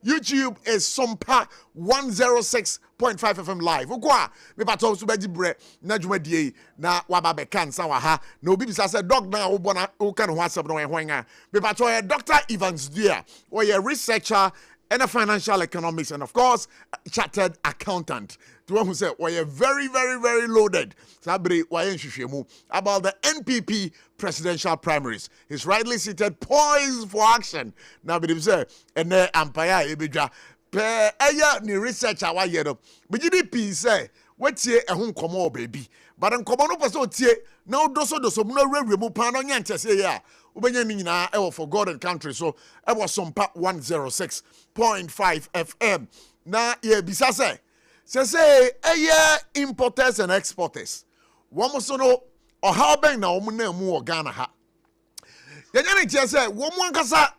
YouTube is SOMPA 106.5 FM live. Ukwa me pato so beji bre na dwumadie na waba be kan sa wa ha na obi bisa say doc na wo bona wo kan ho asem no ehwan a me pato Dr. Evans Dia or a researcher and a financial economics and of course chartered accountant. To one who said why very loaded sabri why about the NPP presidential primaries. He's rightly seated, poised for action. Now be say and empire ebidwa pe eya ni researcher wa yedo but GDP say wetie ehun komo baby but nkomo no person tie na doso no rewe mu pa no nya ntese ya ubenya ni nyina e for God and country so e was SOMPA 106.5 FM na ye bisa say importers and exporters womo so no o how ben na womo na mu Ghana ha yenya ni tie say womo ankasa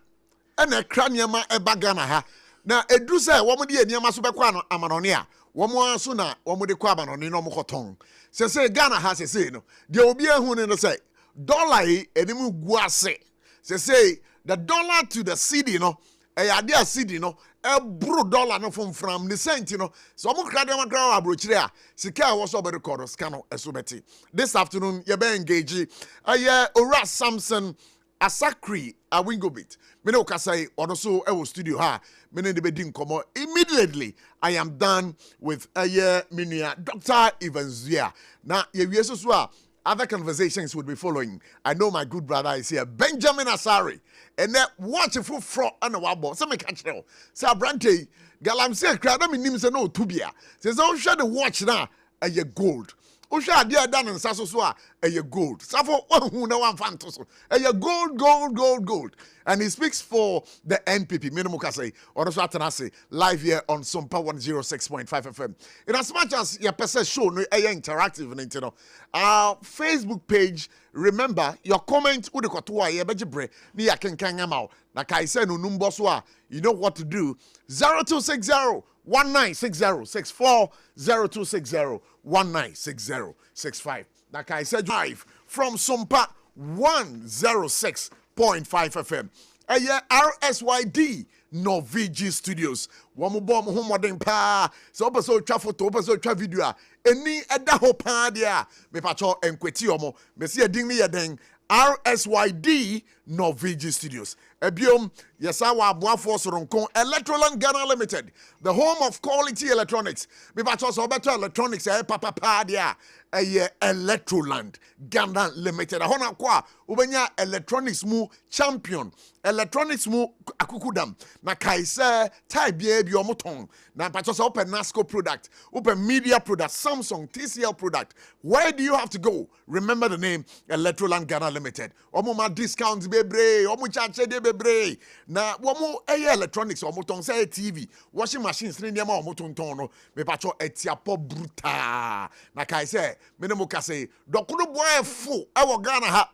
e na kra niam e ba Ghana ha na edu say womo de niam so bekwa amanone a womo aso na womo de kwa amanone no mo koton say Ghana ha say no de obi ehun ni no say dollar enimu guase say the dollar to the cedi no ade a cedi no e bro dollar no from the cent no so mo kra dem kra abrochire a sika wo so be record scan no esobeti this afternoon you be engage Ora Samson Asakri Awingobit me no kasai ono so e wo studio ha me ne de be din komo immediately I am done with minia Dr. Evans Dia na ye wie so a other conversations would be following. I know my good brother is here, Benjamin Asari. And then watch a full front and a wabble. Some catch now. Say, Brante, Galam say, crowd, I mean, names no tubia. Says, oh, share the watch now, a ye gold. Oh, share dear done and Sasoswa, a ye gold. Safo, who no one fantos, a ye gold. And he speaks for the NPP, minimum say, or the live here on SOMPA 106.5 FM. In as much as your person show no interactive and you know, our Facebook page, remember your comment with the kotua ye bejibre ni yakenkan amao. Na kai say no numboswa, you know what to do. 0260 196064 0260 196065. Na kai say drive from SOMPA 106.5 FM. RSYD Norvigi Studios. Wamu bom ho modern pa. So opeso twa photo, opeso twa video. Eni eda ho pa dia. Me pacho enkweti omo. Me se edin ni yeden RSYD Norvigi Studios. Ebiom, yesa wa aboafo soronko Electroland Ghana Limited, the home of quality electronics. Me pacho so better electronics papa dia. Electroland Ghana Limited. Ahona kwa ubenya electronics mu champion. Electronics mu akukudam. Na kaise tai bia bi omoton. Na pacho so open Nasco product, open media product, Samsung, TCL product. Where do you have to go? Remember the name Electroland Ghana Limited. Omo ma discounts bebre, omo charge de bebre. Na omo electronics omoton say TV, washing machines ni ma omoton ton no. Me pacho etiapo bruta. Na kaise minimum kase dokuno boy fu ewo Ghana ha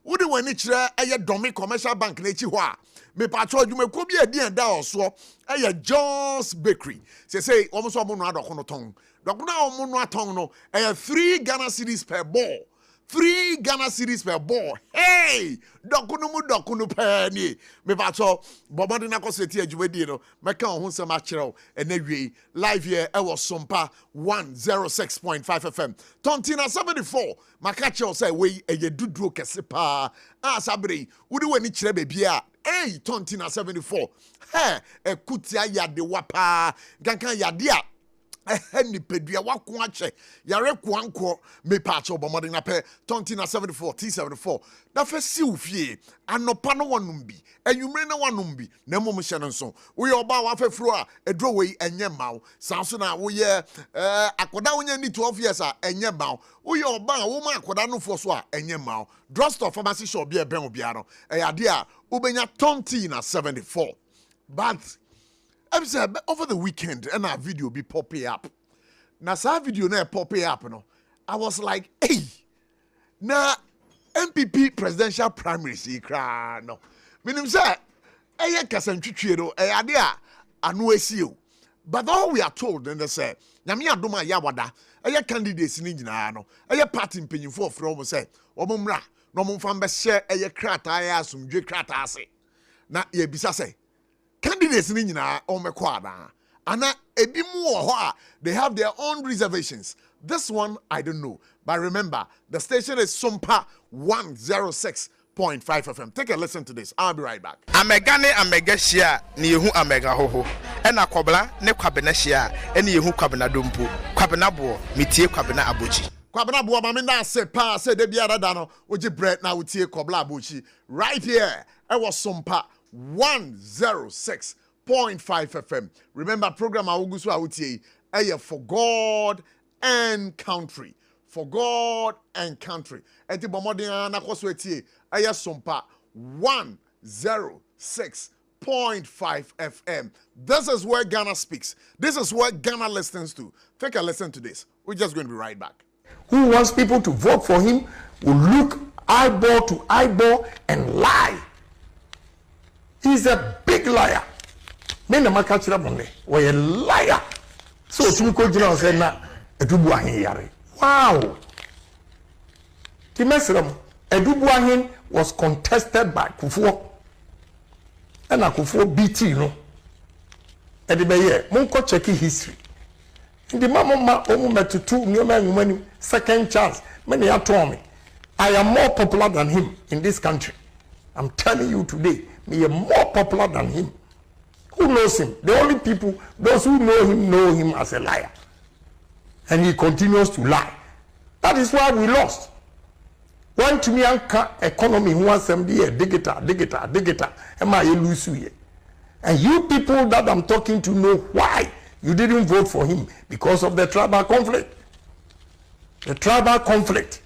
wodi wani kire domi commercial bank na echi ho a me patro adwumako bi adi enda oso John's Bakery say omo so omo no adokono ton dokuno omo no aton no 3 Ghana cedis per ball. 3 Ghana cedis per ball. Hey! Dokuno penny. Me pacho bomade na koseti adwumadi no meka ho nsem a kireo enawie live here e was SOMPA 106.5 FM. Tontina 74. Makacho say we eye duduro kese pa. Sabre wudi wani kire bebia. Hey, Tontina 74. Hey, ekutia yade wapa. Gankan yade a ni pedua wako ache yare kwanko me pacho bomode na pe Tontina 74 T74 na fe si ufie anopa no wanumbi enwumre na wanumbi na mom hye no nso wo ye oba wa fefro a edro we enye mawo sanso na wo ye akoda wonya ni 12 years a enye mawo wo ye oba a wo ma akoda no fo so a enye mawo drugstore pharmacy shop bi eben obia no ade a ubenya Tontina 74 but I said over the weekend and our video be popping up. Now our video na popping up no. I was like, hey, na NPP presidential primaries ikra no. Meaning say, eye kasantwitwe no, ade a anu esio. But all we are told and they say, nyame adoma ya wada, eye candidates ni nyina no. Eye party mpanyimfo from say, omomra, no momfa mbe share eye krata ya asumdwe krata ase. Na ye bisa say candidates ni nyina omekọ ada ana ebi mu wɔ hɔ a they have their own reservations. This one I don't know, but remember the station is SOMPA 106.5 FM. Take a listen to this. I'll be right back. Amega ne amega shia ne yehu amega hoho ena kwabla ne kwabena shia ene yehu kwabena dompo kwabena bo metie kwabena abochi kwabena bo ma me na se pa se de bia dada no oji bread na wotie kwabla abochi right here. I was SOMPA 106.5 FM. Remember program awugusu awutie for God and country. For God and country. Eti bomodin na koso etie SOMPA 106.5 FM. This is where Ghana speaks. This is where Ghana listens to. Take a listen to this. We're just going to be right back. Who wants people to vote for him will look eyeball to eyeball and lie. He's a big liar. Men na makachira bonde. We a liar. So tumiko jina say na edubu ahin yare. Wow. Timesram edubu ahin was contested by Kufuor. And Kufuor BT no. Edibeye monko check history. In the mama omu metutu nyoma second chance. Many are told me I am more popular than him in this country. I'm telling you today, me am more popular than him. Who knows him? The only people, those who know him as a liar. And he continues to lie. That is why we lost. One to me economy who wants them be a digital. Am I lose you? And you people that I'm talking to know why you didn't vote for him because of the tribal conflict. The tribal conflict.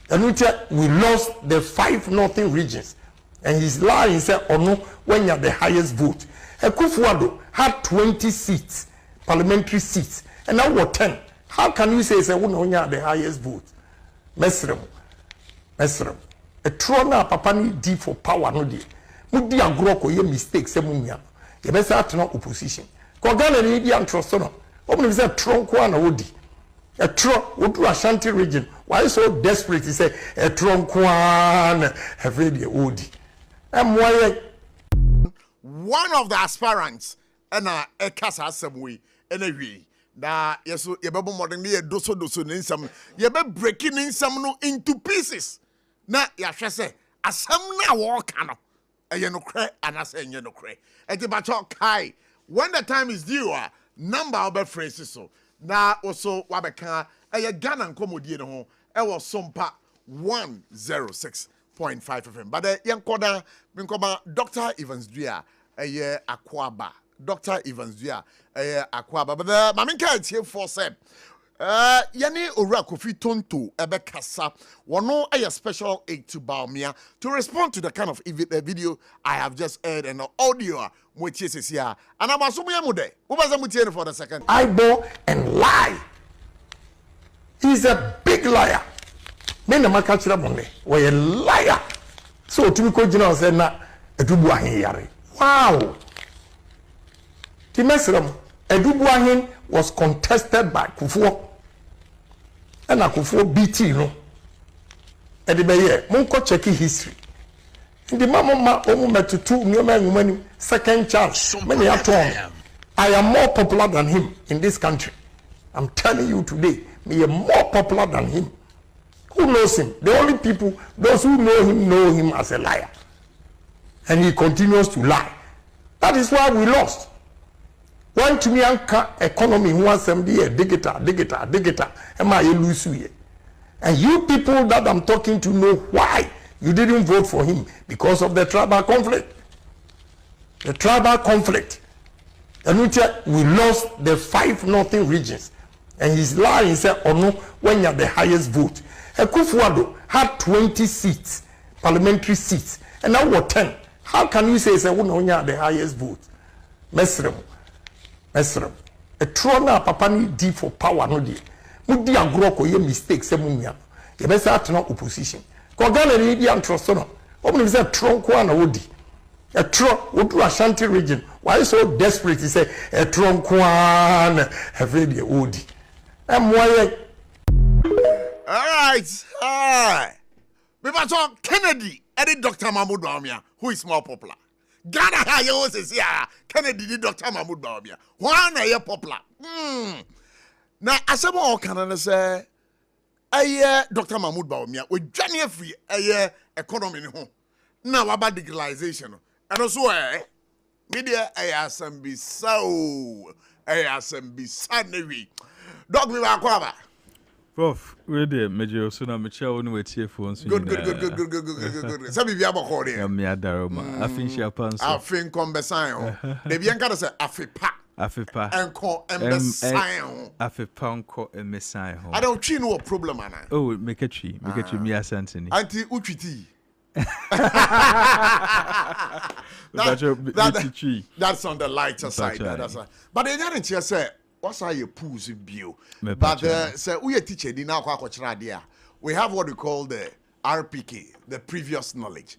And we lost the 5 northern regions. And he's lying, he said, oh no, when you're the highest vote. Kufuor had 20 seats, parliamentary seats, and now what 10? How can you say when you're the highest vote? Mesrem. A trona papa ni di for power no di. Mudi agro ko ye mistakes se munya. Ye be say atena opposition. Ko Ghana ni di antroso no. Omo say tron ko na wodi. A tron wodu Ashanti region. Why so desperate he say a tron ko na every day wodi. One of the aspirants and a kasa assemble anyway. Na yeso yebebo modern ye doso ninsam yebe breaking ninsam no into pieces. Na yahwe se asem na wo ka no eye no kre anase enye no kre. Enti ba kai when the time is due number of phrases so na also wabeka eye Ghana nkomodie no ho e wo SOMPA 106.5 FM. But yankoda minkoba Dr. Evans Dua eye akwaba. Dr. Evans Dua eye akwaba. But the maminka tie for say yani owura Kofi Tonto ebe kasa wono eye special aid to Baumia to respond to the kind of video I have just heard and the audio motie sesia and amaso mu yamude wo ba za mutie for the second eyeball and lie. He's a big liar. Men na makachira bonde we a liar. So tumiko jina say na edubu ahin yare. Wow. Timesram edubu ahin was contested by Kufuor. And Kufuor BT no. Edibeye monko check history. In the mama omu metutu nyoma second chance. Many are told me I am more popular than him in this country. I'm telling you today, me am more popular than him. Who knows him? The only people, those who know him as a liar. And he continues to lie. That is why we lost. One to me economy who wants them be a digital. Am I lose you? And you people that I'm talking to know why you didn't vote for him because of the tribal conflict. The tribal conflict. And we lost the 5 northern regions. And he's lying, he said, oh no, when you're the highest vote. Kufuor had 20 seats, parliamentary seats, and now what 10? How can you say when you're the highest vote? Mesrem. A trona papa ni di for power no di. Mudi agro ko ye mistakes se munya. Ye be say atena opposition. Ko Ghana ni di antroso no. Omo say tron ko na wodi. A tron wodu Ashanti region. Why so desperate he say a tron ko na every day wodi. All right. We talk Kennedy, Eddie Dr. Mahmoud Bawumia, who is more popular. Ghana ha ye wo sesi a Kennedy di Dr. Mahmoud Bawumia. One na ye popular. Na asemo o kana na say aye Dr. Mahmoud Bawumia we dwane afri aye economy ni ho. Na waba digitalization no. Eno so media aye asambisa newi. Dog me ba kwa ba. Prof, where the major so na mecha woni wetie phone so. Good. Sabi bia bako de. Me adaroma. Afin shapan so. Afin kombesan ho. De bia nka say afepa. Enko embesan ho. Afepa enko embesan ho. I don't twi no problem ana. Oh, make a tree me asanteni. Anti utwiti. That's on the lighter side. But the other thing say, what's how you pools view? But say we a teacher di now we have what we call the RPK, the previous knowledge.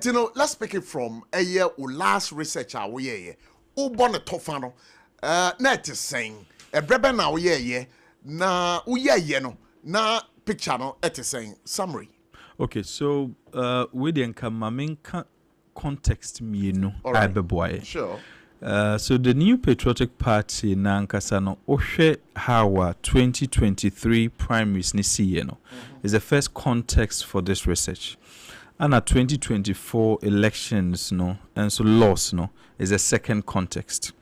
You know, let's pick it from a year or last researcher we ye. Who born a tofano? Net is saying a brebe now ye na uye no na picture no it is saying summary. Okay, so we didn't come main context me no right. Sure. So the new patriotic party na nkasa no ohwe how 2023 primaries ni see no is the first context for this research. And 2024 elections no and so loss no is a second context.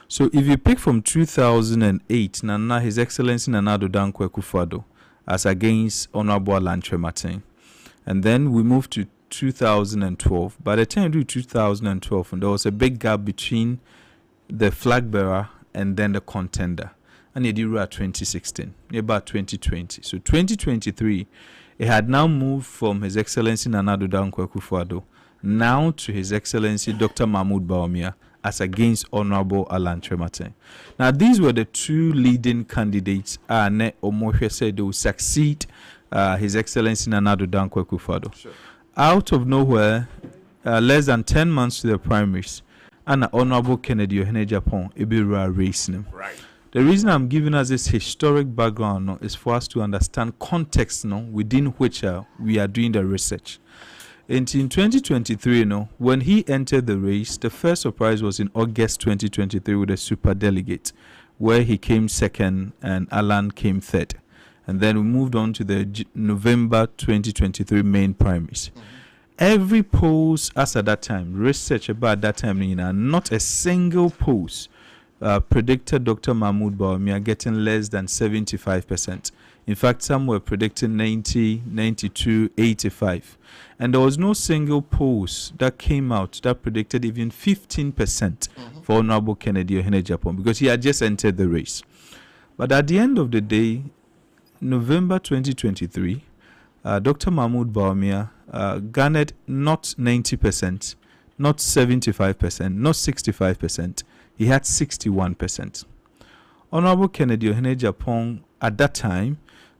So if you pick from 2008 na His Excellency Nana Addo Dankwa Akufo-Addo as against Honorable Alan Kyerematen. And then we moved to 2012. By the time we do 2012, and there was a big gap between the flag bearer and then the contender. And it did at 2016, about 2020. So 2023, it had now moved from His Excellency Nana Addo Dankwa Akufo-Addo now to His Excellency Dr. Mahmoud Bawumia as against Honorable Alan Kyerematen. Now, these were the two leading candidates. Ne Omohwe said they will succeed His Excellency Nana Addo Dankwa Akufo-Addo. Sure. Out of nowhere, less than 10 months to the primaries, and Honorable Kennedy Ohenejapon Ebirua racing him. Right. The reason I'm giving us this historic background is for us to understand context within which we are doing the research. And in 2023, when he entered the race, the first surprise was in August 2023 with a super delegate, where he came second and Alan came third. And then we moved on to the November 2023 main primaries. Every polls as at that time, research about that time, not a single polls predicted Dr. Mahmoud Bawumia getting less than 75%. In fact, some were predicting 90, 92, 85. And there was no single polls that came out that predicted even 15% for Honorable Kennedy Ohenejapon because he had just entered the race. But at the end of the day, November 2023, Dr. Mahmoud Bawumia garnered not 90%, not 75%, not 65%. He had 61%. Honorable Kennedy Ohenejapon at that time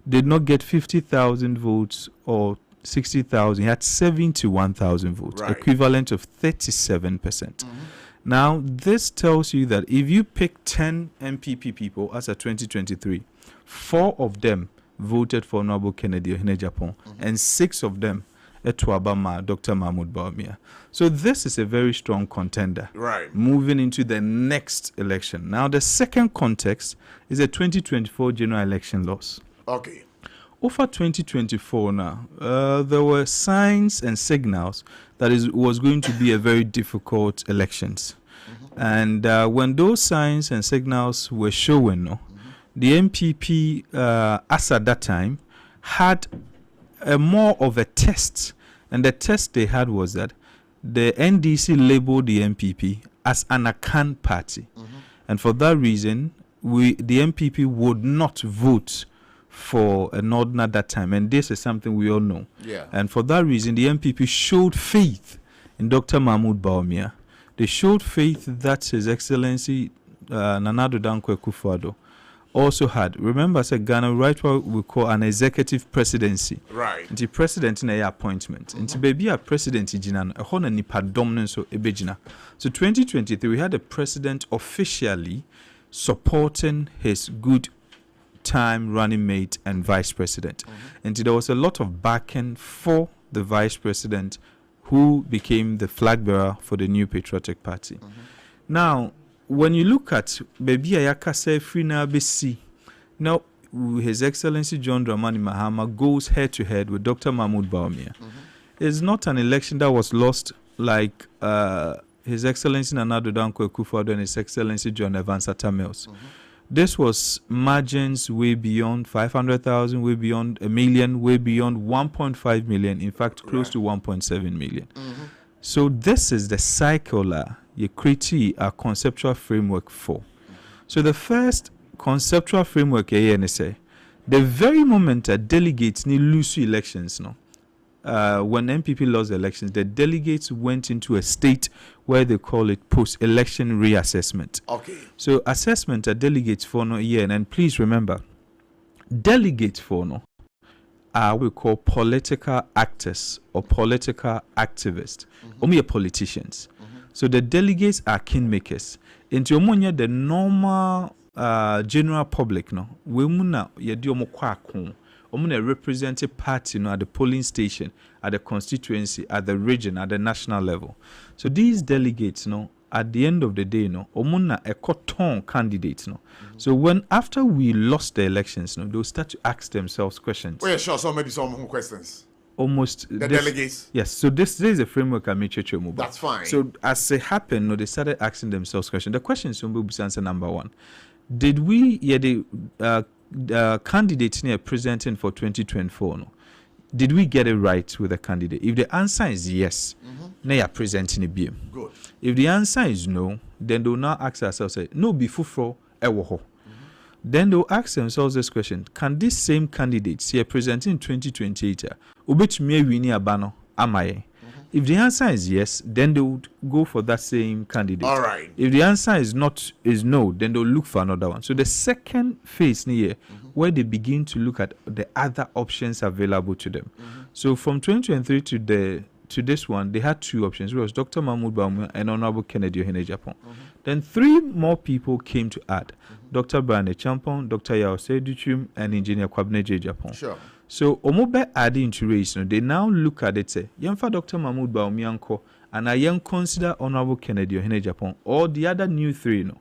did not get 50,000 votes or 60,000. He had 71,000 votes, right. Equivalent of 37%. Now, this tells you that if you pick 10 MPP people as of 2023, 4 of them voted for Honorable Kennedy Ohenejapon, and 6 of them Etuabama, Dr. Mahmoud Bawumia. So this is a very strong contender. Right. Moving into the next election. Now, the second context is a 2024 general election loss. Okay. Over 2024 now, there were signs and signals that it was going to be a very difficult elections. And when those signs and signals were showing, the MPP, as at that time, had more of a test. And the test they had was that the NDC labeled the MPP as an Akan party. And for that reason, the MPP would not vote for a Northern at that time. And this is something we all know. Yeah. And for that reason, the MPP showed faith in Dr. Mahmoud Bawumia. They showed faith that His Excellency Nana Addo Dankwa Akufo-Addo also had. Remember, I said Ghana, right, what we call an executive presidency. Right. The president in a appointment. And to be a president, a whole nipa dominance or ebejina. So 2023, we had a president officially supporting his good time running mate and vice president. And there was a lot of backing for the vice president who became the flag bearer for the New Patriotic Party. Now, when you look at Baby Ayakase Frina BC, now His Excellency John Dramani Mahama goes head to head with Dr. Mahmoud Bawumia. It's not an election that was lost like His Excellency Nana Addo Dankwa Akufo-Addo and His Excellency John Evans Atta Mills. This was margins way beyond 500,000, way beyond a million, way beyond 1.5 million, in fact, close to 1.7 million. So this is the cycle you create a conceptual framework for. So the first conceptual framework say the very moment that delegates need lose elections, when MPP lost the elections, the delegates went into a state where they call it post-election reassessment. Okay. So assessment at delegates for no year, and please remember, delegates for no are we call political actors or political activists. Only politicians. So the delegates are kingmakers. Into omonya the normal general public no we muna yedi omo kwa akon. Omuna represent a party at the polling station, at the constituency, at the region, at the national level. So these delegates, at the end of the day, omuna a cotton candidates, So when after we lost the elections, they'll start to ask themselves questions. Oh yeah, sure. So maybe some questions. Almost the delegates. Yes. So this is a framework I made you move. That's fine. So as it happened, they started asking themselves questions. The questions will be answer number one. Did we the candidates near presenting for 2024 did we get it right with the candidate? If the answer is yes, they are presenting a beam. Good. If the answer is no, then they'll now ask themselves, no before ewoho. Then they'll ask themselves this question: can these same candidates here presenting in 2028 ubet me wini abano amaye? If the answer is yes, then they would go for that same candidate. All right. If the answer is no, then they'll look for another one. So the second phase here, where they begin to look at the other options available to them. So from 2023 to this one, they had two options. It was Dr. Mahmoud Bawumia and Honorable Kennedy Ohene Japan. Then three more people came to add: Dr. Brian Champon, Dr. Yao Seduchum, and Engineer Kwabene J. Japan. Sure. So omobe adding to race, they now look at it say, Yemfa Dr. Mahmoud Bawumia and I young consider Honorable Kennedy Ohene Japan, or the other new three.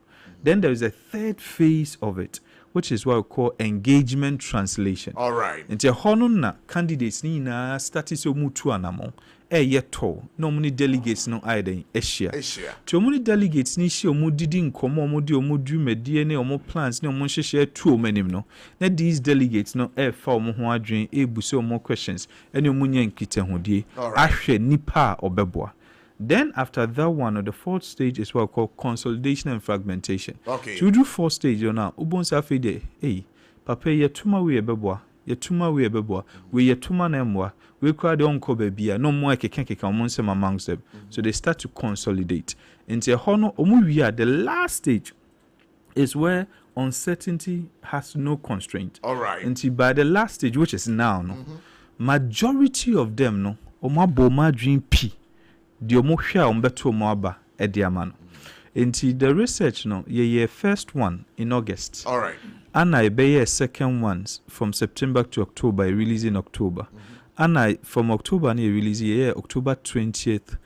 Then there is a third phase of it, which is what we call engagement translation. All right. And the honor candidates ni na status mutu anamo yeto no many delegates no aiden Asia. To many delegates ni shi omu didi nkomo omu di omu du medie ne omu plans ne omu share two menim no. Na these delegates no fa omu ho adwen buse omu questions ene omu nya nkite hodie ahwe nipa obeboa. Then after that one, the fourth stage is what we call consolidation and fragmentation. Okay. To do fourth stage, now, ubonsa fide, hey, papa yetuma we beboa, we yetuma nemwa, we crowd on kobebia, no more keka amongst them. So they start to consolidate. Into hono omuya, the last stage is where uncertainty has no constraint. All right. Until by the last stage, which is now, majority of them, omaboma dream P. The omohwa ombeto moaba ediamano. Into the research ye first one in August. All right. And I be second ones from September to October, release in October. And I from October ni release October 20th,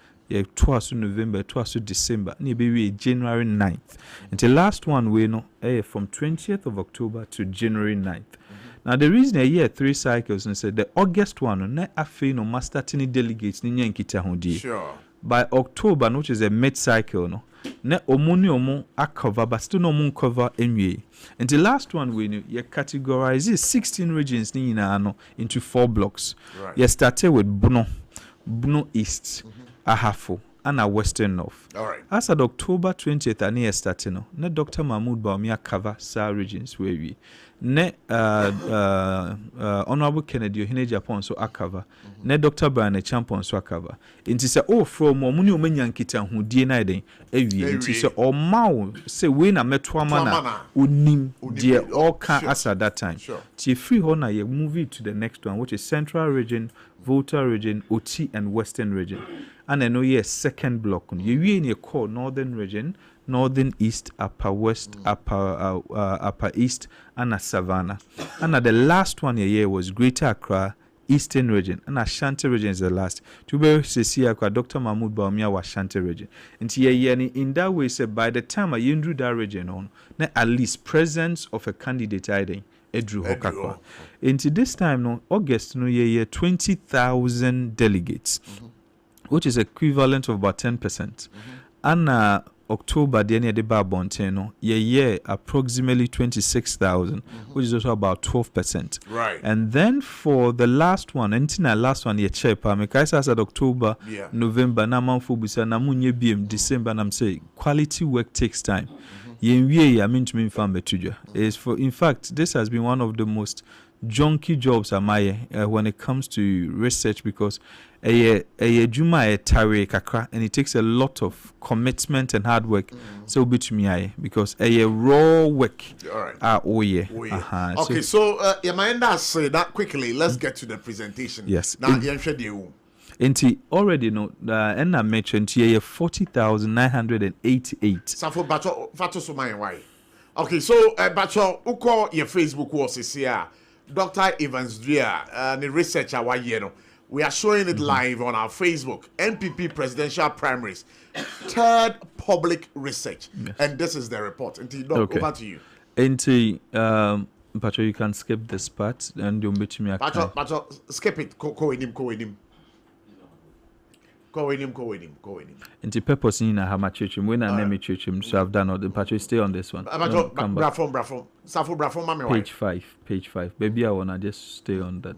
twice November, twice December, ni be January 9th. And the last one we from 20th of October to January 9th. Now the reason a year 3 cycles and said the August one na afi no master tini delegates ni nyankita hodie. Sure. By October, which is a mid cycle, ne omuni omo cover, but still no moon cover anyway. And the last one we knew you categorize 16 regions ni into 4 blocks. Right. You started with Buno East, Ahafo, and a Western North. All right. As at October 20th, I near starting ne Dr. Mahmoud Bawumia cover SAR regions where we ne Honorable Kennedy Ohene Japan so cover ne Dr. Brian Champon so cover. Inti say from omuni omenya nkita hodie na den awie inti say o mawo say we na metoama na onim die all can as at that time. Ti free ho na ye move it to the next one, which is Central region, Volta region, OT and Western region. And I know yes second block you in your core Northern region, Northern East, Upper West, Upper East, and a Savannah. And the last one year was Greater Accra, Eastern region, and Ashanti region is the last. To be Cecilia, Dr. Mahmoud Baumia was Ashanti region. And in that way, say by the time I ended that region on, at least presence of a candidate hiding. Edru Hokakwa. Into this time, no August, no year 20,000 delegates, which is equivalent of about 10%. And October, the end of the Bonteno, year approximately 26,000, which is also about 12%. Right. And then for the last one, year chepa, Mekaisa said October, November, Namanfubisa, Namunye BM, December, and I'm saying quality work takes time. Is for in fact this has been one of the most junky jobs when it comes to research because juma tare kakra and it takes a lot of commitment and hard work so because raw work. All right. Okay, so Yamanda say that quickly. Let's get to the presentation. Yes. Now Inti already know and I mentioned here 40,988. Safo bacho fato so my why. Okay, so bacho uko your Facebook was here. Dr. Evans Drea, the researcher we are showing it live on our Facebook. NPP presidential primaries, third public research, and this is the report. Inti, over to you. Inti, Bacho, you can skip this part and you'll meet me. Bacho, skip it. Go with him. And the purpose in a hammer church, when I name church, so I've done all the patch. Stay on this one. Page 5. Baby, I wanna just stay on that.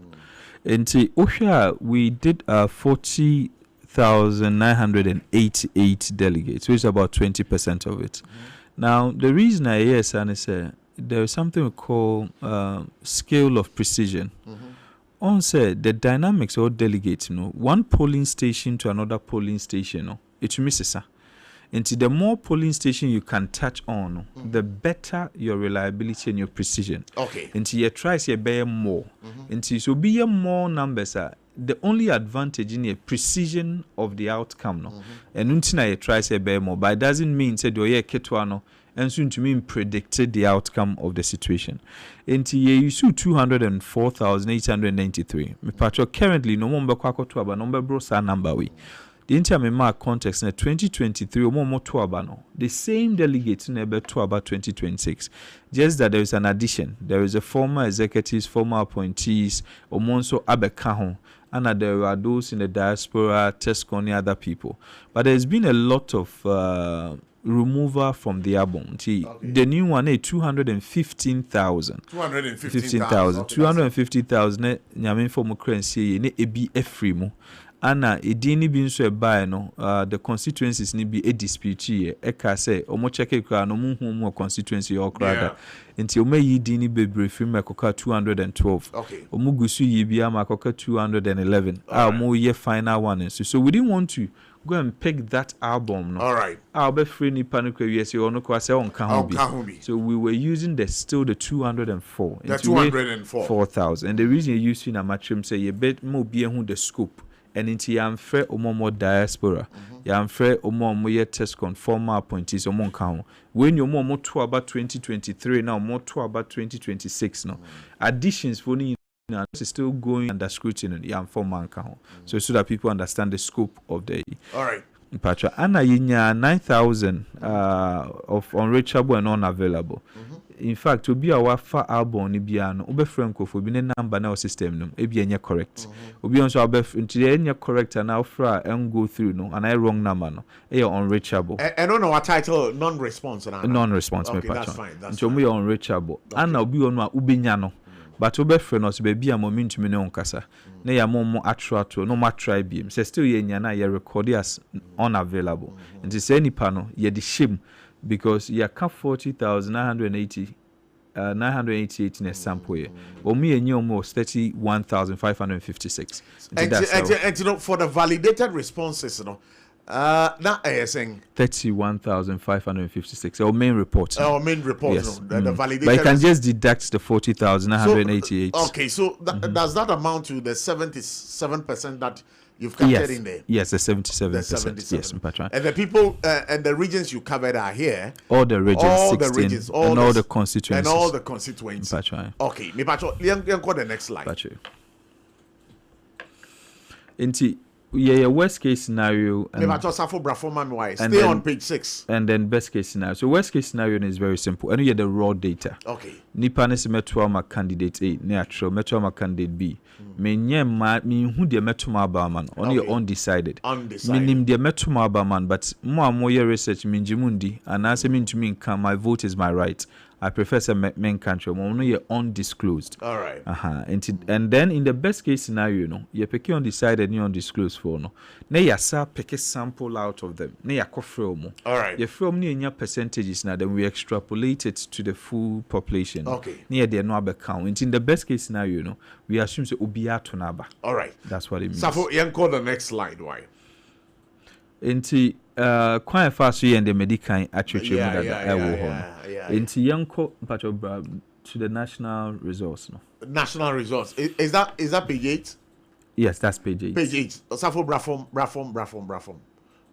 And the Osha, we did 40,988 delegates, which is about 20% of it. Now, the reason I yes, and is there is something we call scale of precision. On said the dynamics or delegates, one polling station to another polling station, it misses. And the more polling station you can touch on, the better your reliability and your precision. Okay. And you try to bear more. And so be more numbers the only advantage in a precision of the outcome. And until you try to bear more, but it doesn't mean say do you ketwano. And soon to mean predicted the outcome of the situation. And you see 204,893. Me patro currently no more kwako to aba number bro sa number we. The entire context in 2023 more to aba no. The same delegates never to about 2026. Just that there is an addition. There is a former executives, former appointees, or monso abekaho. And there are those in the diaspora, Tesconi, other people. But there's been a lot of remover from the album. The new one is 215,000. 215,000. 250,000. Nyamin for currency ne ebi efrimu. Ana edini bin so buy no the constituencies ni be a dispute here. Eka say omo check kra no mu constituency or krada. Nti omo yi dini bebre film akoka 212. Omo gusu yi bia makoka 211. Omo ye final one. So we didn't want to go and pick that album. No? All right. I'll be free ni panic yes you no kwase on Kahumbi. So we were using the 204. The 204,000. And the reason you using a matchroom say you bet more be who the scope. And into yam fair omo diaspora. Yam fair omo ye test conformer appointees omo count. When you more to about 2023 now more to about 2026 now. Additions for ni is still going under scrutiny and for mankind. So that people understand the scope of the all right. Patra Anna yinya 9,000 of unreachable and unavailable. In fact, to be our far album ni biano ube franco for be number now system no e be correct. Obi on so ube into correct and now fra and go through no and I wrong number no e unreachable. I don't know what title non-response non-response me patra. That's fine. That's fine. Unreachable. Anna obi on wa ubenya no. But obe friend us baby a moment me no nkasa. Na ya mo attract no ma try biem. Say still ye nya na ye record as unavailable. And to say nipa no ye the shame because you have 40,988 988 in a sample here. Omi yenye almost 31,556. And you know for the validated responses, you know. Now saying 31,556. Our main report. Our main report. Yes. No, the validated. But you can just deduct the 40,988. So, okay, so does that amount to the 77% that you've captured in there? Yes, the 77%. The 77. Yes, Patron. And the people and the regions you covered are here. All the regions, all 16, the regions, all the constituencies. And all the constituencies. Patron. Okay, me Patron. Let's go the next slide. Patron. Inti, yeah, worst case scenario. Maybe I just SARFO Brafo man why. Stay on page 6. And then best case scenario. So worst case scenario is very simple. And you get the raw data. Okay. Nipa ne se metoma candidate A, ne atro metoma candidate B. Me who the metoma aba man. Only undecided. Minim the metoma aba man, but more research minjimundi and as mean to me my vote is my right. I prefer some main country. You're undisclosed. All right. And then in the best case scenario, you're picking unddecided, you undisclosed for no. Now you pick a sample out of them. Now you from. All right. You from near percentages now. Then we extrapolate it to the full population. Okay. Near the no count. In the best case scenario, we assume so ubia tonaba. All right. That's what it means. SARFO, you call the next slide. Why? Quite fast and the medical attribute into young to the national resource. No, national resource is that page 8? Yes, that's page 8. Page 8. SARFO Brafom.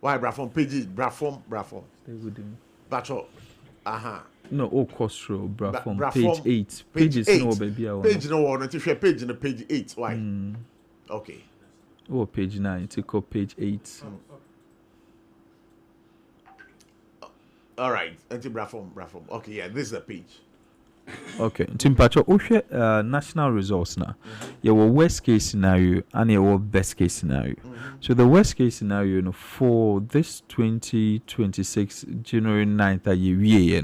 Why Brafom? Page 8. Brafom. Bacho. No, Costro Brafom. Page 8. Pages 8. No, baby. Page no one. If you page in the page 8. Why? Okay. Oh, page 9. Take up page 8. All right, Brafom. Okay, yeah, this is the page. Okay, Timpacho, national resource now. Your worst case scenario and your best case scenario. So the worst case scenario, for this 2026 January 9th year,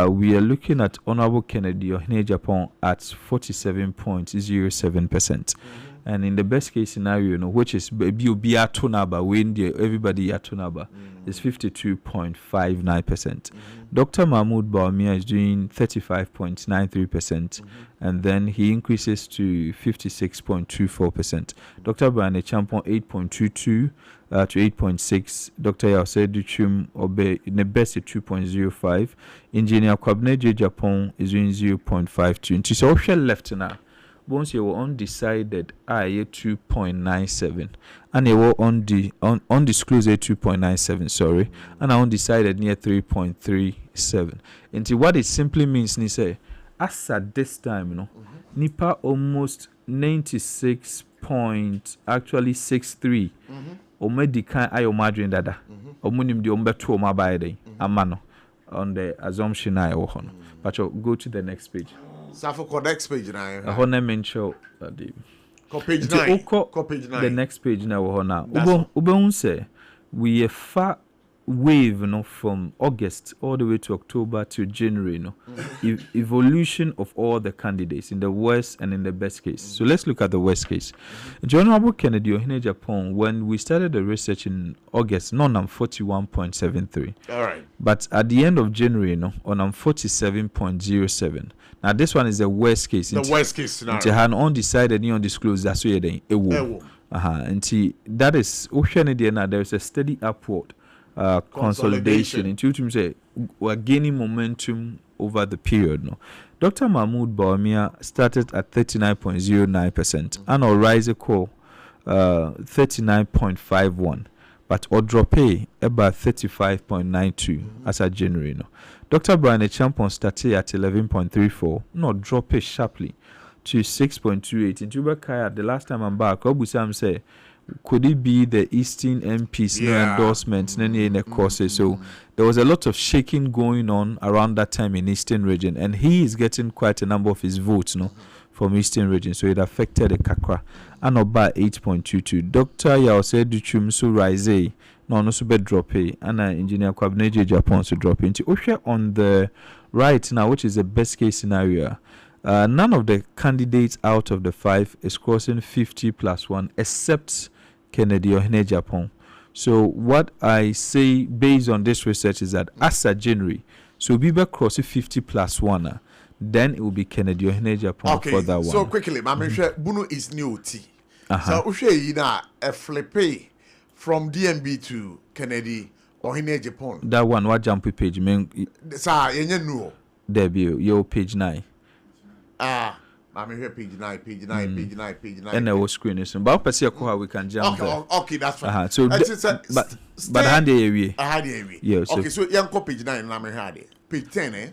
we are looking at Honorable Kennedy Ohene Japan at 47.07%. And in the best case scenario, which is be at Tonaba, when everybody at Tonaba is 52.59%. Dr. Mahmoud Baumia is doing 35.93%, and then he increases to 56.24%. Dr. Brian Champon 8.22 to 8.6. Dr. Yause Duchum Obe in the best at 2.05. Engineer Kwabne J. Japan is doing 0.52. And so left now. Once you were undecided, 2.97, and you were undisclosed 2.97. Sorry, and undecided near 3.37. And what it simply means, ni say, as at this time, Nipa almost 96.63. Omedikan ayo madrin dada. Omunim di ombetu omabaide. Amano on the assumption I own. But go to the next page. SARFO next page now. I want to mention page 9. Page 9. The next page now. Ube say we are far wave from August all the way to October to January. Evolution of all the candidates in the worst and in the best case. So let's look at the worst case. Honorable Kennedy Ohene Japan, when we started the research in August, on 41.73. All right. But at the end of January, on 47.07. Now this one is the worst case. The worst case scenario. It's an undecided, undisclosed. That's where they and that is there is a steady upward consolidation. In two terms, we're gaining momentum over the period. Dr. Mahmoud Baumia started at 39.09%, and our rise call 39.51, but or drop about 35.92 as a January. Dr. Brian Champon started at 11.34, drop sharply to 6.28. In Tubakaya, the last time I'm back, Obusam say, could it be the Eastern MPs endorsements in the courses? So there was a lot of shaking going on around that time in Eastern region, and he is getting quite a number of his votes from Eastern region, so it affected the Kakra and about 8.22. Dr. Yause Duchum so rise no so be drop and engineer Kwabne Japan so drop into on the right now, which is the best case scenario. None of the candidates out of the 5 is crossing 50+1 except Kennedy Ohene Japan. So what I say based on this research is that as of January, so we be crossing 50+1, then it will be Kennedy Ohene Japan for that one. So quickly, Bunu is new T. So a flip from DMB to Kennedy Ohene Japan. That one, what jump page? There be your page 9. I'm here page 9. And I was screening some. But how we can jump there. Okay, that's fine. So but handy area. Yeah. Okay, so young page 9 and I'm here. Page 10, eh?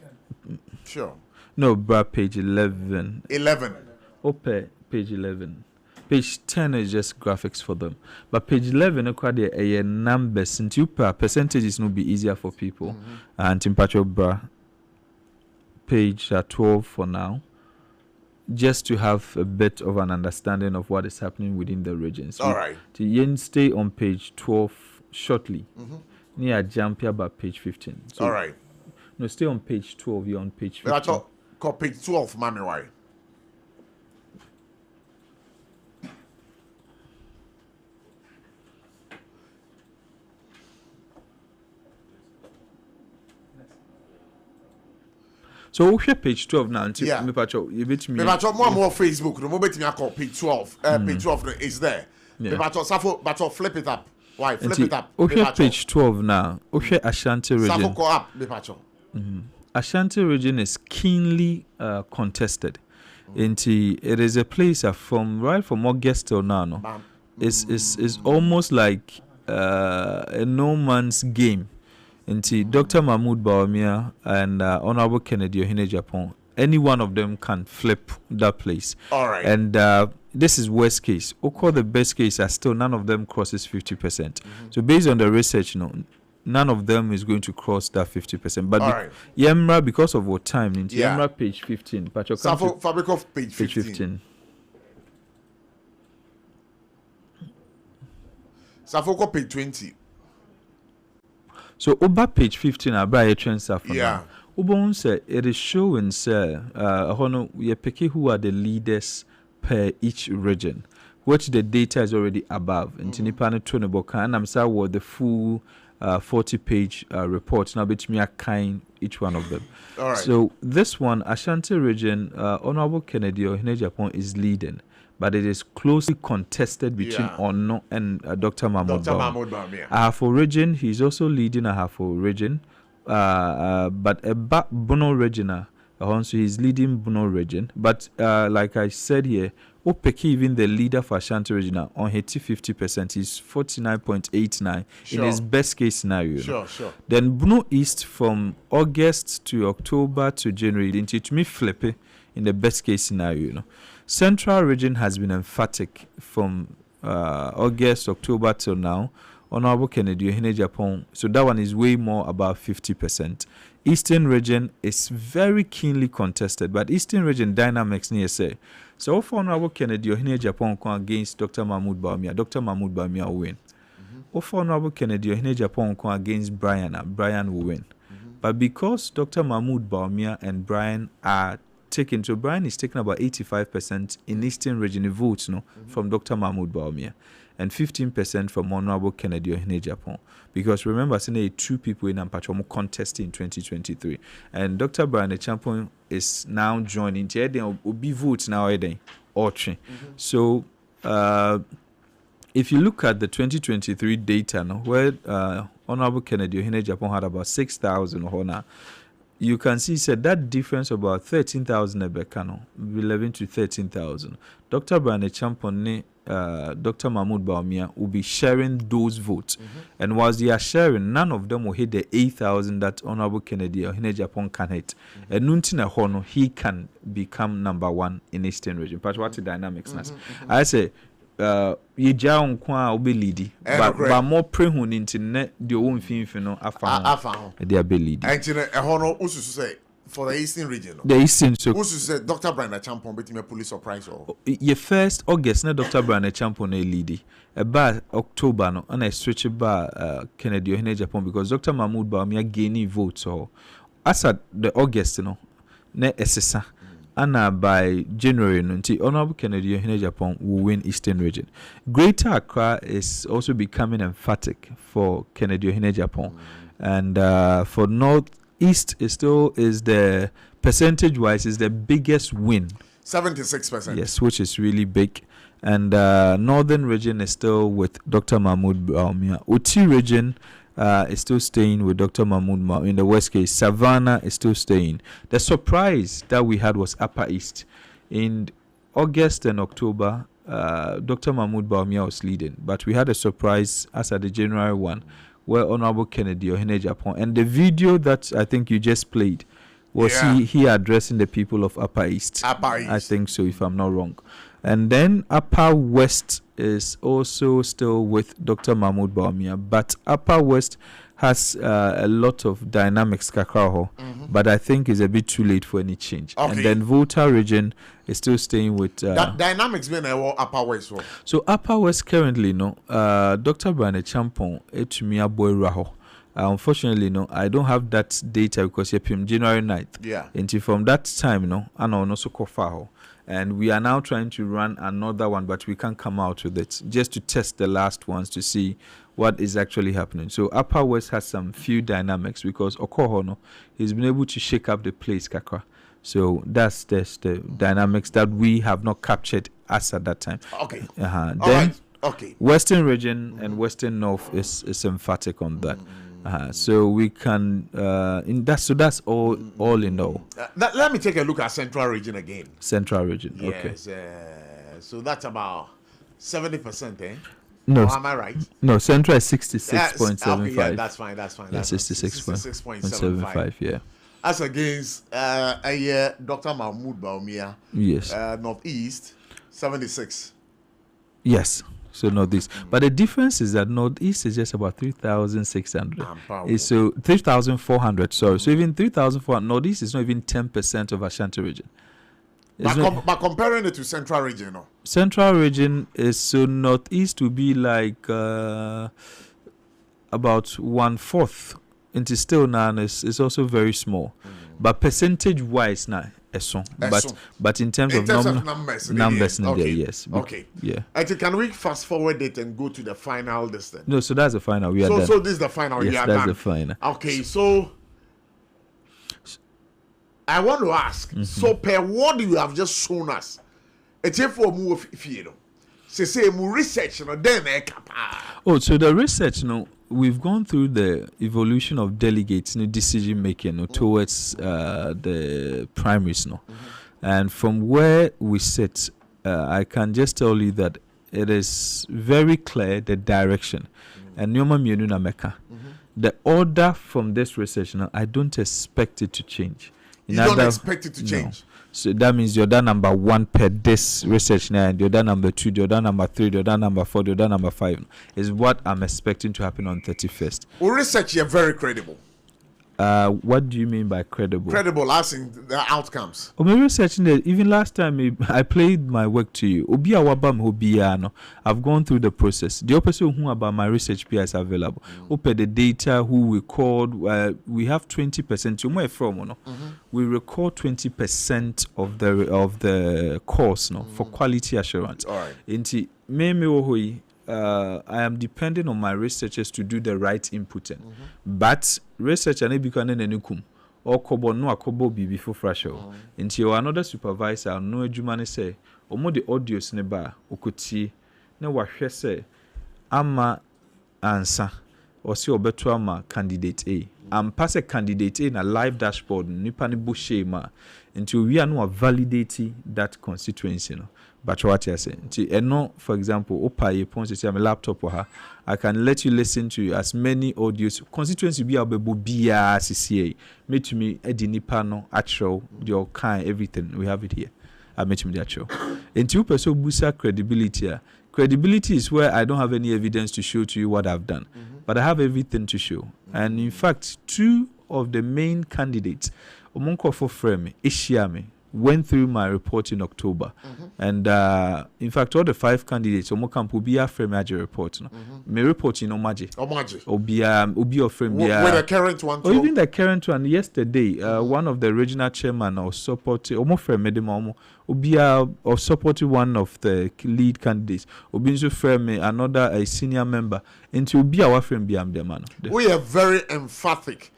Sure. No, but page 11. 11. Open page 11. Page 10 is just graphics for them. But page 11, a numbers. Since you percentages will be easier for people. And Timpacho Bra, page 12 for now. Just to have a bit of an understanding of what is happening within the regions. All right. To stay on page 12 shortly. Near jump here about page 15. So, all right. No, stay on page 12. You're on page 15. I thought page 12, Mami, why? So we page 12 now. Yeah. Me pacho, you bet me. Me pacho more Facebook. No more bet me. I call page 12. Page 12 is there. Me pacho, Safo, pacho flip it up. Why flip it up? Okay, page 12 now. Okay, Ashanti region. Safo go up. Me pacho. Ashanti region is keenly contested. It is a place from August till now. No, it's almost like a no man's game. Dr. Mahmoud Bawumia and Honorable Kennedy Ohene Japan, any one of them can flip that place. All right. And this is worst case. Oko the best case are still none of them crosses 50%. So based on the research, none of them is going to cross that 50%. But right. Yemra, because of our time, Yemra page 15. Safo fabric of page 15. Safo go page 20. So over page 15, I buy a transfer for yeah. Ubon say it is showing say we picking who are the leaders per each region, which the data is already above. And Tinipana Tuniboka and I'm sorry what the full 40-page report now between kind each one of them. All right. So this one, Ashanti region, Honorable Kennedy Ohene Japan is leading. But it is closely contested between Ono and Dr. Mahmoud Bawumia. Ahafo region, he's also leading Ahafo region. But Bono region, so he's leading Bono region. But like I said here, Opeki, even the leader for Ashanti region, on 50%, he's 49.89 in his best case scenario. Sure. Then Bono East from August to October to January, it me flip in the best case scenario. Central region has been emphatic from August, October till now. Honorable Kennedy Ohene Japan, so that one is way more about 50%. Eastern region is very keenly contested, but Eastern region dynamics near say. So for Honorable Kennedy Ohene Japan against Dr. Mahmoud Bawumia will win. For Honorable Kennedy Ohene Japan against Brian will win. But because Dr. Mahmoud Bawumia and Brian are taken, so Brian is taking about 85% in Eastern region votes from Dr. Mahmoud Bawumia and 15% from Honorable Kennedy Ohene Japan. Because remember, there 2 people in Ampachomo contest in 2023. And Dr. Brian Champion is now joining. Will be votes now, So if you look at the 2023 data, where Honorable Kennedy Ohene Japan had about 6,000 you can see said that difference about 13,000 Ebekano, 11 to 13,000. Dr. Brian Champon, Dr. Mahmoud Bawumia will be sharing those votes. And whilst they are sharing, none of them will hit the 8,000 that Honorable Kennedy Ohene Japan can hit. And Nuntina Hono, he can become number 1 in Eastern region. But what's the dynamics? I say, ye jaon kwa obe leadi but more prehun internet the own finfino afa they are be leadi and hono usu say for the Eastern region the Eastern so usu say Dr. Brian Champon bet me police surprise or ye first August na Dr. Brian Champon e leadi about October no and I switch ba Kennedy Ohene Japan because Dr. Mahmoud Bawumia gaining votes so as at the August no na esesa and by January, Honorable Kennedy Ohene Japan will win Eastern region. Greater Accra is also becoming emphatic for Kennedy Ohene Japan. And for Northeast, it still is the percentage-wise is the biggest win. 76%. Yes, which is really big. And Northern region is still with Dr. Mahmoud Bawumia. Uti region is still staying with Dr. Mahmoud. In the West case, Savannah is still staying. The surprise that we had was Upper East. In August and October, Dr. Mahmoud Bawumia was leading. But we had a surprise as at the January one, where Honorable Kennedy Ohene Japan. And the video that I think you just played was he addressing the people of Upper East. Upper East. I think so, if I'm not wrong. And then Upper West is also still with Dr. Mahmoud Baumia, but Upper West has a lot of dynamics kakra but I think it's a bit too late for any change. Okay. And then Volta region is still staying with that dynamics when Upper West. So Upper West currently Dr. Brane Champon etumia boy raho. Unfortunately, I don't have that data because you're January 9th. Yeah. Until from that time, I know also kofaho. And we are now trying to run another one, but we can't come out with it just to test the last ones to see what is actually happening. So Upper West has some few dynamics because Okohono, he's been able to shake up the place, kakra. So that's the dynamics that we have not captured as at that time. Okay. Then right. Okay. Western region and Western North is emphatic on that. So we can that's all in all. Let me take a look at Central region again. Central region. Okay. Yes, so that's about 70%, eh? No, am I right? No, Central is 66.75. Okay, yeah, that's fine. That's 66.75. Yeah. As against Dr. Mahmoud Baumia. Yes. Northeast 76. Yes. So Northeast, but the difference is that Northeast is just about 3,600. So 3,400. Sorry. So even 3,400. Northeast is not even 10% of Ashanti region. But comparing it to Central region, no. Central region is so Northeast will be like about 1/4. Into still now is also very small, but percentage wise now. But in terms of numbers okay. Yes. Okay. Yeah. Can we fast forward it and go to the final distance? No, so that's the final. We are done. So this is the final. Yes, that's the final. Okay, so I want to ask. So per what you have just shown us, it's here for more fear. Say more research, then Oh, so the research, we've gone through the evolution of delegates, decision making, towards the primaries, and from where we sit, I can just tell you that it is very clear the direction, and the order from this research. I don't expect it to change. You don't expect it to change. So that means you're done number 1 per this research now, and you're done number 2, you're done number 3, you're done number 4, you're done number 5 is what I'm expecting to happen on 31st. Well, research is very credible. What do you mean by credible? Credible, as in the outcomes. My research, even last time I played my work to you. I've gone through the process. The person who about my research is available. Open the data, who we called. We have 20%. We record 20% of the course, for quality assurance. All right. I am depending on my researchers to do the right input. But research and enukum or kobo no akobo bi before fresh. Until another supervisor no ejumane say omo the audios ne ba okuti na wahwe say ama answer or see obeto ama candidate A. I'm pass a candidate A na live dashboard nipa ne bo shema until we are no validating that constituency. But what you say, for example, I'm a laptop or I can let you listen to as many audios. Constituency be able BR CCA. Made to me Edinipano, actual, your kind, everything. We have it here. I made to me the actual. And two person boost credibility. Credibility is where I don't have any evidence to show to you what I've done, but I have everything to show. And in fact, 2 of the main candidates, Omonko for frame, Ishiame, went through my report in October, and in fact, all the 5 candidates, Omokampu be a frame report. My report in Omaji, Obi of frame, with the current one, or even the current one. Yesterday, one of the regional chairman or supported Omo frame Medimomo, Obi or supported one of the lead candidates. Obinzo frame another a senior member, into Obi our frame be am the man. We are very emphatic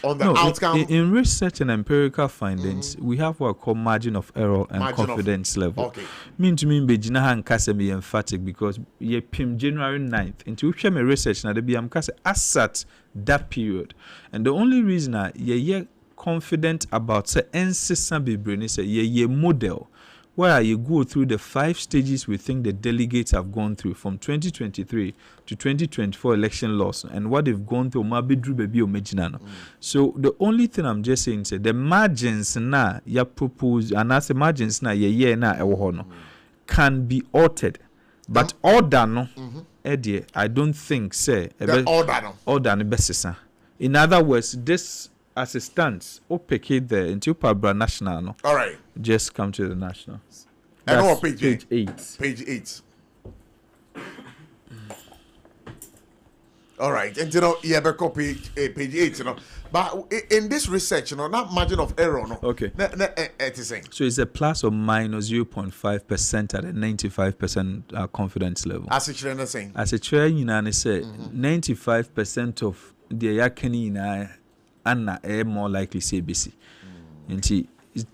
on the outcome. In research and empirical findings, we have what we call margin of error and confidence level. Okay. Mean to mean Bejina and Kase be emphatic because ye pim January 9th into which me research na de be am Kase asat that period. And the only reason ye confident about say NCSA be brain say ye model where you go through the 5 stages we think the delegates have gone through from 2023 to 2024 election loss and what they've gone through. So the only thing I'm just saying is the margins na ya propose and as the margins na ye na ewo no can be altered, but order no. Eddie, I don't think say order no best. In other words, this as it stands, opake the into Pabra National. No. All right. Just come to the national. And what page 8? Page 8. All right. And you know, yeah, but page 8, you know. But in this research, you know, not margin of error, no. Okay. It is saying. So it's a plus or minus 0.5% at a 95% confidence level. As a trainer saying. As a trainer, you know, say 95% of the yakani Anna more likely say BC. Nti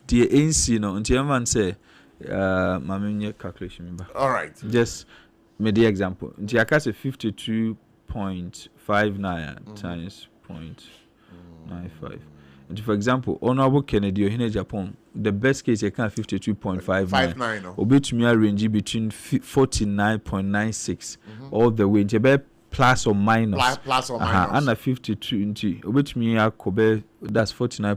the ANC no nti everyone say mamenye calculation. All right. Just make the example. Nti aka say 52.59 times 0.95. Nti for example, Honorable Kennedy Ohene Japan, the best case you can 52.59. Obetumi range between 49.96 all the way. Nti plus or minus. Plus or minus. And a 52 into which me akobe that's 49.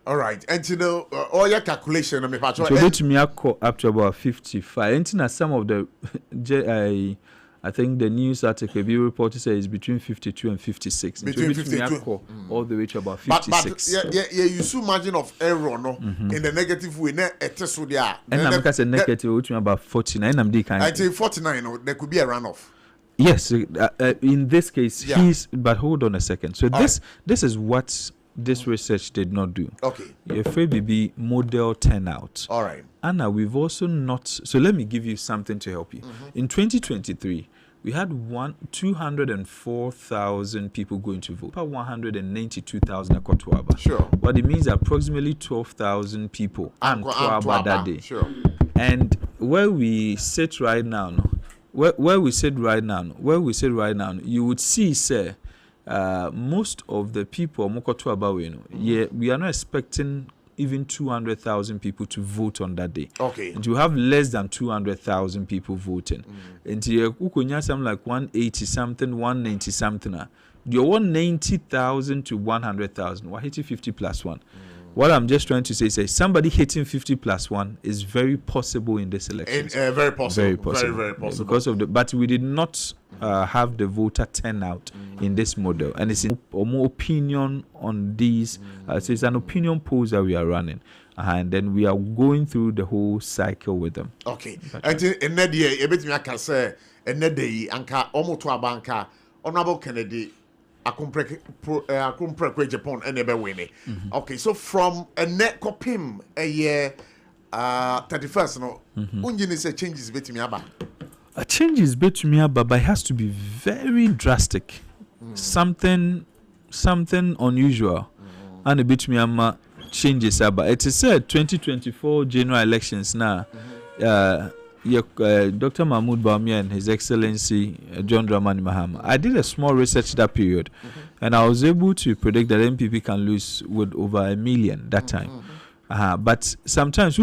All right. And you know all your calculation me patch. So which me up to about 55. And na some of the I think the news article be reported says is between 52 and 56. Between 52 all the way to about 56. But you see margin of error no in the negative way na so there. And I'm because a negative which me about 49 I'm the kind. I think 49 no, there could be a runoff. Yes, in this case, but hold on a second. So this is what this research did not do. Okay. If be model turnout. All right. Anna, we've also not. So let me give you something to help you. In 2023, we had 204,000 people going to vote. 192,000 at Kotwaba. Sure. But it means approximately 12,000 people and Kotwaba that day. Sure. And where we sit right now, where we sit right now, you would see, sir, most of the people, we are not expecting even 200,000 people to vote on that day. Okay. And you have less than 200,000 people voting. And you have something like 180 something, 190 something. You're 190,000 to 100,000. We're hitting 50 plus 1. What I'm just trying to say is somebody hitting 50 plus 1 is very possible in this election. Very possible. Very possible. Very possible. Because of but we did not have the voter turnout in this model. And it's more opinion on these. So it's an opinion polls that we are running. And then we are going through the whole cycle with them. Okay. And in that year, everything I can say, and that day, Anka, almost to a banker, Honorable Kennedy. Japan and never winning. Okay, so from a net copim a year 31st, no, unjini say changes between me about. A change is between me, but it has to be very drastic. Something unusual, and a bit me changes about. It is said 2024 general elections now. Dr. Mahmoud Bawumia and His Excellency John Dramani Mahama. I did a small research that period, and I was able to predict that MPP can lose with over 1 million that time. But sometimes,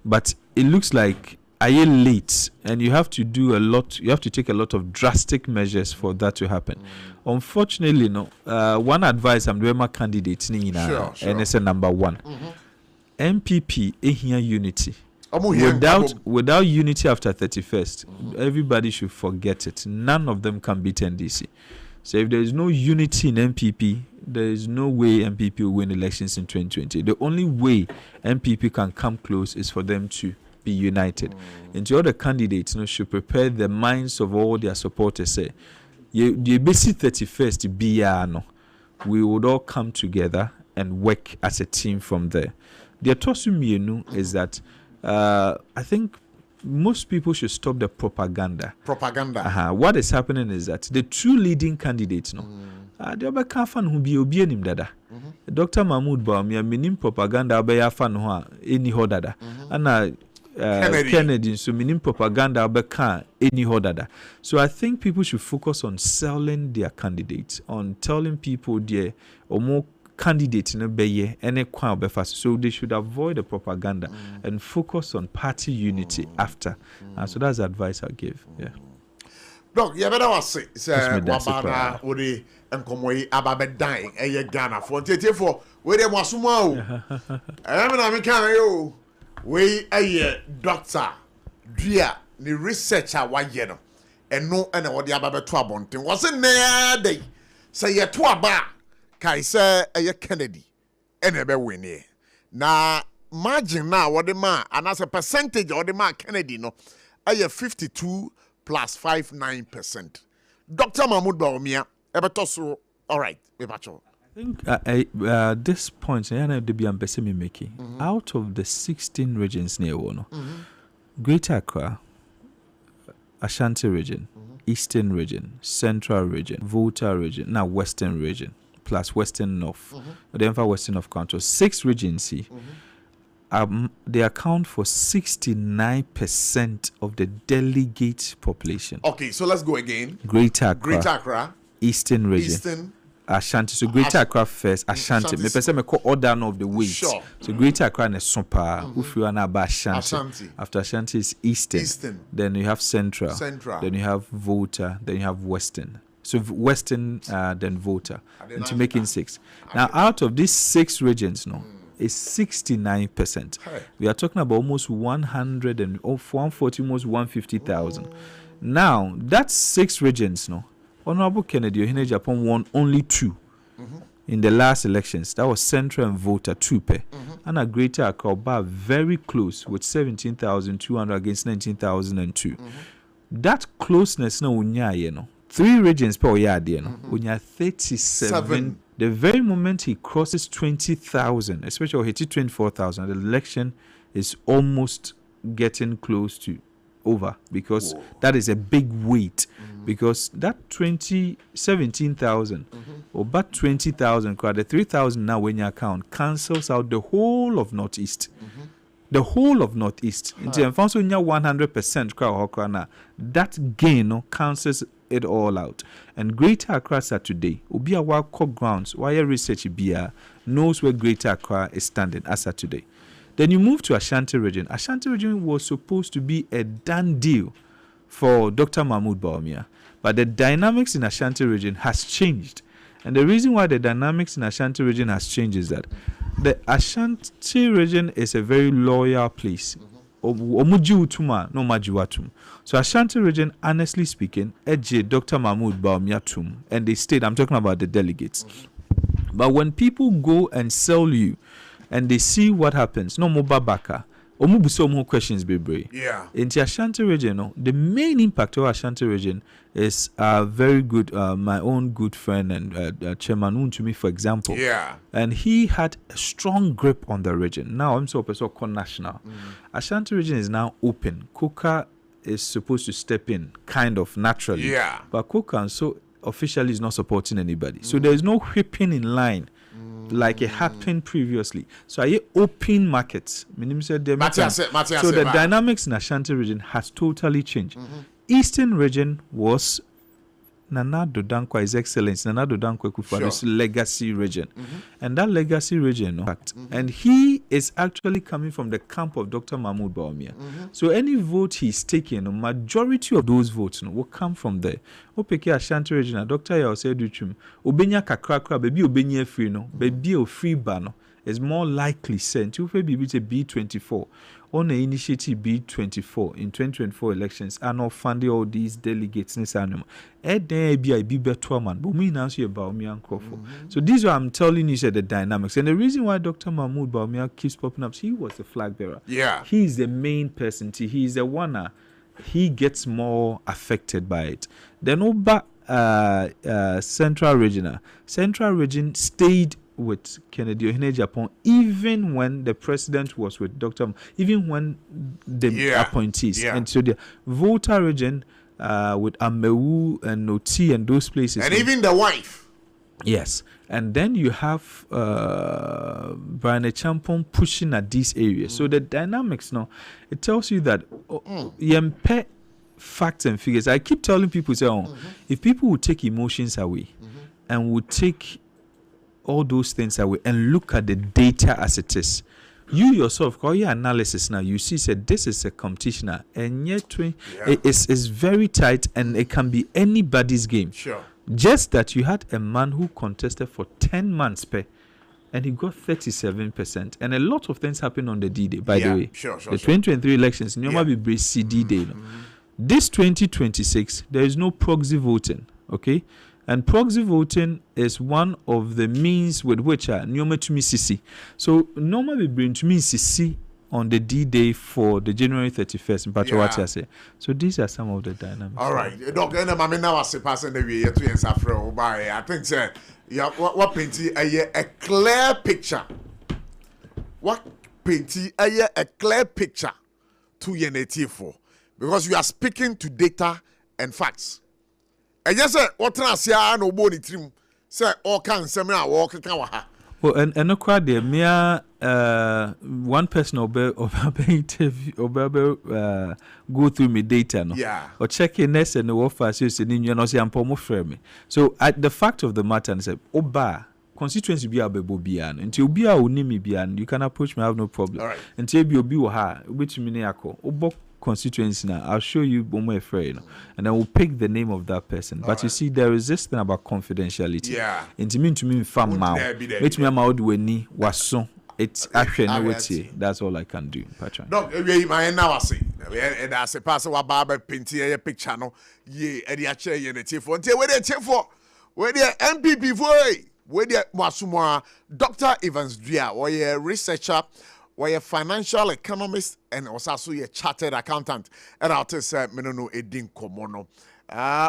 but it looks like a year late, and you have to do a lot. You have to take a lot of drastic measures for that to happen. Unfortunately, no. One advice I'm doing my candidates, and it's a number 1. MPP here unity. Without unity after 31st, everybody should forget it. None of them can beat NDC. So if there is no unity in MPP, there is no way MPP will win elections in 2020. The only way MPP can come close is for them to be united. And the other candidates should prepare the minds of all their supporters. Say, the basic 31st BR, we would all come together and work as a team from there. The Atosumienu is that I think most people should stop the propaganda. What is happening is that the two leading candidates, the other fan who be obeying dada. Dr. Mahmoud Bawumia minim propaganda obey fan who any ho dada. And Kennedy so minim propaganda obey any ho dada. So I think people should focus on selling their candidates, on telling people their or more candidate in a bay any fast. So they should avoid the propaganda and focus on party unity after. So that's the advice I give. Yeah. Doc, you better was say Wabana Odi and Komoi Ababe dying a Ghana for 24 where they was small. I mean, we a doctor dua the researcher wa ye no eno na wo de aba beto abonten wo se na dey say ye to aba kai say eye Kennedy ene be win na margin na wo de ma anase percentage wo de ma Kennedy no eye 52 plus 59%. Dr. Mahmoud Bawumia ebeto so all right we pacho. I think this point making out of the 16 regions near one, Greater Accra, Ashanti region, Eastern region, Central region, Volta region, now Western region, plus Western North, then for Western North Council, 6 regions here. They account for 69% of the delegate population. Okay, so let's go again. Greater Accra, Eastern region. Ashanti. So Greater Accra first, Ashanti. Me person me call order of the weight. Sure. So Greater Accra and SOMPA. If you are now about Ashanti. After Ashanti is Eastern. Then you have Central. Then you have Volta. Then you have Western. So Western, then Volta. Into making 6. Now out of these 6 regions, is 69%. Hey. We are talking about almost 140, almost 150,000. Now that's 6 regions, Honorable Kennedy Ohene Japan won only 2 in the last elections. That was Central and Volta 2 pair. And a Greater Accra very close with 17,200 against 19,002. That closeness unya 3 regions per year unya 37. The very moment he crosses 20,000, especially he hit 24,000, the election is almost getting close to over because that is a big weight. Because that 17,000 or about 20,000, the 3,000 now when you account cancels out the whole of Northeast. The whole of Northeast. Until 100% that gain cancels it all out. And Greater Accra today, Obi Awa core grounds, wire research BIA knows where Greater Accra is standing as of today. Then you move to Ashanti region. Ashanti region was supposed to be a done deal for Dr. Mahmoud Bawumia. But the dynamics in Ashanti region has changed. And the reason why the dynamics in Ashanti region has changed is that the Ashanti region is a very loyal place. So Ashanti region, honestly speaking, Dr. Mahmoud Bawumia tum, and they stayed. I'm talking about the delegates. But when people go and sell you and they see what happens, no more babaka, more questions, baby. Yeah. In the Ashanti region, the main impact of Ashanti region is very good. My own good friend and Chairman Untumi, for example. Yeah. And he had a strong grip on the region. Now I'm so national. Ashanti region is now open. Kuka is supposed to step in, kind of naturally. Yeah. But Kuka so officially is not supporting anybody. So there is no whipping in line. Like it happened previously. So are open markets? So the dynamics in Ashanti region has totally changed. Eastern region was Nana Dodankwa, His Excellency Nana Dodankwa Kufuor's legacy region. And that legacy region, and he is actually coming from the camp of Dr. Mahmoud Bawumia. So any vote he's taking, a majority of those votes will come from there. Opeke Ashanti region, Dr. Yao Duchum, Obenya Kakrakra, baby Obenya free baby o free ban is more likely sent to be B24 on the initiative B24 in 2024 elections and not funding all these delegates in this animal. There be a better man, but me now about me and Crawford. So this is what I'm telling you, the dynamics. And the reason why Dr. Mahmoud Bawumia keeps popping up, he was the flag bearer. Yeah. He's the main person. He's the one. He gets more affected by it. Then over Central region stayed with Kennedy Ohene Japan, even when the president was with Dr. Even when the appointees. And so the Volta region with Amewu and Noti and those places. And even the wife. Yes. And then you have Brian Champon pushing at these areas. So the dynamics now, it tells you that yempe facts and figures. I keep telling people, if people would take emotions away and would take all those things away and look at the data as it is, you yourself, call your analysis now, you see said this is a competition and yet it's very tight and it can be anybody's game. Sure. Just that you had a man who contested for 10 months and he got 37%. And a lot of things happened on the D-Day, by the way. Sure. The 2023 elections, normally be D-Day. This 2026, there is no proxy voting, okay? And proxy voting is one of the means with which Nyoma to me CC. So normally bring to me CC on the D-Day for the January 31st in Patrick. So these are some of the dynamics. All right. Doc, and I'm now passing the way to Safra by I think sir, yeah, what painting a clear picture. What painting a clear picture to your native for, because you are speaking to data and facts. And yes, sir, what transia no body trim, sir, all can seminar walk a kawaha. Well, and no crowd there, mere one person or interview or go through me data, no, or check in nest and the offer so you know, say I'm pomo frame. So at the fact of the matter, and say, Oba. Constituency be a bebo bian until be a unimi bian, you can approach me, I have no problem. Right. Until be obi ha, which miniako, obo constituency now, I'll show you bomo afraid, and I will pick the name of that person. But you see, there is this thing about confidentiality. Yeah. And to me, fam mao, which me am out when ni was so. It's actually no that's all I can do, Patrick. No, my now I see. And I say, Pastor, what Baba painting a picture, no, ye, and the chair, and the chief for, where they check for, where the MPP for. Where the Masumwa, Dr. Evans Dria, or a researcher, or a financial economist, and also a chartered accountant. And I'll tell you, Menono Edin Komono.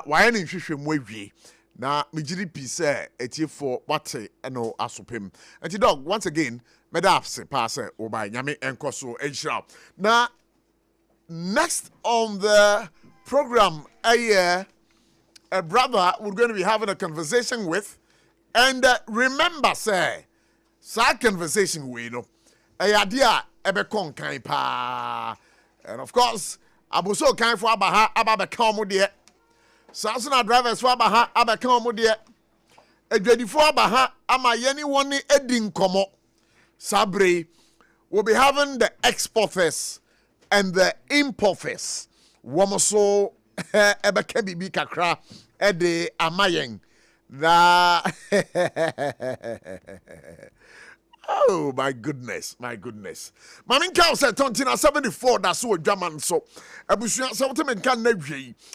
Why any issue we now, Mijiri Pise, eti for what and no asupim. And the dog, once again, Medapse, Passer, or by Yami and Koso, and Shroud. Now, next on the program, a brother we're going to be having a conversation with. And remember, say, that conversation we know, a idea ebe kon kan pa, and of course, abuso kan for abaha ababe kan mo de, Samsung drivers for abaha ababe kan mo de, edwedi for abaha ama yeni woni edin komo. Sabre, we'll be having the exporters and the importers. Womoso ebe kan bibi kakra ede amayen. Oh my goodness. Mamin Cow said Tontina 74, that's so German so. Abusia something can never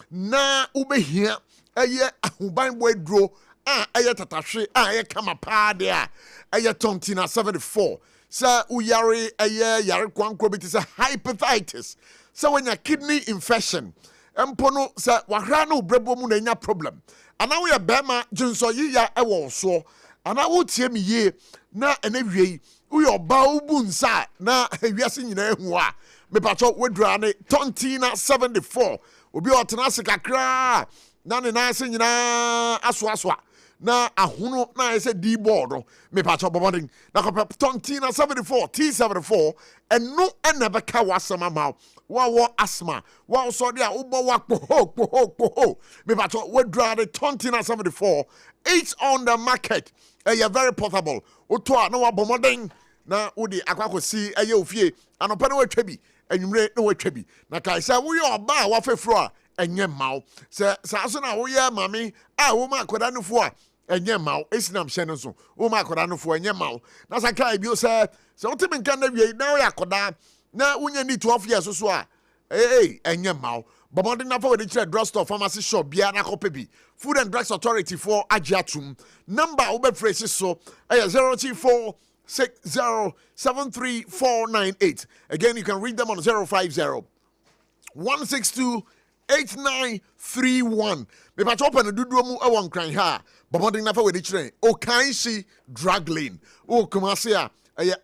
na ube here a year ubain boy draw a yatashi a kama pa there a Tontina 74. Sir Uyari a year Yarquan Crobit is a hepatitis. So when your kidney infection, Empono sir Wahrano Brebo Munena problem. And now we are Bama Junso ya ewo so. And I would tell me ye na enewie we are baubun sa na wiase nyina ehua. Me pacho wedrane Tontina 74. Obi otenase kakra na ne na ase nyina aswa. Na ahono na ese D board me pacho boboding na Tontina 74 T74 and no enebeka wasama ma. Wa asthma. Wa so dia ubo wa po. Me pacho we draw the Tontina 74. It's on the market. You're very portable. Utoa no wa bomoding na udi akwako si eye ofie. Anopa no watwabi. Enwumre no watwabi. Na kai say we oba wa fefro a enye maw. Se so na wo ye mami a wo ma akoda no fo a enye maw. Esinam hye no so. Wo ma akoda no fo enye maw. Na sa kai bi o se utimi nka na wie na wo akoda na unya ni 12 years so a enye maw. Bomoding na for the drugstore pharmacy shop bia na kopebi. Food and Drugs Authority for Ajatum. Number ube phrases so 02460739498. Again, you can read them on 050-162-8931. Me patch open the duduomu awon kran ha. Bomoding na for the train. Okaisi drug lane. O kumasia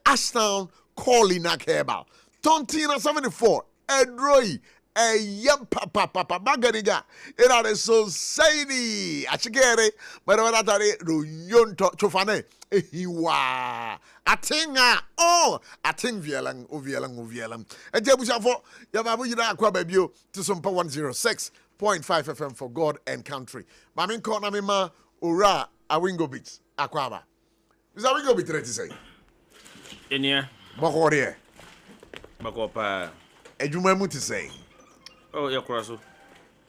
Ashtown calling na keba. Tontina 74 Edroy. Yam papa bagariga. It is so shady. Achigere, but when I tell you, you to chofane. Ehiwa. Atinga. Oh, ating vielang. And Jebusha for Yababu Yina Aqua Baby to SOMPA 106.5 FM for God and country. Mamin Kona Mima Ura Awingo Beats Aquaba. Is Awingo Beat ready to say? Enya. Bakorie. Bakopa. Ejumemu to say. Oh, yeah, Crosso.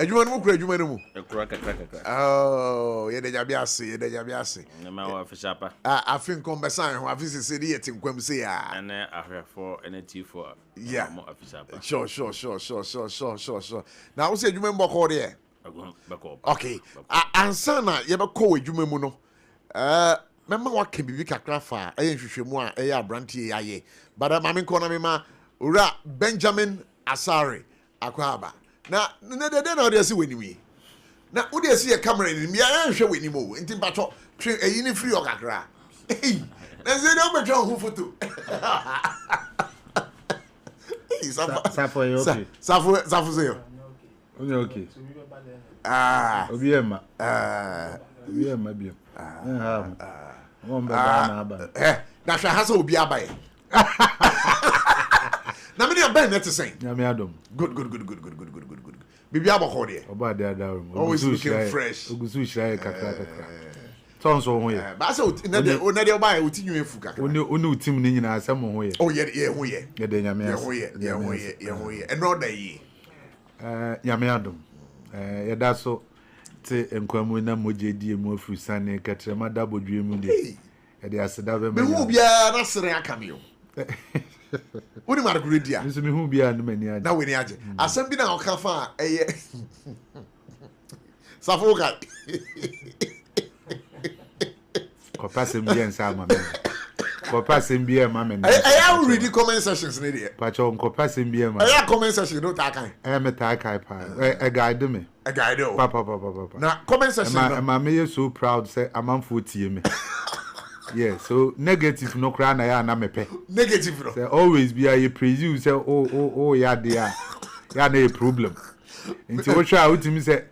Adwuma no kura adwuma no mu. Ekura kakra. Oh, ye de jabiase. Na ma wa fishapa. Afin kombesan ho afin se de yetim kwam se ya. Ene ahwefo ene tifo. Yeah. Mo afishapa. Sure. Now we say adwuma mboko de. Bako. Okay. Ansa na ye be ko adwuma mu no. Mema wa kan bibi kakra fa nhwehwemu a abrantie aye. Bada mame ko na mema ura Benjamin Asare akwaba. Na de na ode si wenimi. Na ode si ye camera ni ya nhwe wenimi o. Nti mpacho twe eyi ni free okakra. Na ze de obetwa ho photo. SARFO you okay? SARFO say yo. You okay? Obi ema bi. Won ba na aba. Na hwa ha so obi abaye. Na me dey ban net say. Nyame adom. Good. Bibi aboko de. Oba de adarum. Always looking fresh. Ogusu shira kakra. Tonso ho ye. Ba say na de oba e otinyu efu kakra. Oni utim ni nyina asem ho ye. Oh ye ho ye. Ye de nyame ye ho ye. Eno da yi. Nyame adom. Ye da so te enkwamu na moje die mu afru sane katrema da bodwe mu de. Ye de aseda be me hu bia na sere aka me o. Woni ma ready a. Nso me hu bia no mani age. Na weni age. Asem bi na oka fa eye. SARFO ka. Ko passem bia nsa ma me. Ko passem bia ma me. I read the comment sections ne there. Pacho ko passem bia ma. I comment section no ta kan. Me ta kai pa. E guide me. A guide o. Pa. Na comment section. Ma me so proud say amanfo tie me. Yeah, so negative no cry na ya na mepe. Negative no. Say always be a praise you say oh ya there. Ya na a problem. Nti wo hwa utimi say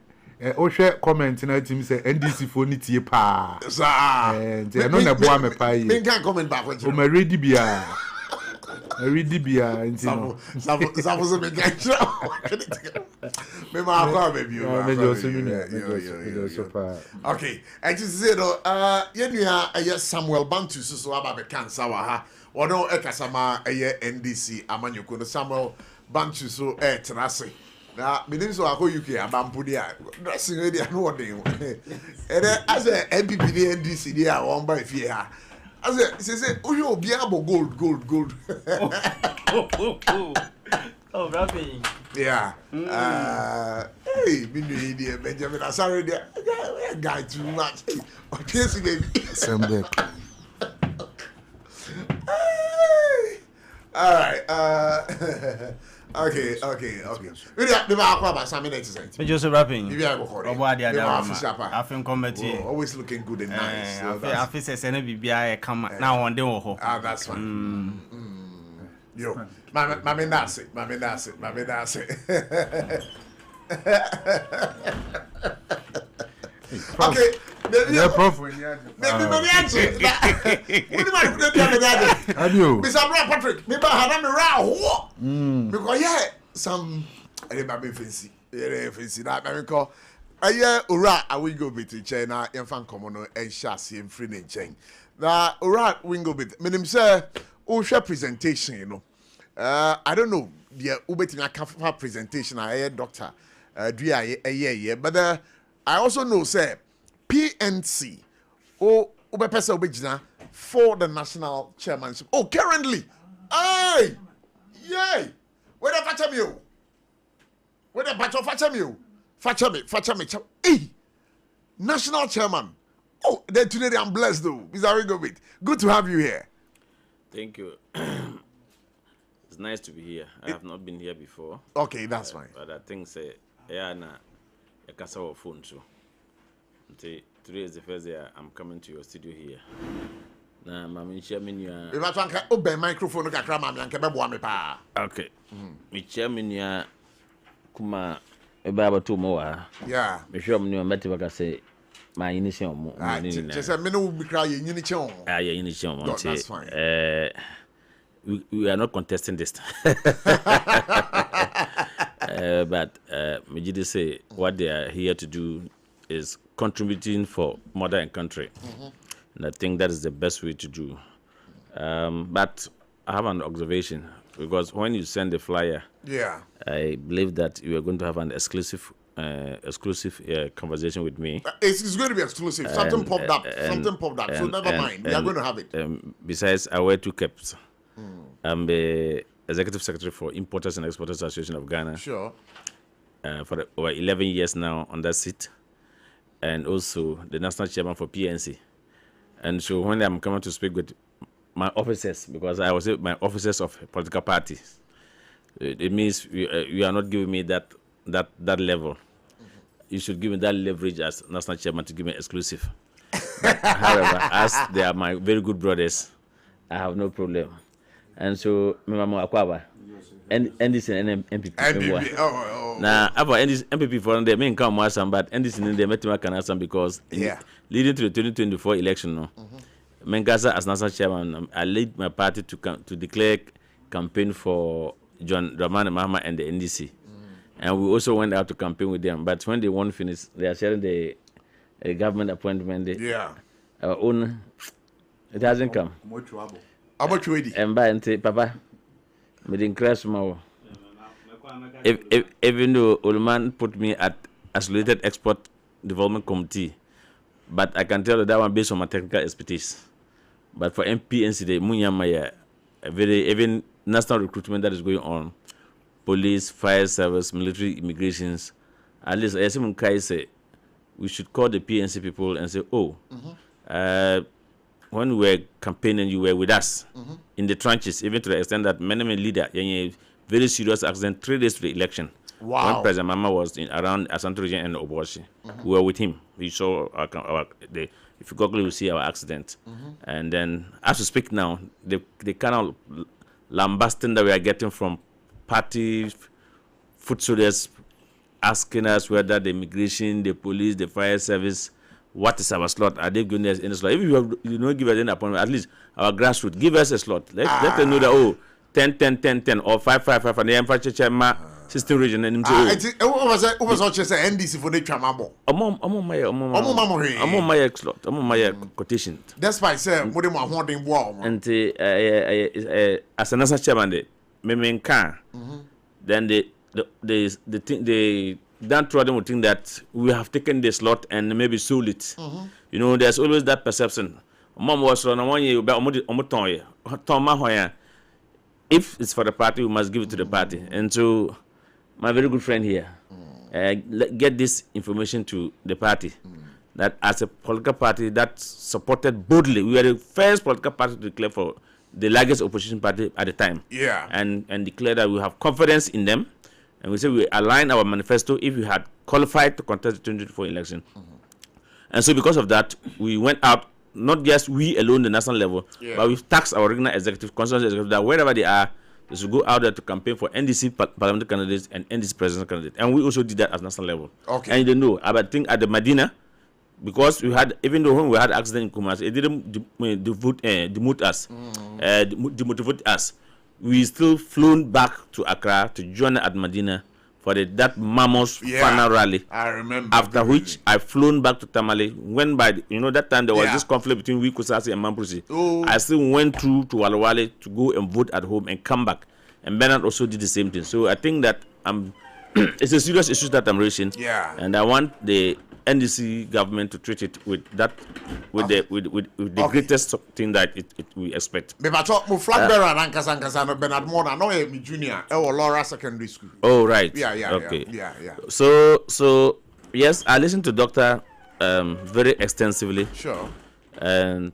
wo hwe comment na utimi say NDC fo ni tie pa. Sa. Nti no na bo amepa yi. Me kan comment ba for. O ma ready bia. Ready bia nti no. SARFO so me kan try. Me ma akwa baby o. Me just me pa. Okay, and to say no yenua Samuel Bantu so aba be cancer wa ha. Ono ekasama NDC amanyoko no Samuel Bantu so trase. Na menim so akọ UK abampo dia. Dressing ready no odin. As a MPP the NDC dia won ba fie ha. As a say oye obi abo gold. Oh, rapping. Yeah. Hey, me dear Benjamin Asare there. Guy too much. Okay, so baby. Same there. All right. Okay. Really, the back about some minutes. Me just rapping. Maybe I go for it. Obo ade I feel comedy. Always looking good and nice. I feel say say na bibia e come na one day wo ho. That's fine. Yo, mame nase. Okay, Yeah, prof. maybe answer. What do I do? Mr. Bro Patrick, maybe I had a row. Because yeah, some I remember fancy. That I call. Ura, I will go bit in China, infant common and chassis and free in chain. Now, ura, we go bit. Meaning, sir, share presentation, you know. I don't know, the Ubetina presentation, I hear doctor, but I also know, sir, PNC, Ubepesa Ubejina for the national chairmanship. Oh, currently, aye, yay, where the patch you? Where the patch of Fatcha me, hey, national chairman. Oh, then today I'm blessed though. Good to have you here. Thank you. It's nice to be here. I have not been here before. Okay, that's fine. But I think say na a casa of phone too. Today is the first day I'm coming to your studio here. Na mama chairman you If I try to open microphone no kakra mama anke bebo me pa. Okay. Me chairman you kuma e baba to mo wa. Yeah. Me sure me meti baka say my initial mo. Just say me no be cry yini che. Yeah, initial mo. That's fine. We are not contesting this. But Majidi say what they are here to do is contributing for mother and country. And I think that is the best way to do. But I have an observation, because when you send the flyer, Yeah. I believe that you are going to have an exclusive exclusive conversation with me. It's going to be exclusive. Something popped up. So never mind. We are going to have it. Besides, I wear 2 caps. I'm the executive secretary for Importers and Exporters Association of Ghana. Sure. For over 11 years now on that seat, and also the national chairman for PNC. And so when I'm coming to speak with my officers, because I was my officers of political parties, it means you are not giving me that level. You should give me that leverage as national chairman to give me exclusive. However, as they are my very good brothers, I have no problem. And so, Mama Akwaba, NDC and MPP. Now, about MPP for them, may come more some, but NDC in the Metima can answer because leading to the 2024 election, no. Menkasa as national chairman, I lead my party to declare campaign for John Dramani Mahama and the NDC. And we also went out to campaign with them. But when they won't finish, they are sharing the government appointment. Our own, it hasn't come. How much ready? And by and Papa, made in crash more. Even though Ulman put me at Isolated Export Development Committee, but I can tell that one based on my technical expertise. But for MPNC, the Munyamaya, even national recruitment that is going on, police, fire service, military, immigrations, at least I say we should call the PNC people and say, when we were campaigning, you were with us in the trenches, even to the extent that many leader, very serious accident 3 days to the election. Wow. When President Mama was around Asante region and ABOTCHIE, we were with him. We saw if you Google, you see our accident. And then, as we speak now, the kind of lambasting that we are getting from party foot soldiers asking us whether the immigration, the police, the fire service, what is our slot? Are they giving us any slot? If you don't give us any appointment, at least our grassroots, give us a slot. Let them know that, 10, 10, 10, 10, or 5, 5, 5, and the empire system region. And was also say NDC for the Chamabo. I'm my slot. I'm my quotation. That's why I say, what am I wanting war? And as a national chairman, then they downtrodden would think that we have taken the slot and maybe sold it. There's always that perception. Mom was on 1 year about if it's for the party, we must give it to the party. And so, my very good friend here, get this information to the party. That as a political party that supported boldly, we were the first political party to declare for the largest opposition party at the time. And declare that we have confidence in them. And we say we align our manifesto if we had qualified to contest the 2024 election. And so because of that, we went out, not just we alone, the national level, but we've taxed our regional executive, constituency executive, that wherever they are, they should go out there to campaign for NDC parliamentary candidates and NDC presidential candidates. And we also did that at national level. And you know, I think at the Medina, because we had, even though when we had accident in Kumasi, it didn't demote us. We still flown back to Accra to join at Medina for that mammoth final rally. I remember. After which I flown back to Tamale. When that time there was this conflict between Wikusasi and Mamprusi. I still went through to Walawale to go and vote at home and come back. And Bernard also did the same thing. So I think that it's a serious issue that I'm raising. And I want the NDC government to treat it with the greatest thing that we expect. Flag bearer and Ankasa Bernard Mona, no me junior, or Laura Secondary School. Oh right. Okay. So yes, I listened to Doctor very extensively. Sure. And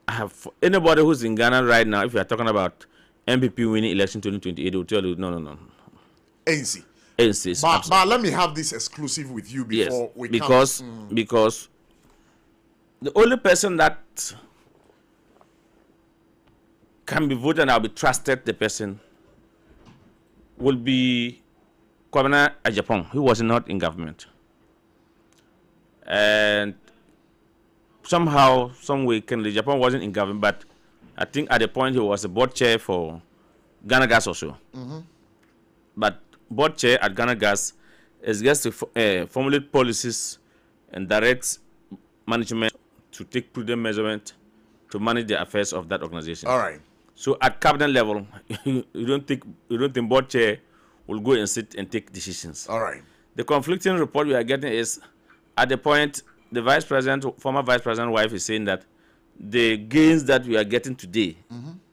I have anybody who's in Ghana right now, if you are talking about MPP winning election 2028, they will tell you no. ANC. But let me have this exclusive with you before we because the only person that can be voted and I'll be trusted the person will be Kwabena Ajapong, who was not in government. And somehow, some way, Japan wasn't in government, but I think at the point he was a board chair for Ghana Gas also. But board chair at Ghana Gas is just to formulate policies and direct management to take prudent measurement to manage the affairs of that organization. All right. So at cabinet level, you don't think board chair will go and sit and take decisions. All right. the conflicting report we are getting is at the point the former vice president wife is saying that the gains that we are getting today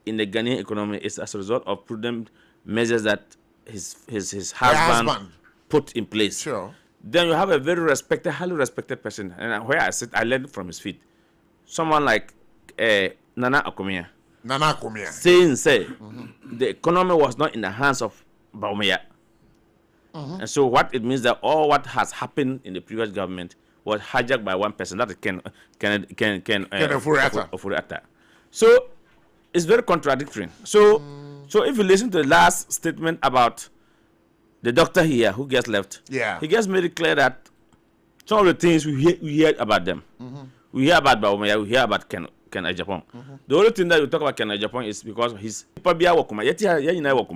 in the Ghanaian economy is as a result of prudent measures that his husband put in place. Sure. Then you have a very respected, highly respected person, and where I sit, I learned from his feet. Someone like Nana Akomia. Saying, the economy was not in the hands of Baumia. And so what it means that all what has happened in the previous government was hijacked by one person, that is Ken Ofori-Atta. So it's very contradictory. So if you listen to the last statement about the doctor here who gets left, he gets made it clear that some of the things we hear about them. We hear about Baumia, we hear about Ken Ajapong. The only thing that we talk about Ken Ajapong is because he's Pabia Wakuma.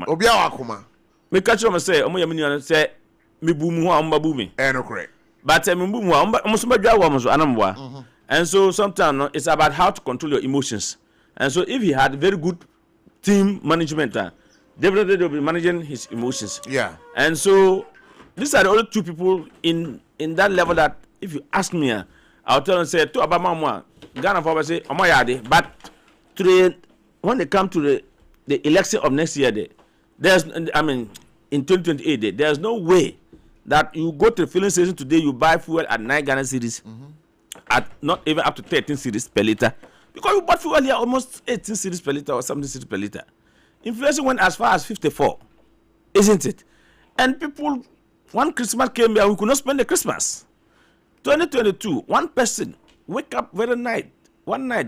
Obia Wakuma. Me catch him say, Omo Yamini say, me boom amba booming. No correct. But and so sometimes it's about how to control your emotions. And so if he had very good team management, definitely they'll be managing his emotions. Yeah. And so these are the only two people in that level that if you ask me, I'll tell them say to Abama Ghana for say Omoyade, but when they come to the election of next year, in 2028, there's no way that you go to the filling station today, you buy fuel at 9 Ghana cedis, at not even up to 13 cedis per liter, because you bought fuel here almost 18 cedis per liter or 17 cedis per liter. Inflation went as far as 54, isn't it? And people, one Christmas came here, we could not spend the Christmas. 2022, one person wake up one night,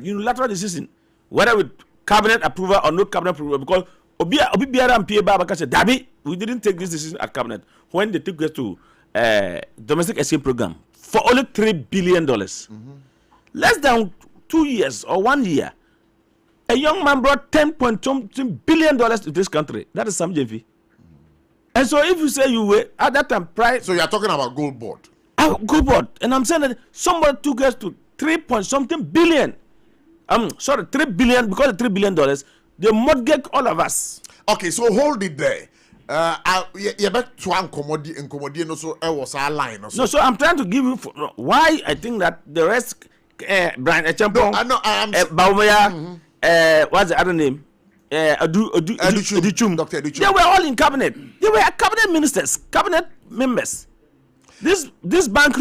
unilateral decision, whether with cabinet approval or no cabinet approval, because we didn't take this decision at cabinet when they took us to domestic exchange program for only $3 billion. Less than 2 years or 1 year, a young man brought $10.2 billion to this country. That is some JV. And so if you say you were at that time price. So you are talking about gold board. Gold board. And I'm saying that somebody took us to 3 billion. $3 billion, because of $3 billion, they mortgage all of us. Okay, so hold it there. You back to Nkomodi, no, so I was our line. No, so I'm trying to give you why I think that the rest, Brian Echampong, Baumia, what's the other name? Educhum. Dr. Educhum. They were all in cabinet. They were cabinet ministers, cabinet members. This bank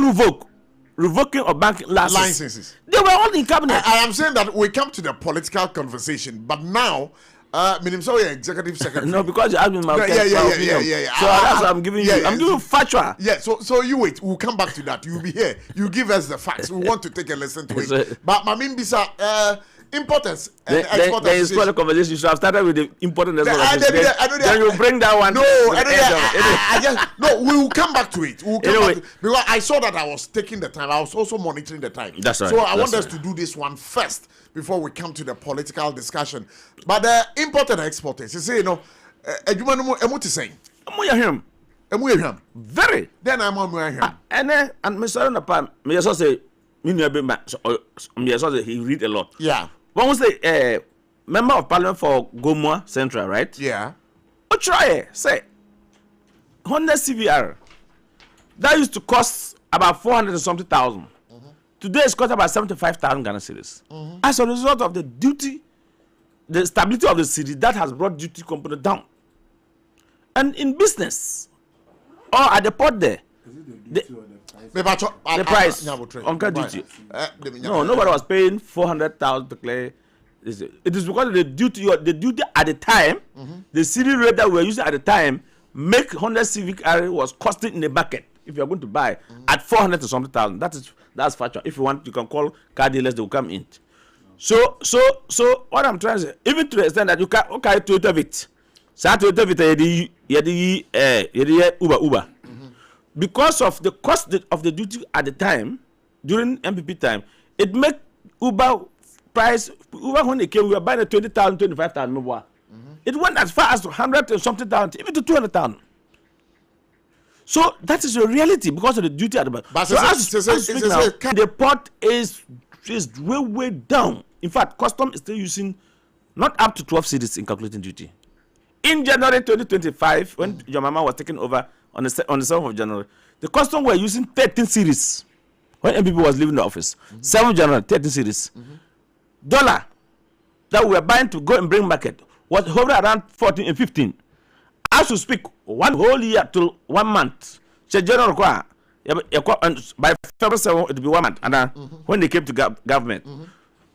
revoking of bank licenses. They were all in cabinet. I am saying that we come to the political conversation, but now, executive secretary. No, because you asked me my yeah. So that's what I'm giving you. I'm giving you factual. Yeah. So you wait. We'll come back to that. You'll be here. You give us the facts. We want to take a listen to it. But Mamin Bisa, importers and exporters. There is a conversation. You should have started with the import and export. Then you bring that one. No, we will come back to it. Because I saw that I was taking the time. I was also monitoring the time. That's right. So I want us to do this one first before we come to the political discussion. But the importers and exporters, you say, saying. Very. Then I'm on him. And Mr. Napam, me also say, he read a lot. Yeah. One was the member of parliament for Gomoa Central, right? Yeah. Oh, try say 100 CVR that used to cost about 400 and something thousand. Today it's cost about 75,000 Ghana cedis. As a result of the duty, the stability of the city that has brought duty component down. And in business, or at the port there, the price on duty. No, nobody was paying 400,000 to clear. It is because of the duty at the time, the city rate that we were using at the time, make 100 Civic area was costing in the bucket. If you are going to buy at 400 to something thousand, that's factual. If you want, you can call car dealers; they will come in. So what I'm trying to say, even to the extent that you can Toyota Vit, Uber. Because of the cost of the duty at the time, during MPP time, it made Uber price, Uber when they came, we were buying at 20,000, 25,000. It went as far as 100 and something thousand, even to 200,000. So that is a reality because of the duty at the back. But so the port is way down. In fact, custom is still using not up to 12 cedis in calculating duty. In January 2025, when your mama was taken over on the 7th of January, the custom were using 13 series when MPP was leaving the office. 7th of January, 13 series. Dollar that we were buying to go and bring market was hovering around 14 and 15. As we speak, one whole year till 1 month. So January, by February 7, it will be 1 month. And when they came to government,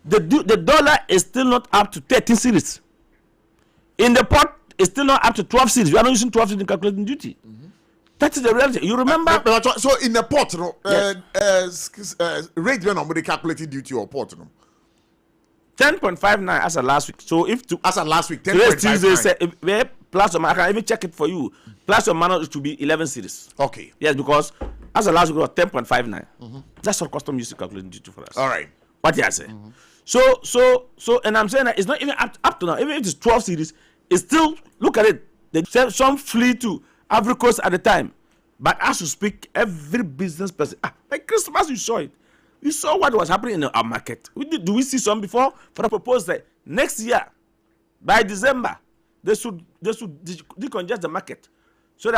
the dollar is still not up to 13 series. In the port, it's still not up to 12 series. We are not using 12 series in calculating duty. That is the reality. You remember? So in the port, rate when somebody calculated duty or port, 10.59 as a last week. So if as a last week, 10.59. Plus or minus, I can even check it for you. Plus or minus, it should be 11 series. Okay. Yes, because as a last week, it was 10.59. That's what custom used to calculate duty for us. All right. What you say? So, and I'm saying that it's not even up to now. Even if it's 12 series, it's still, look at it. They send some flee to Ivory Coast at the time. But as you speak, every business person, like Christmas, you saw it. You saw what was happening in our market. Do we see some before? For the proposal that next year, by December, they should decongest the market. So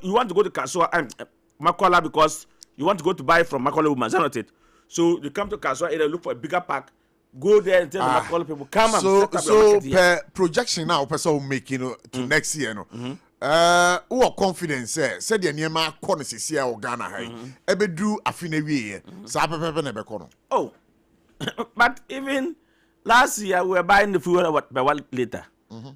you want to go to Kasua and Makola because you want to go to buy from Makola women, is that not it? So you come to Kasua area, look for a bigger park, go there and tell the Makola people, come and set up your market here. Per projection now, person making to next year, who are confident said the Niema corner here or Ghana high. Ebedru Afinewe, Sapepe Nebecono. Oh, but even last year we were buying the fuel by 1 liter.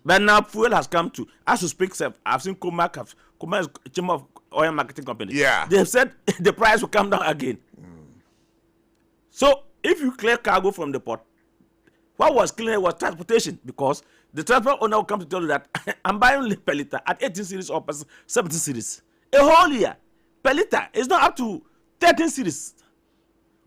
But now fuel has come to, as you speak, I've seen Kuma is Chamber of Oil Marketing Company. Yeah. They've said the price will come down again. So if you clear cargo from the port, what was clear was transportation, because the transport owner will come to tell you that I'm buying per liter at 18 series or 17 series. A whole year per liter is not up to 13 series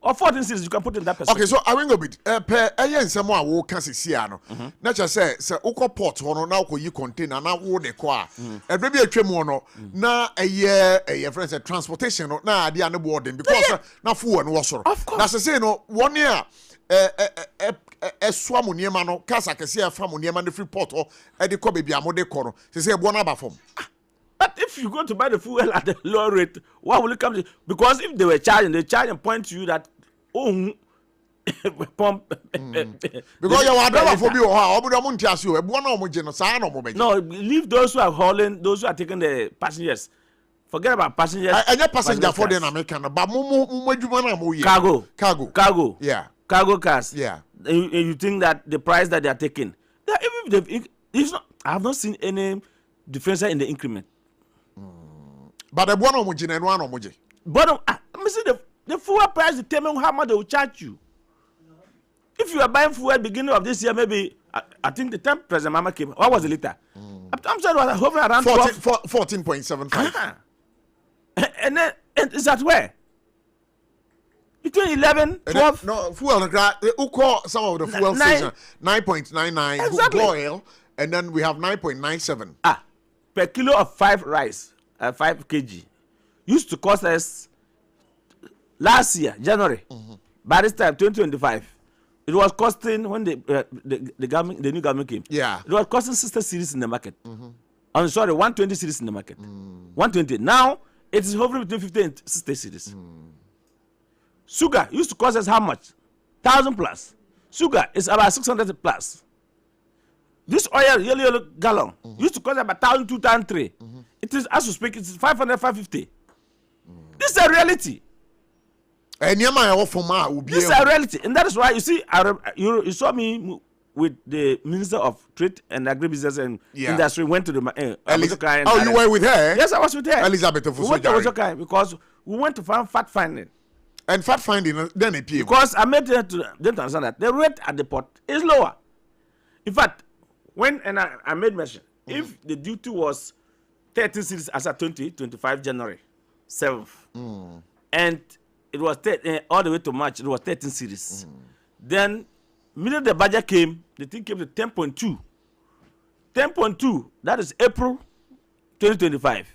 or 14 series. You can put in that perspective. Okay, so I will go bit per ayen someone who can see no. Not just say uko port hono na uko yi container na wo de kwa. Every be atwem no na a friend say transportation no na ade ane boarding because na fuel no wosoro. Na say no one year eswa mo niema no kasa kese e fa mo niema no free port o e de ko baby amode ko no say e bo na ba fom. But if you go to buy the fuel at a low rate, what will it come to? Because if they were charging, they charge and point to you that pump. Because you are driver for me or how obu mo ntiaso e bo na o mo je no sa na o mo be. No, leave those who are hauling, those who are taking the passengers. Forget about passengers. Any passenger for the American, but mo adwuma na mo ye. Cargo. Yeah. Cargo cars. Yeah. And you think that the price that they are taking, it's not, I have not seen any difference in the increment. But the one on Mujin and one on Muji. But let me see the fuel price determine how much they will charge you. If you are buying fuel at the beginning of this year, maybe I think the time President Mama came. What was the liter? I'm sorry, it was hovering around 14.75. And then is that where? Between 11, 12. No, fuel, who call some of the fuel station 9.99 exactly. Oil, and then we have 9.97. Per kilo of 5 rice, 5 kg, used to cost us last year, January. By this time, 2025, it was costing when the government, the new government came. Yeah, it was costing 60 series in the market. I'm sorry, 120 series in the market. 120. Now it is hovering between 50 and 60 series. Sugar used to cost us how much? 1,000 plus. Sugar is about 600 plus. This oil, yellow gallon, used to cost about 1,000, 2,000, 3. It is, as we speak, it's 500, 550. This is a reality. This is a reality. And that is why, you see, you saw me with the Minister of Trade and Agribusiness and Industry, went to the... you were with her? Yes, I was with her. Elizabeth we went to because we went to find fact finding. And fact finding, then it because I made them to understand that the rate at the port is lower. In fact, when I made mention, if the duty was 13 series as at 2025 January 7th, and it was all the way to March, it was 13 series. Then, middle the budget came, the thing came to 10.2. 10.2, that is April 2025.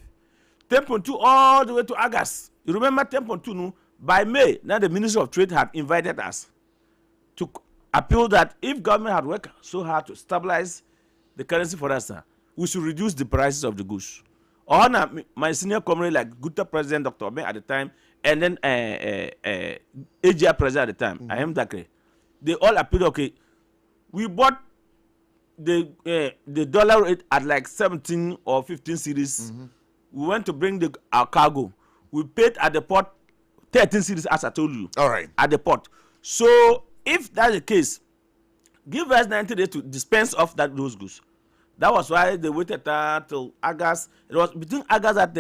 10.2 all the way to August. You remember 10.2, no? By May, now the Ministry of Trade had invited us to appeal that if government had worked so hard to stabilize the currency for us, we should reduce the prices of the goods. Or my senior comrade like Gutta president, Dr. Oben at the time, and then AGR president at the time, I am Dakre. They all appeared, okay, we bought the dollar rate at like 17 or 15 series. We went to bring our cargo. We paid at the port 13 series, as I told you. All right. At the port. So if that's the case, give us 90 days to dispense off those goods. That was why they waited till August. It was between August that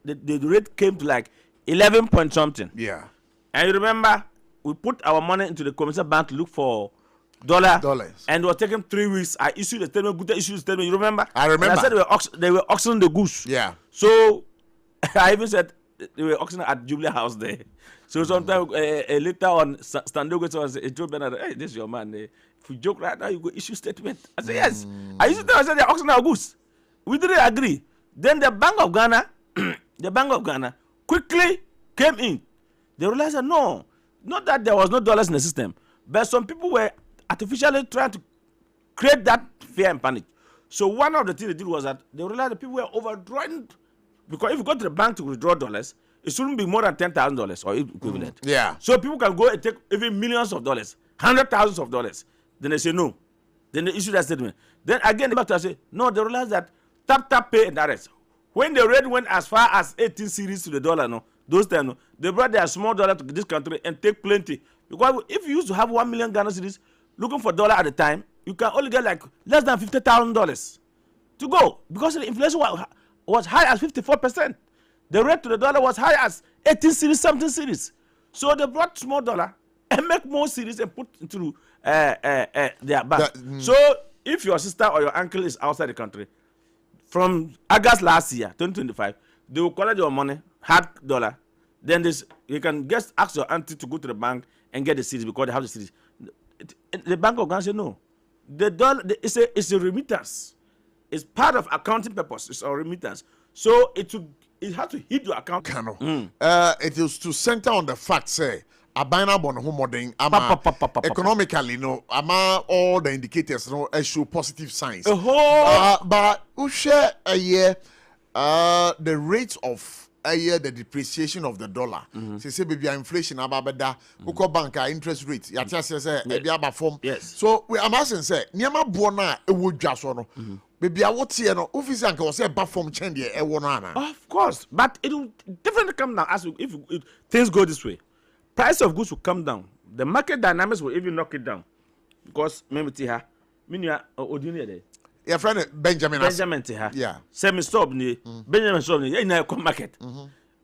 the rate came to like 11 point something. Yeah. And you remember, we put our money into the commercial bank to look for dollars. And it was taking 3 weeks. I issued a statement, Gutta issued a statement. You remember? I remember. And I said they were auctioning the goods. Yeah. So I even said they were auctioning at Jubilee House there. So sometime later on, Standogo said, Joe Bernard, hey, this is your man. If you joke right now, you go issue statement. I said, yes. I used to tell them, they're auctioning our goods. We didn't agree. Then the Bank of Ghana, quickly came in. They realized that no, not that there was no dollars in the system, but some people were artificially trying to create that fear and panic. So one of the things they did was that they realized that people were overdrawing, because if you go to the bank to withdraw dollars, it shouldn't be more than $10,000 or equivalent. Yeah. So people can go and take even millions of dollars, $100,000s of dollars. Then they say no. Then they issue that statement. Then again, the back to say no. They realize that tap, pay, and arrest. When the rate went as far as 18 series to the dollar, no, those times, no, they brought their small dollar to this country and take plenty. Because if you used to have 1 million Ghana cedis looking for dollar at the time, you can only get like less than $50,000 to go, because the inflation was high as 54%. The rate to the dollar was high as 18 series, 17 series. So they brought small dollar and make more series and put into their bank. So if your sister or your uncle is outside the country, from August last year, 2025, they will collect your money, hard dollar. Then you can just ask your auntie to go to the bank and get the series because they have the series. The Bank of Ghana said no. The dollar it's a remittance. It's part of accounting purpose. It's a remittance. So it has to hit your account. It is to center on the fact, say, abina bon homoding economically, no, all the indicators no show positive signs. But we share a year the rate of a year the depreciation of the dollar. Say baby inflation ababeda, uko banka interest rate. Ya say e bia ba form. So we am asking say niama buona e wo dwa so no. Baby a what here no office anka was say ba form change e wo no ana. Of course, but it will definitely come down as if things go this way. Price of goods will come down. The market dynamics will even knock it down. Because maybe tiha, minya odini there. Your friend Benjamin tiha. Yeah. Semi stop ni Benjamin stop ni in a market.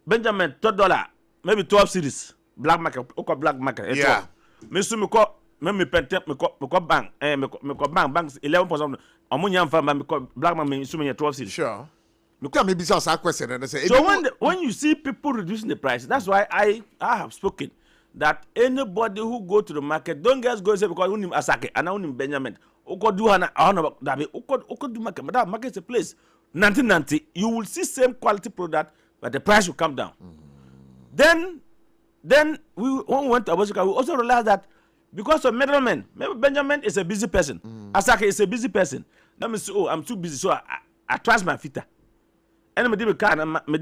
Benjamin $2, maybe 12 series. Black market, black market. Yeah. Me su me ko pente me ko bank me ko bank 11%. Amunya mfa me ko black man me su me 12 series. Sure. Maybe some question and say. So when you see people reducing the price, that's why I have spoken that anybody who go to the market don't just go and say because unim Asake and unim Benjamin. Uko do hana dabe uko do market, but that market is a place. 1990, you will see same quality product, but the price will come down. Then when we went to ABOTCHIE, we also realized that because of middlemen, maybe Benjamin is a busy person, Asake is a busy person. Let me say, oh, I'm too busy, so I trust my fitter. And me car man me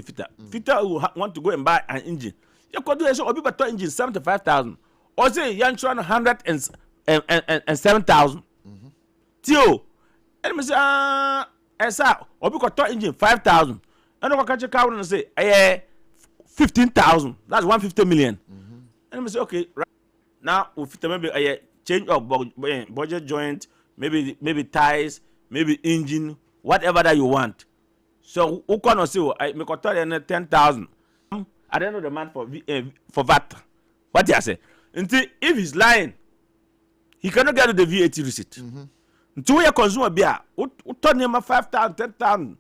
fitter. Fitter will want to go and buy an engine. You could do a show or people engine 75,000. Or say young trying 107,000. Tio. And me say or people engine 5,000. And I catch a car and say 15,000. That's 150 million. And me say okay, right now we fit maybe a change of budget joint, maybe tires, maybe engine, whatever that you want. So who can say I make a 10,000? I don't know the man for VAT. What do you say? Until if he's lying, he cannot get the VAT receipt. Until you consumer beer, who turn him 5,000, 10,000.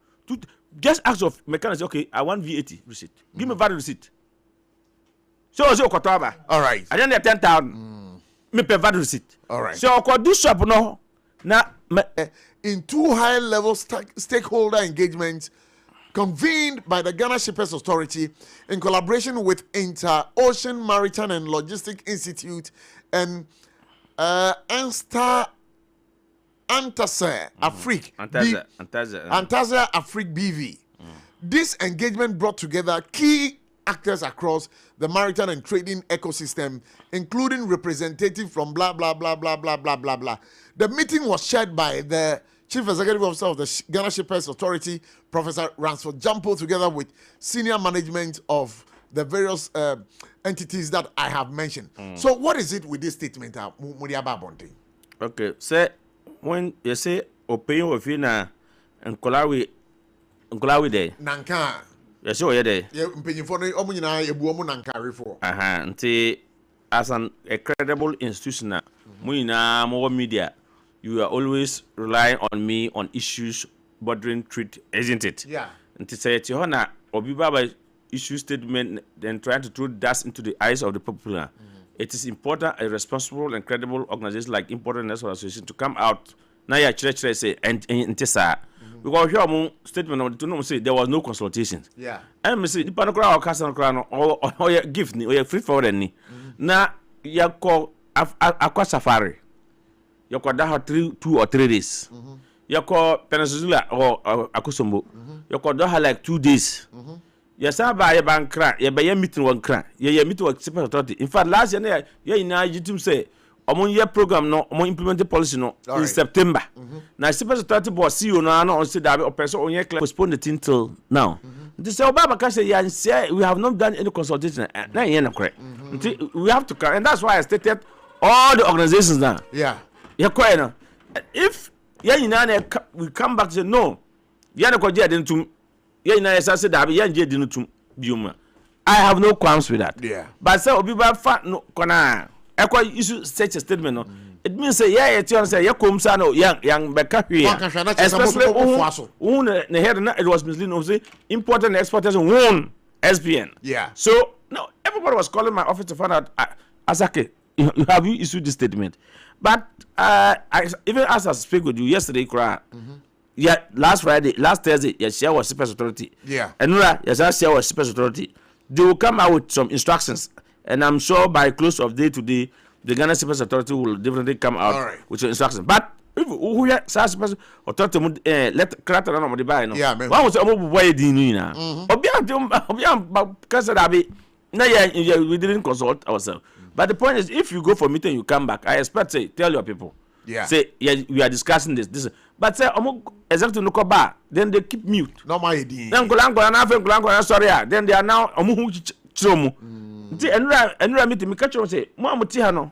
Just ask of mechanics, okay, I want VAT receipt. Give me VAT receipt. So Kotaba. All right. I don't have 10,000. Me pay VAT receipt. All right. So I could do shop no. Now in two high-level stakeholder engagements convened by the Ghana Shippers Authority in collaboration with Inter-Ocean Maritime and Logistic Institute and Antasa Afrique BV This engagement brought together key actors across the maritime and trading ecosystem, including representatives from blah, blah, blah, blah, blah, blah, blah, blah. The meeting was chaired by the Chief Executive Officer of the Ghana Shippers Authority, Professor Ransford Jampo, together with senior management of the various entities that I have mentioned. So what is it with this statement? Okay, so when you say opinion of na nkolawi day. Nanka. Yes, so yeah day. Yeah, mpanyinfo no omo nyina ebu omo nankare for. Nti as a credible institution mu nyina mo media, you are always relying on me on issues bordering truth, isn't it? Yeah. Nti say ti ho na obi baba issue statement then trying to throw dust into the eyes of the popular. It is important a responsible and credible organization like Important National Association to come out now ya church say and sir because here statement to know say there was no consultation. Yeah. And me say the panokra or cast no or gift ni or free forward ni na ya call aqua safari ya call that 2 or 3 days. Ya call Peninsula or Akosombo ya call that like 2 days. Yes, I buy a bank crack, ye buy a meeting one crack, ye meet with Super Authority. In fact, last year, ye now you say, among your program, no, among implemented policy, no, in September. Now, Super Authority boss, see you now, on said that or person on your postpone the thing till now. This is Obama can say, we have not done any consultation. Now, you're not correct. We have to come, and that's why I stated all the organizations now. Yeah. You're quiet. If ye now we come back to say, no, you're not going to. I have no qualms with that. Yeah. But say obi ba fa no kona ekwa issue such a statement no. It means say say come sa no young beka hwe. Especially who ne head na it was misleading say importing and exportation won SPN. Yeah. So no everybody was calling my office to find out Asake have you issued this statement? But I even as I speak with you yesterday yeah, last Thursday, yes, share was Super Authority. Yeah. And yes, share was Super Authority. They will come out with some instructions, and I'm sure by close of day today, the Ghana Super Authority will definitely come out with some instructions. But if who here Super Authority let character on the buy no. Yeah, man. What was the boy doing now? Obiam Kasadabi. No, yeah, we didn't consult ourselves. But the point is, if you go for meeting, you come back. I expect say tell your people. Yeah. Say yeah, we are discussing this. But say exactly no ba, then they keep mute. No my idea. Then Kulango sorry. Then they are now chiromu. Enura meeting me catch say, "Mo amuti ha no."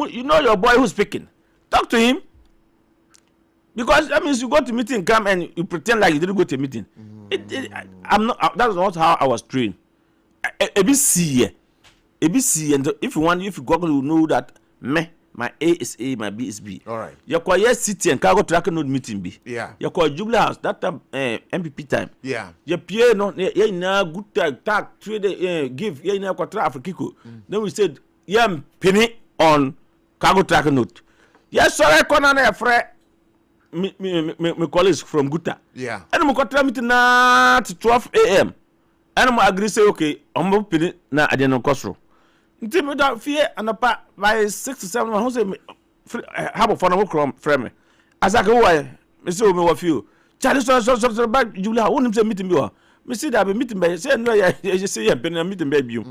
You know your boy who's speaking. Talk to him. Because that means you go to meeting, come and you pretend like you didn't go to a meeting. I'm not. That's not how I was trained. ABC, and if you Google, you know that me. My A is A, my B is B. All right. You call yes city and cargo track node meeting B. Yeah. You call Jubilee House that time MPP time. Yeah. You pay no yeah na good tag trade give yeah na kwatra Afrikiko. Then we said yeah penny on cargo track note. Yes sorry corner na free me colleagues from Guta. Yeah. And me kwatra meeting na 12 a.m. And I agree say okay, I'm penny na adeno kosro. Until me that fear and about by 6 to 7 months, have a phone frame. As I go away, Mr. Me with you. Charlie, so about Julia, I want him to meet me. Me see that be meeting by say no, you say you've been a meeting baby. You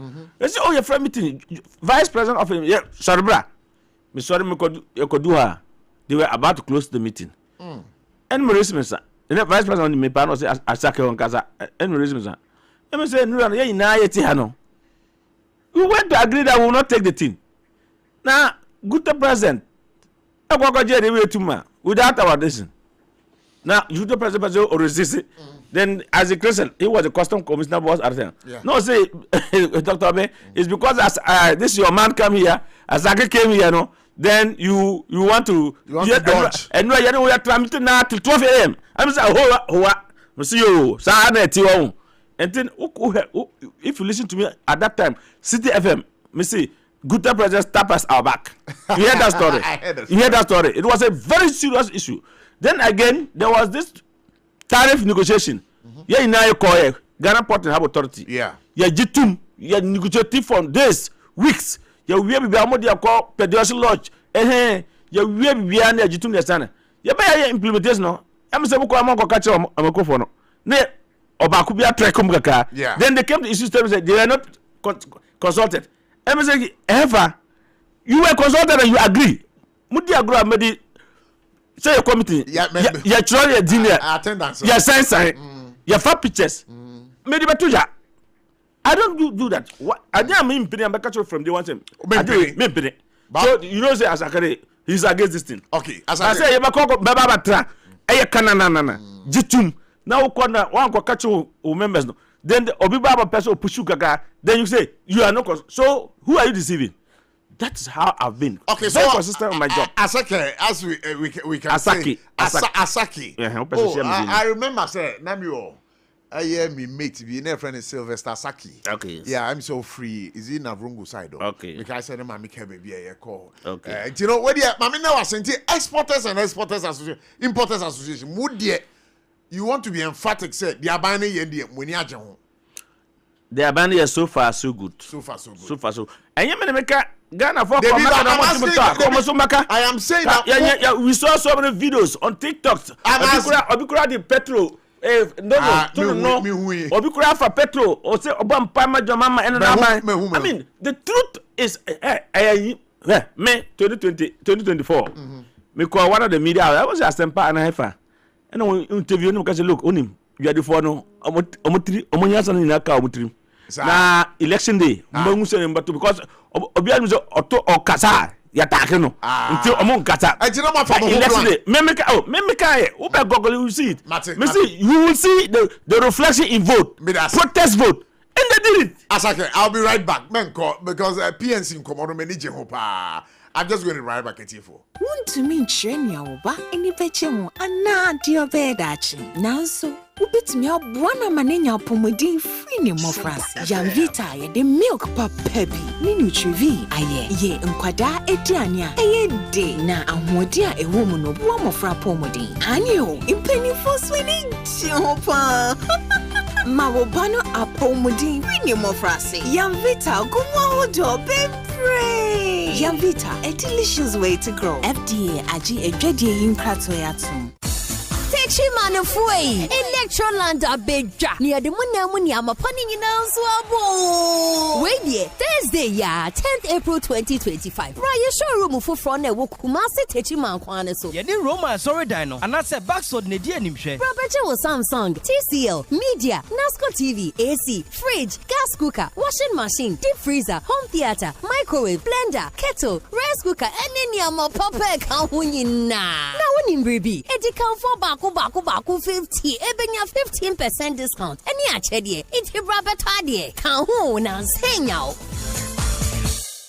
say, oh, your friend meeting, vice president of him, yeah, sorry, bra. Me sorry, me could do her. They were about to close the meeting. And me raise me, sir. And the vice president of me, Pano say, I sack on Casa, and me raise me, sir. And me say, no, yeah, in Ayetihano. We went to agree that we will not take the thing. Now, good president, I walk on the way to man without our decision. Now, you the president or resist it. Then, as a Christian, he was a custom commissioner boss at the time. No, say, Dr. Abe, it's because as this your man come here, as I came here, no, then you want to dodge. And we are trying to now till 12 a.m. I'm saying, Monsieur, Sahana, and then, if you listen to me at that time, City FM, me see, good president tap us our back. You hear that story? You hear that story? It was a very serious issue. Then again, there was this tariff negotiation. Yeah, in Ghana Port and Harbour Authority. Yeah. Yeah, Jitum, yeah, negotiating for days, weeks. Yeah, we have been called Pediatric Lodge. Yeah, we have been there, Jitum, the Sana. Yeah, but implementation, no. I'm saying, I'm going to catch a microphone. Obakubia Trekum Kaka. Yeah. Then they came to issue and said they were not consulted. And I said, ever, you were consulted and you agree. Mudi agree, Medi. Say your committee. Yeah, your try your dinner. Attendance. Your sign. Your fat pictures. Medi Batuja. I don't do that. What I didn't mean I'm back from the one time. So you know say Asakare, he's against this thing. Okay, I say you bakoko baba tra. Eye kanana. Jitum. Now one catch you members no. Then the Obibaba person push you gaga. Then you say you are not. So who are you deceiving? That's how I've been. Okay, very consistent on my job. Asake, as we can Asaki. say Asaki. Yeah, I remember say Namio. Me mate be in friend is Sylvester Asaki. Okay. Yeah, I'm so free. Is in Navrungu side though. Okay. Because I said mommy can be a call. Okay. You know what? Mommy now was saying exporters and exporters association, importers association. Would you want to be emphatic? Say they are buying when you are home. They are buying so far so good. So far so good. So far so. And you make Ghana for I am saying that. Yeah. We saw so many videos on TikTok. Obikura the petrol. No. Obikura for petrol. Or say Obama Pama Jamama and I mean, the truth is, May 2024. Me call one of the media. I was at SOMPA and Haifa. And I interview him because look on him. You are the phone. Omonyasan in Aka Omutrim. Na election day. Because Obian Otto or Kasa. Yatakeno until among Kata. I did not Memeka, Uber Google, you will see it. You will see the reflection in vote, protest vote, and they did it. Asake, I'll be right back, because PNC in Komodo Menije Hopa. I'm just going to ride back at you for. Want to mean Chenya Oba, any betchemo, and not dear bedachi. Now so. Ubitimi abwana manenya pomodin free ne mofrance Janvita ye de milk pap pebi ni nutrivi aye ye nkwada ediane a eye de na ahodi a ewo mu no bo mofra pomodin anio impeni for swini chopa mawobano apomodin free ne mofrance Janvita gumwa hodo bebre Janvita, a delicious way to grow. FDA agi edwedie yinkrato yatum. Techimano Fue, Electroland Abeja, near the Munamuni, Pony in Answabo. Wait, Thursday, 10th April 2025. Raya showroom for front a Kumasi Techiman Kwanaso. Yeni Roma, sorry, Dino, and that's a backsword Nidia Nimshe. Roberto Samsung, TCL, Media, NASCO TV, AC, fridge, gas cooker, washing machine, deep freezer, home theater, microwave, blender, kettle, rice cooker, and any more papa Kawunina. Now, when in Bribi, Edicam for Baku 50, Ebenya 15% discount. And ya chedie, it's Robert Hadie, Kahuna, Senya.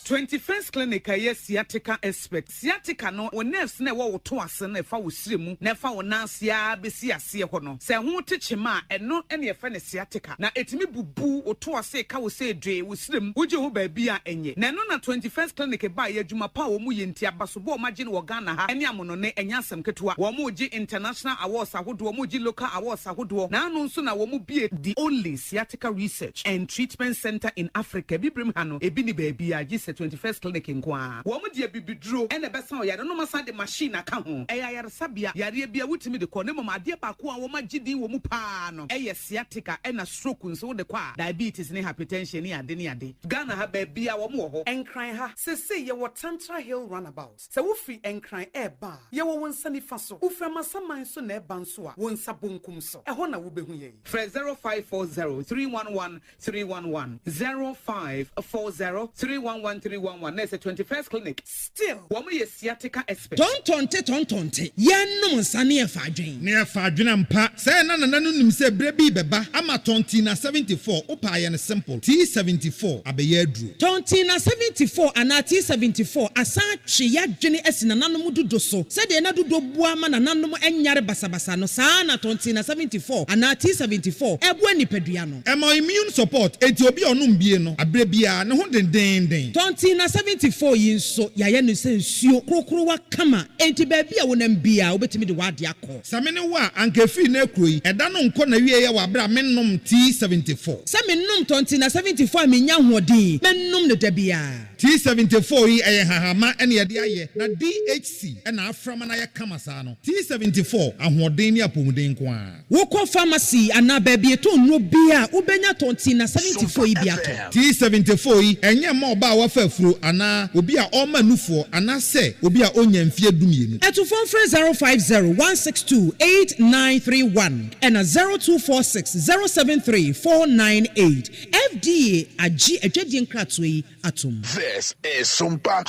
21st clinic a sciatica expert sciatica no o nerves na wo to ase na fa wo siremu na fa wo nansia besi ase ho no se ho techema eno ene fa ne sciatica na etimi bubu o to ase ka wo se dwe wo siremu woje ho ba bia enye na no na 21st clinic ba ya adwuma pa wo mu yenti abaso bo ma gine wo Ghana ha ene amono ne enya asem ketewa wo mu gi international awards ahodo wo mu gi local awards ahodo na anu nso na wo mu bie the only sciatica research and treatment center in Africa bibrim ha no ebi ni ba bia gi 21st clinic in Kwa. Woman dear bibidro and the best on ya no masa the machine account. Eya sabia ya bia wutimi de kone mama dear baku and woman gidi womu pano. Eya sciatica and a stroke so the kwa diabetes ni hypertension ni adeni ade. Ghana ha baby a womo and cry ha. Say ye what Tantra Hill runabout. So ufi and cry eba. Ye won sunny faso. Ufra masama so ne bansua. Won sabunkum so. E hona wo behu ye. Fre 0540 311 311 0540 311 311. There's a 21st clinic. Still, woman is sciatica expert. Tonte. Yanum sani efadwen. Ne efadwen ampa. Say na nim say brebi beba. Ama tontina 74. Opa ye ne simple. T74 abeye dru. Tontina 74 ana T74 asa twe yadwene asina nanom dodo so. Say de na dodo bua ma na nanom enyare basabasa no. Sa na tontina 74 ana T74. Ebu anipadua no. Emo immune support enti obi onum bie no. Abrebia ne ho den. Tontina 74 yin so yaye no se nsuo krokrowa kama enti baabi a wonam bia obetimi de wade akọ samene wa ankefi na ekroyi eda no nko na wie ye wa bra mennom T74 samennom Tontina 74 menya hoɔden mennom ne da bia T74 yi eye hahama ene ye de aye na DHC ena aframa na ye kama saa no T74 ahoɔden ne apomuden ko a wokɔ pharmacy ana baabi eto nno bia ubenya Tontina 74 yi bia to T74 yi enye ma oba wafa afuro ana obi a oma nufuo ana se obi a onya mfie dumienu eto phone 050-162-8931 and 0246-073-498 FDA agi adwadi nkratoi atom. This is SOMPA.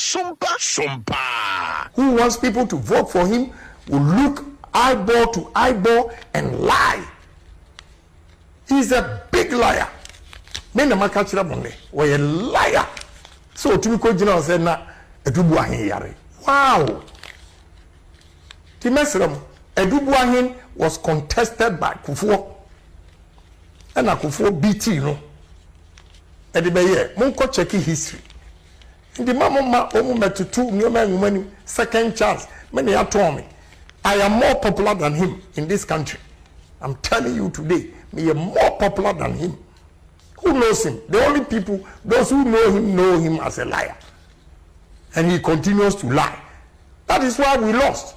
Who wants people to vote for him will look eyeball to eyeball and lie. He's a big liar. Men na makachira bonde. We a liar. So tumiko jina say na edubu ahin yare. Wow. Timesram edubu ahin was contested by Kufuor. And Kufuor BT no. Edibeye monko check history. The mama omu metutu nyoma second chance. Many are told me I am more popular than him in this country. I'm telling you today, me am more popular than him. Who knows him? The only people, those who know him as a liar. And he continues to lie. That is why we lost.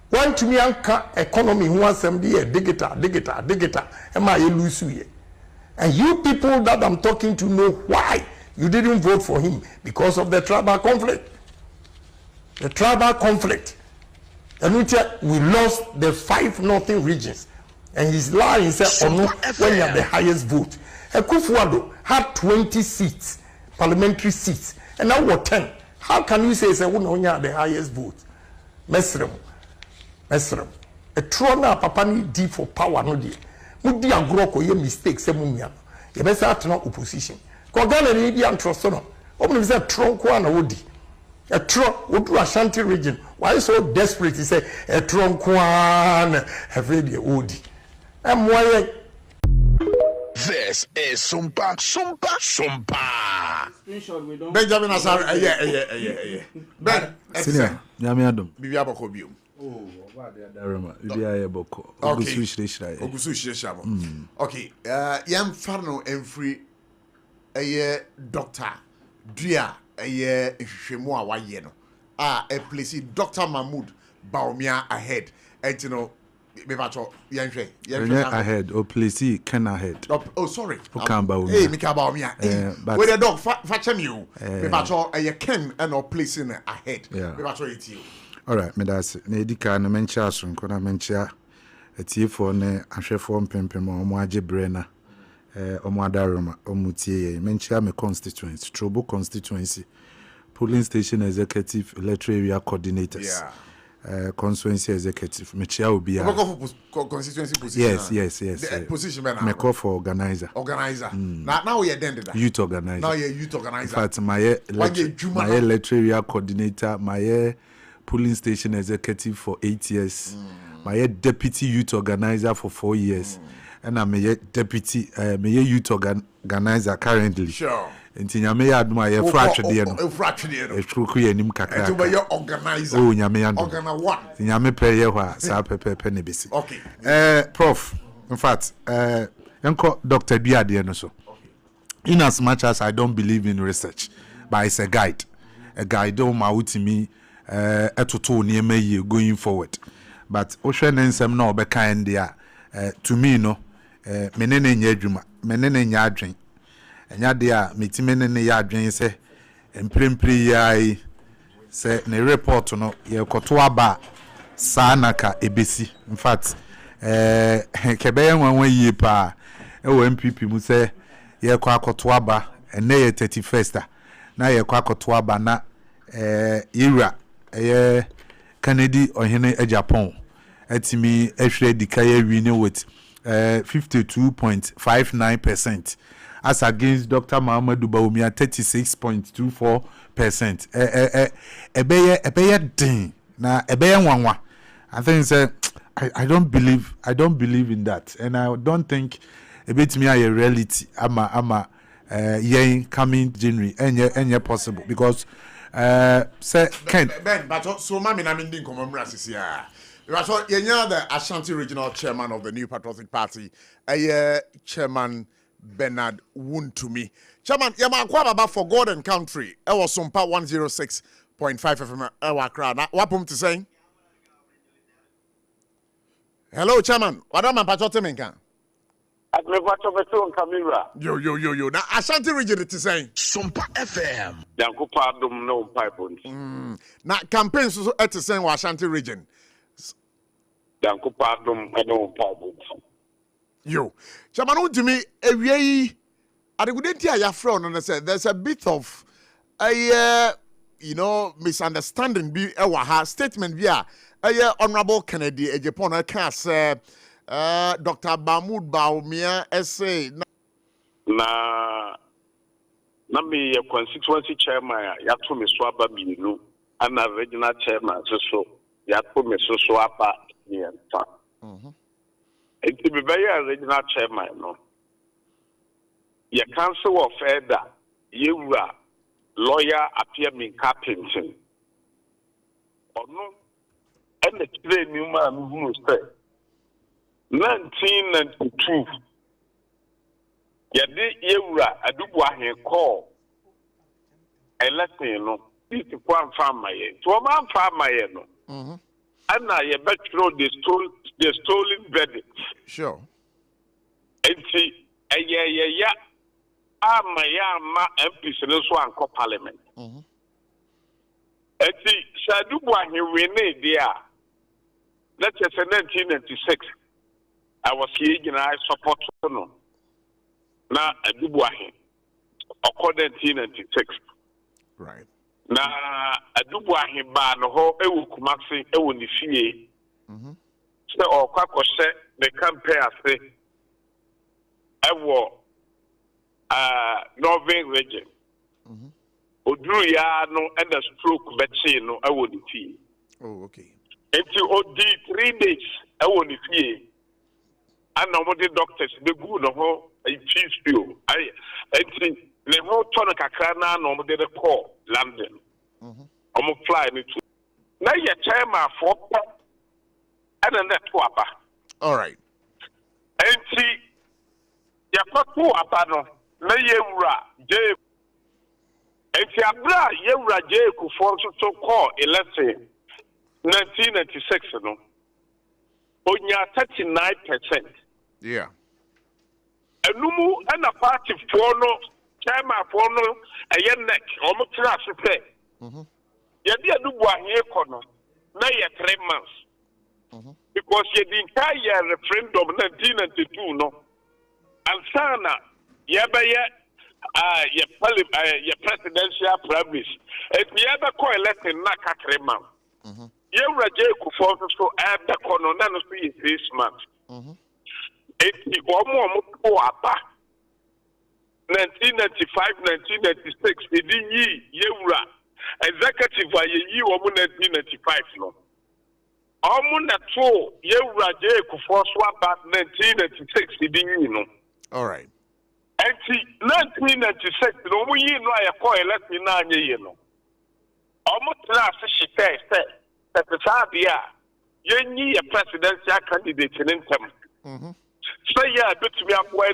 One to me economy who wants somebody a digital. Am I lose you? And you people that I'm talking to know why you didn't vote for him because of the tribal conflict. The tribal conflict. And we lost the 5 northern regions. And he's lying, said, oh no, when you have the highest vote. Kufuor had 20 seats, parliamentary seats, and now what 10? How can you say, when you have the highest vote? Mesrem. A trona papani deep for power, no dear. Mudi agroko ye mistakes, semunya. You best have to know opposition. Kogana ni di antrosono. Open is a tronco and a woody. A tronc would do Ashanti region. Why so desperate? He say a tronco and a very woody. I'm why. This is SOMPA. Benjamin Asar, yeah. Ben, Senior, Yami Adam. Bibi Abokobio. Oh, what the Darama? Bibi Ayaboko. Okay, Yam Farno and free a doctor. Dia a Shemua Wayeno. A place Dr. Mahmoud Baumia ahead. And you know, ahead or place can ahead. Oh, sorry. Hey, Mika Baumia. But with a dog, fetch you. A ken and or placing ahead. Yeah. You. All right, Medas, Nedika, no mencha, son, Kona mencha, a tea for ne, a chef for Pimpim or Moaje Brenner, or Madarama, or Mutier, mencha me constituency, Trobo constituency, polling station executive, electoral area coordinators. Yeah. Constituency executive. Mechia will be a constituency position. Yes. The position, man. Me call for organizer. Now we are done. Youth organizer. Now you're youth organizer. In fact, my electoral area coordinator, my polling station executive for 8 years, my deputy youth organizer for 4 years, and I'm a deputy youth organizer currently. Sure. Nti nyame ya aduma ye fracture de no. Efruku ye nim kakra. Eto be organizer. Oh nyame ya aduma. Organizer what? Nyame pere ye hwa sa pepe ne besi. Okay. Prof, in fact, enko Dr. Duade no so. In as much as I don't believe in research, but it's a guide. A guide on my ultimi etoto niema ye going forward. But ohwe nensem na obeka endia to me no menene nya adwuma, menene nya adwen. Enya dia metimene ne ya adwen se emprempre yai se ne report no ye koto aba sanaka ebesi. In fact kebe nwanwa yie pa e MPP mu se ye kwa koto aba ene ye 31st na ye kwa koto aba na ira Kennedy ohene Japan atimi ehwe dikaye win with 52.59%. As against Dr. Muhammadu Baumia 36.24%. Ebeye din na ebeye nwanwa. I think say I don't believe in that, and I don't think a bit me a reality. Ama coming January any possible because say Ben but so mami na minding commemorate this year. So yenya the Ashanti Regional Chairman of the New Patriotic Party, Chairman Bernard Wuntumi. Chairman, yama kwa baba for God and country. I was SOMPA 106.5 FM. What to say? Hello, Chairman. What am I patriotic? Yo. Now Ashanti Region it is saying SOMPA FM. Now campaigns so it is saying Ashanti Region. Yo, Chairman, what do me? I wouldn't hear your friend and say there's a bit of a misunderstanding. Be a statement. Yeah, Honorable Kennedy a Japan can say Dr. Mahmoud Baumia essay. Na me a constituency chairman yatu me swaba binu and a regional chairman so yatu me so swapa ni enta. It be very regional chairman no. Ye council of elder yewura lawyer appear me captain. Ono and the train new man who say 1992 yɛde yɛwura adubua he call election no this kwan fa amaye to ma fa amaye no ana yɛbɛtro the stolen verdict sure enti ɛyɛyɛya amaye ama MPs no so anko parliament enti sadubua he wene dia let's say 1996 I was here and I support no. Na adubuahe according to 1996. Right. Na adubuahe ba no ho ewu kumase ewu ni fie. So okwa kose the campaign ase ewo Northern region. Oduru ya no and the stroke betche no ewu ni fie. Oh okay. Enti odi 3 days ewu ni fie. And nobody doctors the good no chief spill. I think the whole ton of Kakrana nobody the call London. I'm fly me to now your chairman for and then that wapa. All right. And see your patu apano na yewura J and see abra yewura J ku for so call election 1996 no. Onya 39%. Yeah. Enumu and a party for no chairman for no a yen neck almost class to say. Yadi a dubwa here corner, na 3 months. Because ye the entire referendum 1992 no. And sana yabaya your presidential primaries. If you ever call election na 3 months. You raje ku for so at the corner none of 3 months. Eti omo apa 1995 1996 edi yi yewura executive aye yi omo 1995 no omo na to yewura je ekufo so about 1996 edi yi no. All right. Eti 1996 no omo yi no aye call election na anye yi no omo tra se shite se sabia yenyi ye presidential candidate in term. So yeah, but me up when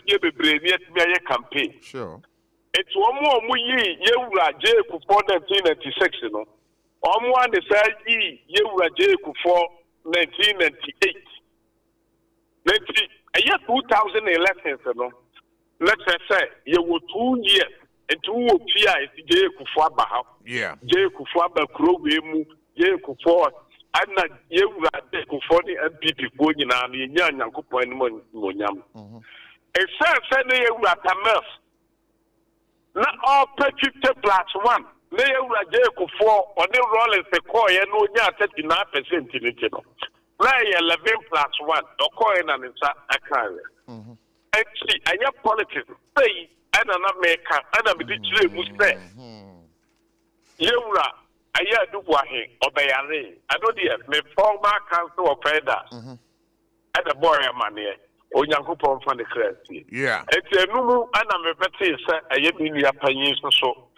you be campaign. Sure. It's one more yewura J for 1996, you know. One is yewura J for 1998. A year 2011, you know. Let's say you were 2 years and 2 years J for Baha. Yeah. J for Bakro, J for Anna yewura de ko foni MPP ko nyina na nya nyankopon no monyam say na yewura tamas na all 50+1 na yewura je ko for oni rollers e ko ye no nya 39% ni ti no na ye 11+1 o ko ye na nsa akare actually anya politics say ana na meka ana bi chire mu say yewura aya dubuahe obeyare I know the me former council of elder at the boy man here onyankopɔn fa ne krasi yeah eti enumu ana mebete sɛ ɛyɛ binia panyin so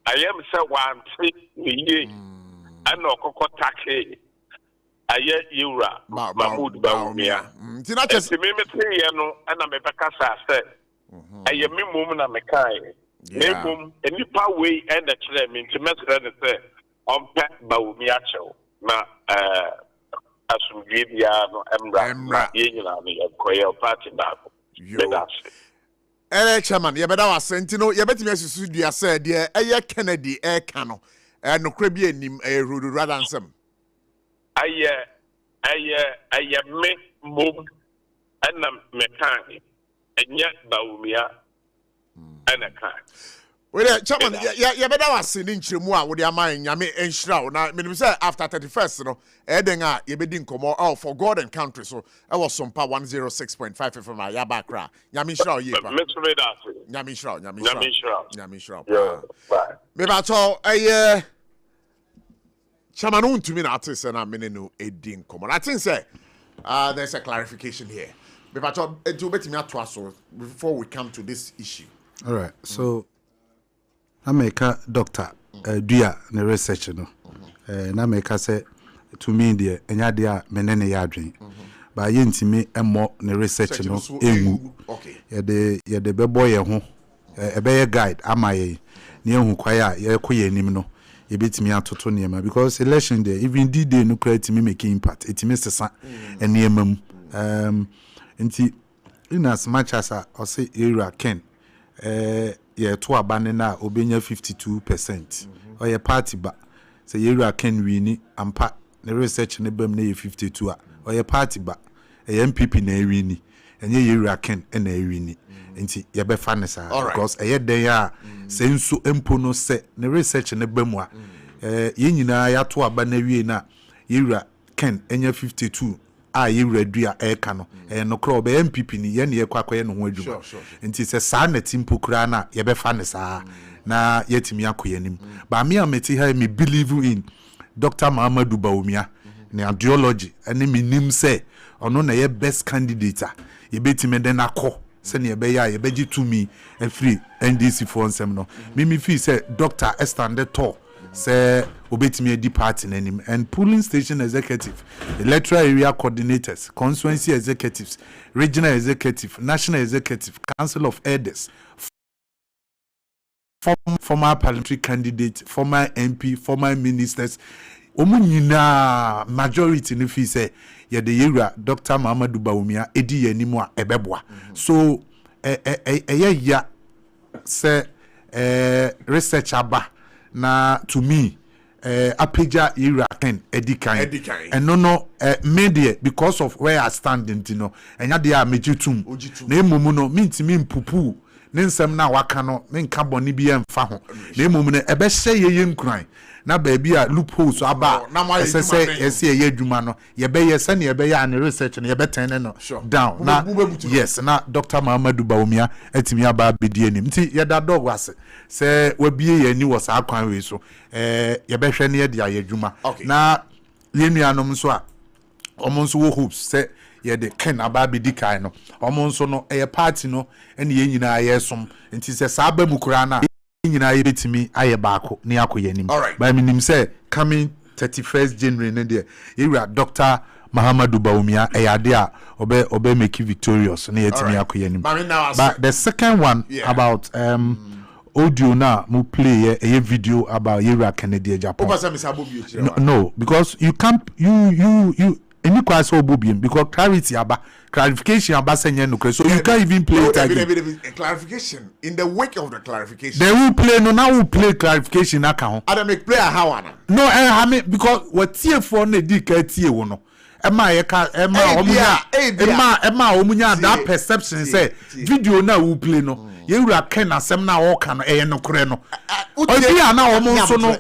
ayam sɛ wante ye ana okokɔ take ayɛ yura Mahmood Bawumia ntina chese me ye no ana mebeka sa sɛ ayɛ me mum na mekai me mum enipa wei ɛna kyerɛ me nti mesrɛ ne sɛ ɔmpɛ Bawumia kyɛw na asumdwe bia no emra ye nyina no yɛkɔyɛ party baako medase chairman yɛbɛda wase nti no yɛbɛtumi asusu dua sɛ deɛ ɛyɛ Kennedy ɛka no nokora bi anim ɛyɛ rather nsɛm ayɛ me mom ɛna mekan ɛnyɛ Bawumia ɛna kan well chairman yɛbɛda wase ne nkyerɛmu a wode ama nyame enhyira wo na menim sɛ after 31st no ɛden a yɛbɛdi nkɔmmɔ for God and country so ɛwɔ SOMPA 106.5 FM a yɛaba akra nyame nhyira wo yie pa nyame nhyira wo mebatɔ ɛyɛ chairman wontumi na ate sɛ na mene no ɛdi nkɔmmɔ I think sɛ there's a clarification here mebatɔ ɛnti wobɛtumi atoa so before we come to this issue. All right, so na meka doctor dua ne research no na meka say to me there enya de a menene ya adwen ba ye ntimi emmo ne research no enwu ye de bebo ye ho ebe guide ama ye ne ehu kwaya ye koye nim no ye betimi atoto ne ma because election there even D-Day no create me make impact etimi sesa ene emam nti in as much as I say area Ken yeah, to abane na obenya 52%. Or your party ba. Say you can win ampa the research ne bem na 52 or your party ba. A MPP na win and you can and a win. Nti ye be fa ne sa because a day ya say nso empo no se ne research ne bemwa. Ye nyina ya to abane wi na you can enya 52. You dua eka no no kro be MPP ni ye ne yakwakoye no ho adwuma nti se saa na timpo kura na ye be fa ne saa na yetimi akoye nim ba me ameti ha me believe in Dr. Mahamudu Bawumia ne ideology ene me nim se ono na ye best candidate ye betime den akọ se ne ye be ya ye beji to me free NDC for nsem no me feel say Dr. Estande Tor say obetimi edi party nanim and polling station executive, electoral area coordinators, constituency executives, regional executive, national executive, council of elders, former parliamentary candidate, former MP, former ministers, omunyina majority ne fi say ye de yera Dr. Mahamudu Bawumia edi yanimu a ebeboa so ya say research aba na to me apeja Iraken edikan and no media because of where I stand in no enya de a mejitum na emumu no mintimi mpupu ne nsem na waka no menka boni bi emfa ho na emumu no ebe hye ye nkran na baabi a loopholes aba ese ye adwuma no ye be ye se ne ye be ya ne research ne ye be ten no down na yes na Dr. Mahamudu Bawumia atimi aba bedi anim nti ye da dog wase se wabie ye ni was akwan we so ye be hwe ne ye dia ye adwuma na ye nuanom so a omonso wo hopes se ye de ken aba bedi kai no omonso no e party no ene ye nyina ye som nti se sa ba mu kura na nyina ye betimi aye baako ne akoye nim ba minim say coming 31st January ne de ira Dr. Mahamudu Bawumia eyade a obe make victorious ne yetimi akoye nim but the second one about audio na mu play a video about ira Kennedy Japan no because you can't you any question obobiem because clarification aba senye no so you can't even play it again. Clarification in the wake of the clarification they will play no now will play clarification aka ho and make play how ana no I mean because what tie for na di ka tie wo no ema ye ka ema omunya that perception say video na will play no ye wura ken asem na wo ka no no kore no obi ana o mo so no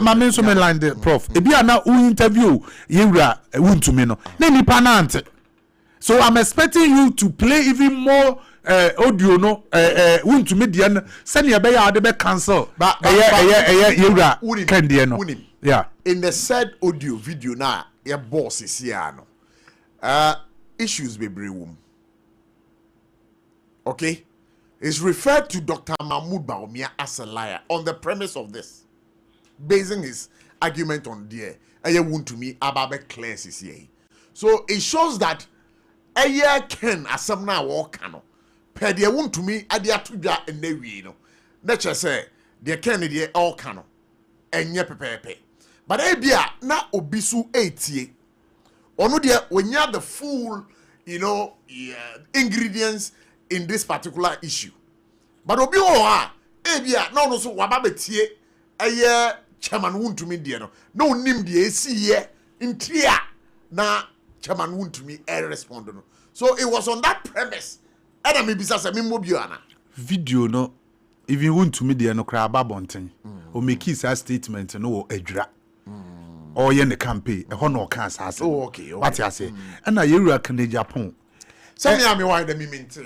ma me so me line the prof ebi ana u interview ye wura wuntumi no na nipa na ante so I'm expecting you to play even more audio no wuntumi de na sene ye be ya de be cancel ye wura ken de no yeah in the said audio video na your boss is here no issues be brewum okay, is referred to Dr. Mahmoud Bawumia as a liar on the premise of this, basing his argument on there. Want to me about clairs is here. So it shows that a year can as some now walk cano. Per the want to me at the atuja and the wino. Nature say the Kennedy all cano and ye pepe. But ebia na obisu 80. Ono dia when you have the full, ingredients in this particular issue. But obi o ebia no so wababetie eye chairman won to me dia no nim dia esi ye intria na chairman won to me respond no. So it was on that premise. Ada me bisa se me mobio ana. Video no even won to me dia no kra babonten. O make his statement no adwura. Or yen the campaign, a honor cast has. Oh, okay. What I say, and I hear can Japan. Some me why the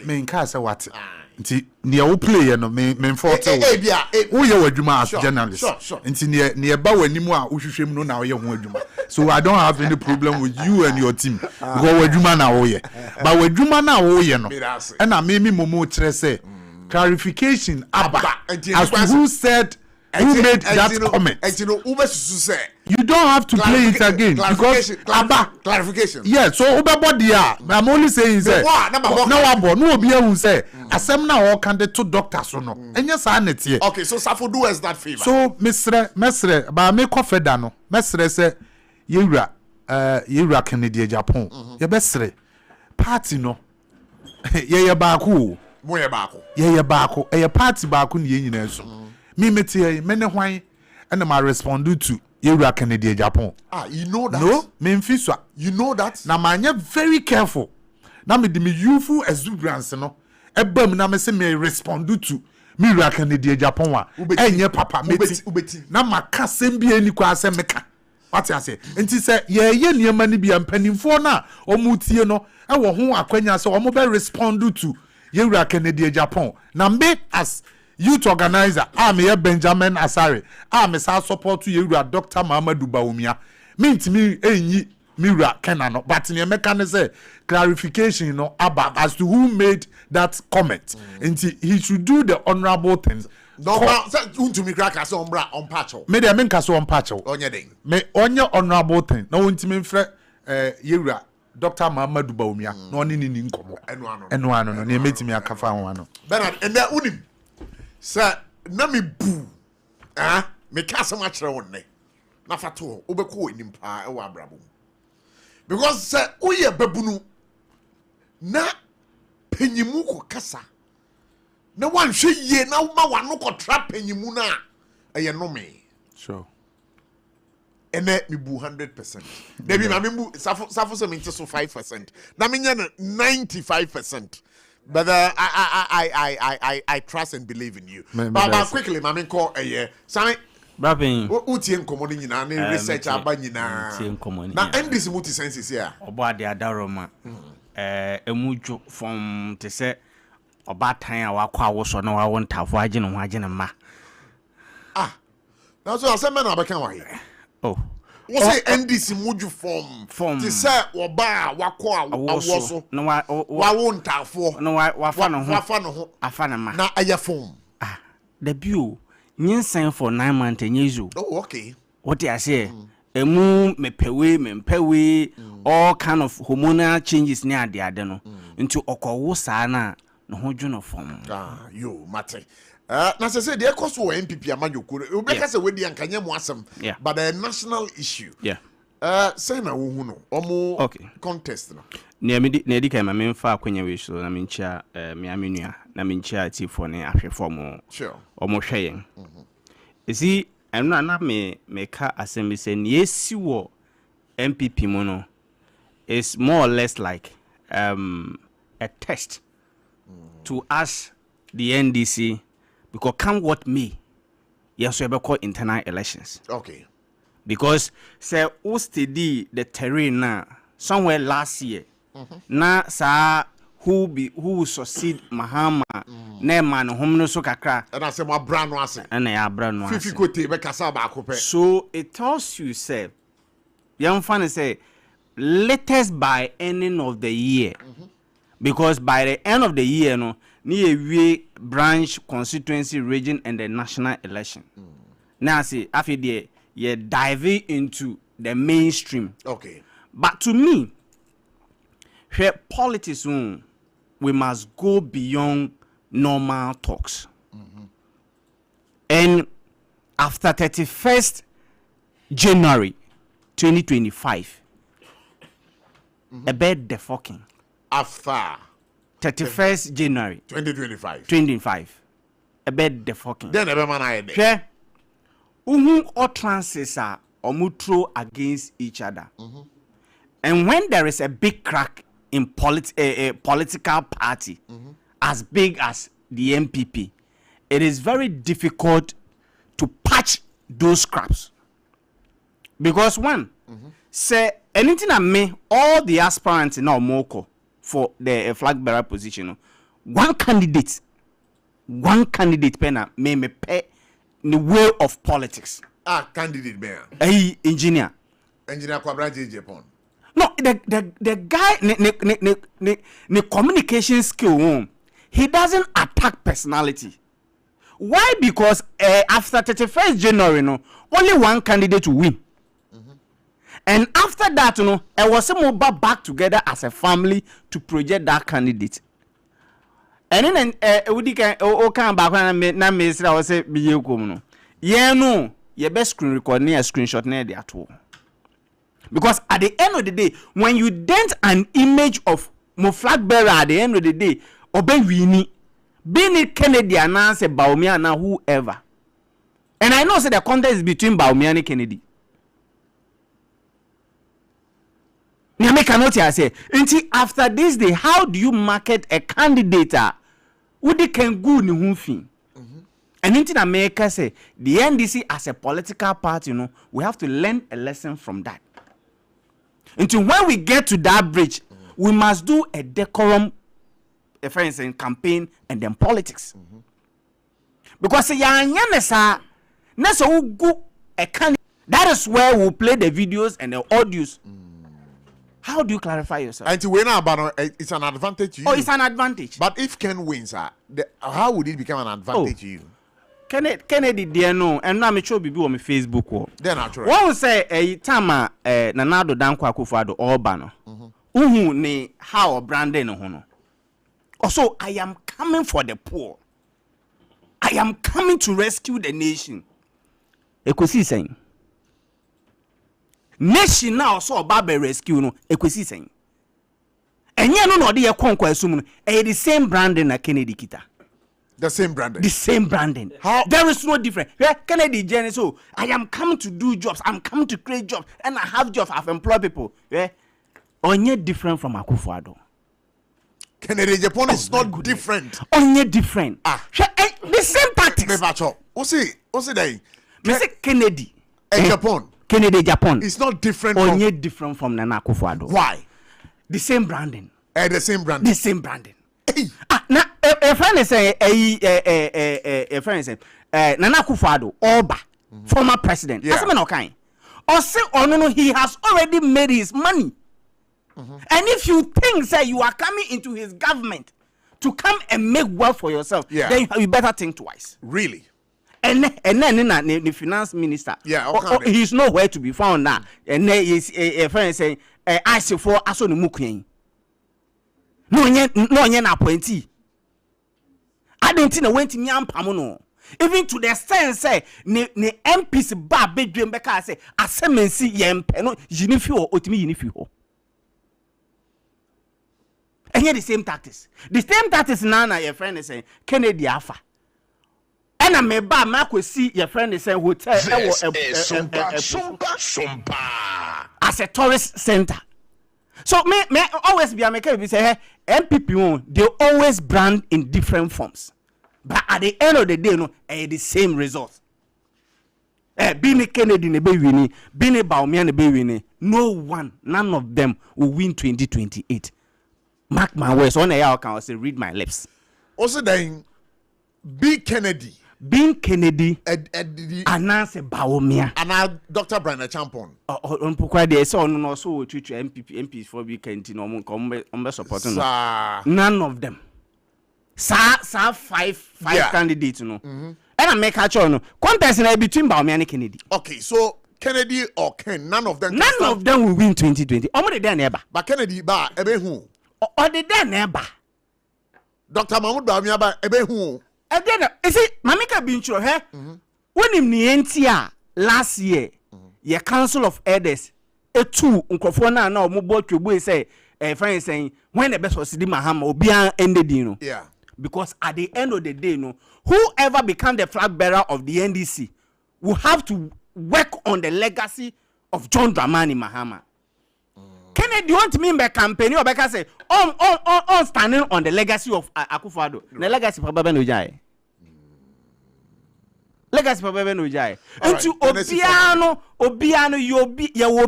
main cast what? Near play no main for who you were Juma as journalist. Sure. And near Bow anymore, who should know now you're Juma. So I don't have any problem with you and your team. Go with Juma now, but with Juma now, and I made me Momo say clarification as to who said. Who made that comment? You don't have to play it again because clarification. Yeah, so I'm only saying say no be who say asem na all can the two doctors no. Enya sa net here. Okay, so SARFO do us that favor. So mesre ba me kofeda no. Mesre say yewura Kennedy Japan. Ye besre party no. Ye baako. Mo ye baako. Ye baako. E party baako ne ye nyina so. Me metie me ne hwan and I respond to you Kennedy Japan. You know that? No, me mfiswa. You know that? Na manya very careful. Na me di me youthful exuberance no. Eba me na me say me respond to me Kennedy Japan wa. Enye papa meti. Na maka sembi eni kwa asem meka. What I say? Enti say ye niema ni bia mpanimfo na omutie no e wo ho akwanya say omo be respond to you Kennedy Japan. Na me as youth organizer, I'm here Benjamin Asare. I'm a support to you, Dr. Mamadou Bawumia. Means me, Mira Kenano. But in your mechanism, clarification, as to who made that comment. And he should do the honorable things. No, to me, crack as on patcho. Maybe I mean, Casso on patcho. On your thing. May on your honorable thing. No intimate Yura. Dr. Mamadou Bawumia. No one in income. And one, and he made me a cafa one. Bernard, and that unim. Sir, na me boo. Me kasa machra wonne. Na fato obeko enim pa e wa abrabo. Because sir, oye babunu na penyimu ko kasa. Na wan hwe ye na ma wano ko tra penyimu na eye no me. Sure. Ene me boo 100%. Debi ma me boo SARFO se me so 5%. Na me nya 95%. But I trust and believe in you. But quickly, I call a year. Sammy, Babin, Utian Commoding and research Abanina. Now, and this multi senses here. About the Adaroma, a mucho from to say about time our car was on our one tough wagon and wagon ma. Now, so I said, man, I become here. Oh. What's the NDC muju form? To say or bar wakwa also no wa won't have for no wa afana ma na aya form. The bill nyensan for 9 months and years. Oh, okay. What I say? Emu mepewe all kind of hormonal changes near the adeno into okowo sana no ho dwono form. Yo mate. Na say the cost for MPP amadokure we be say we dey ankanye mo asem but a national issue say na wo hu no omo contest no na edi kai ma memfa akwanya we so na menchia me amenua na menchia tifo ne ahwefo mo omo hweyen esi enu na me ka asem say na yesi wo MPP mo no is more or less like a test to ask the NDC. Because come what me, yes, we call internal elections. Okay. Because say who study the terrain now somewhere last year. Na sa who succeed Mahama na man home no so kakra. And I say my brand was it. And ya brand was. So it tells you say, young fan say, latest by ending of the year. Because by the end of the year, no. ni ewie branch, constituency, region, and the national election. Now see, after the you dive into the mainstream. Okay. But to me, where politics, we must go beyond normal talks. And after 31st January 2025, about the fucking. After 31st January 2025. About the fucking. Then everyone I had. Where all trances are throw against each other. And when there is a big crack in political party as big as the MPP, it is very difficult to patch those cracks. Because one, say anything I may, all the aspirants in our Moko for the flag bearer position, one candidate penna may pay the way of politics. Candidate mayor. Engineer Kwabraji Japan. No, the guy the communication skill, he doesn't attack personality. Why? Because after 31st January, only one candidate will win. And after that, I was some back together as a family to project that candidate. And then we can come back and na me say I was say be you come no. Your best screen record near a screenshot near the at all. Because at the end of the day, when you dent an image of my flag bearer at the end of the day, obey Winnie, being Kennedy announce Baumia and whoever. And I know say the contest is between Baumia and Kennedy. Now make a note here say, after this day, how do you market a candidate who they can go in the And in America say the NDC as a political party, we have to learn a lesson from that. Until when we get to that bridge, we must do a decorum, for instance, campaign and then politics. Because that is where we'll play the videos and the audios. How do you clarify yourself? And to win about it's an advantage to you. Oh, it's an advantage. But if Ken wins, how would it become an advantage to you? Kennedy dear no, and now me show be on my Facebook wall. Then actually. One say a time Nanado Dankwa Akufo-Addo Oba no. Ne how Brandon no. Also, I am coming for the poor. I am coming to rescue the nation. Ekosi saying. Nation now so Baba rescue no Ekosi saying. And yeah no de yakonkwa asum no the same Brandon na Kennedy kita. The same branding. The same branding. How? There is no difference. Yeah, Kennedy Jenny, so I am coming to do jobs. I'm coming to create jobs. And I have jobs. I've employed people. Yeah. Onye different from Akufo-Addo. Kennedy Japan is not different. Onye different. The same tactics. What's it? Mr. Kennedy. Japan. Kennedy Japan. It's not different. Onye different from Nana Akufo-Addo. Why? The same branding. The same branding. The same branding. Now, a friend is saying, a friend is saying, Nana Akufo-Addo, Oba, former president. That's what okay. Or say, oh no, he has already made his money. And if you think that you are coming into his government to come and make wealth for yourself, then you better think twice. Really? And then the finance minister, he's nowhere to be found now. And then a friend saying, I say for Aso Mukuyen. No na appointee. I don't think I went to Nyampamono. Even to the sense say ne MPs ba bedwem beka say asemensi yempe no yinifi ho otimi yinifi ho. And the same tactics. The same tactics now your friend is saying Kennedy Afa. And I may ba ma kwesi your friend is saying hotel SOMPA as a tourist center. So me always be American say hey, MPP they always brand in different forms. But at the end of the day the same result. Being Kennedy ne be winning, being Baumia ne be winning, none of them will win 2028. Mark my words, on air can say read my lips. Also then be Kennedy. Being Kennedy, announce Baumia. And Dr. Brian Champon. On pourquoi des so no so to MPs for be canteen on supporting. None of them. five candidates no. And I make a choice no. Contest na between Baumia and Kennedy. Okay, so Kennedy or Ken, none of them will win 2020. Omo de there never. But Kennedy ba ebe hu. Or de there never. Dr. Mahmoud Baumia ba ebe hu. E dey you see Mamika Binchro he. When him ni entia last year, your Council of Elders two nkrofo na omo bo twebo say friend saying when the best was Sidi Mahama obian ended you know. Yeah. Because at the end of the day, you know, whoever become the flag bearer of the NDC will have to work on the legacy of John Dramani Mahama. Kennedy, you want me by campaign or because say on standing on the legacy of Akufo-Addo. The legacy probably no jai. Legacy probably no jai. Into Obiano you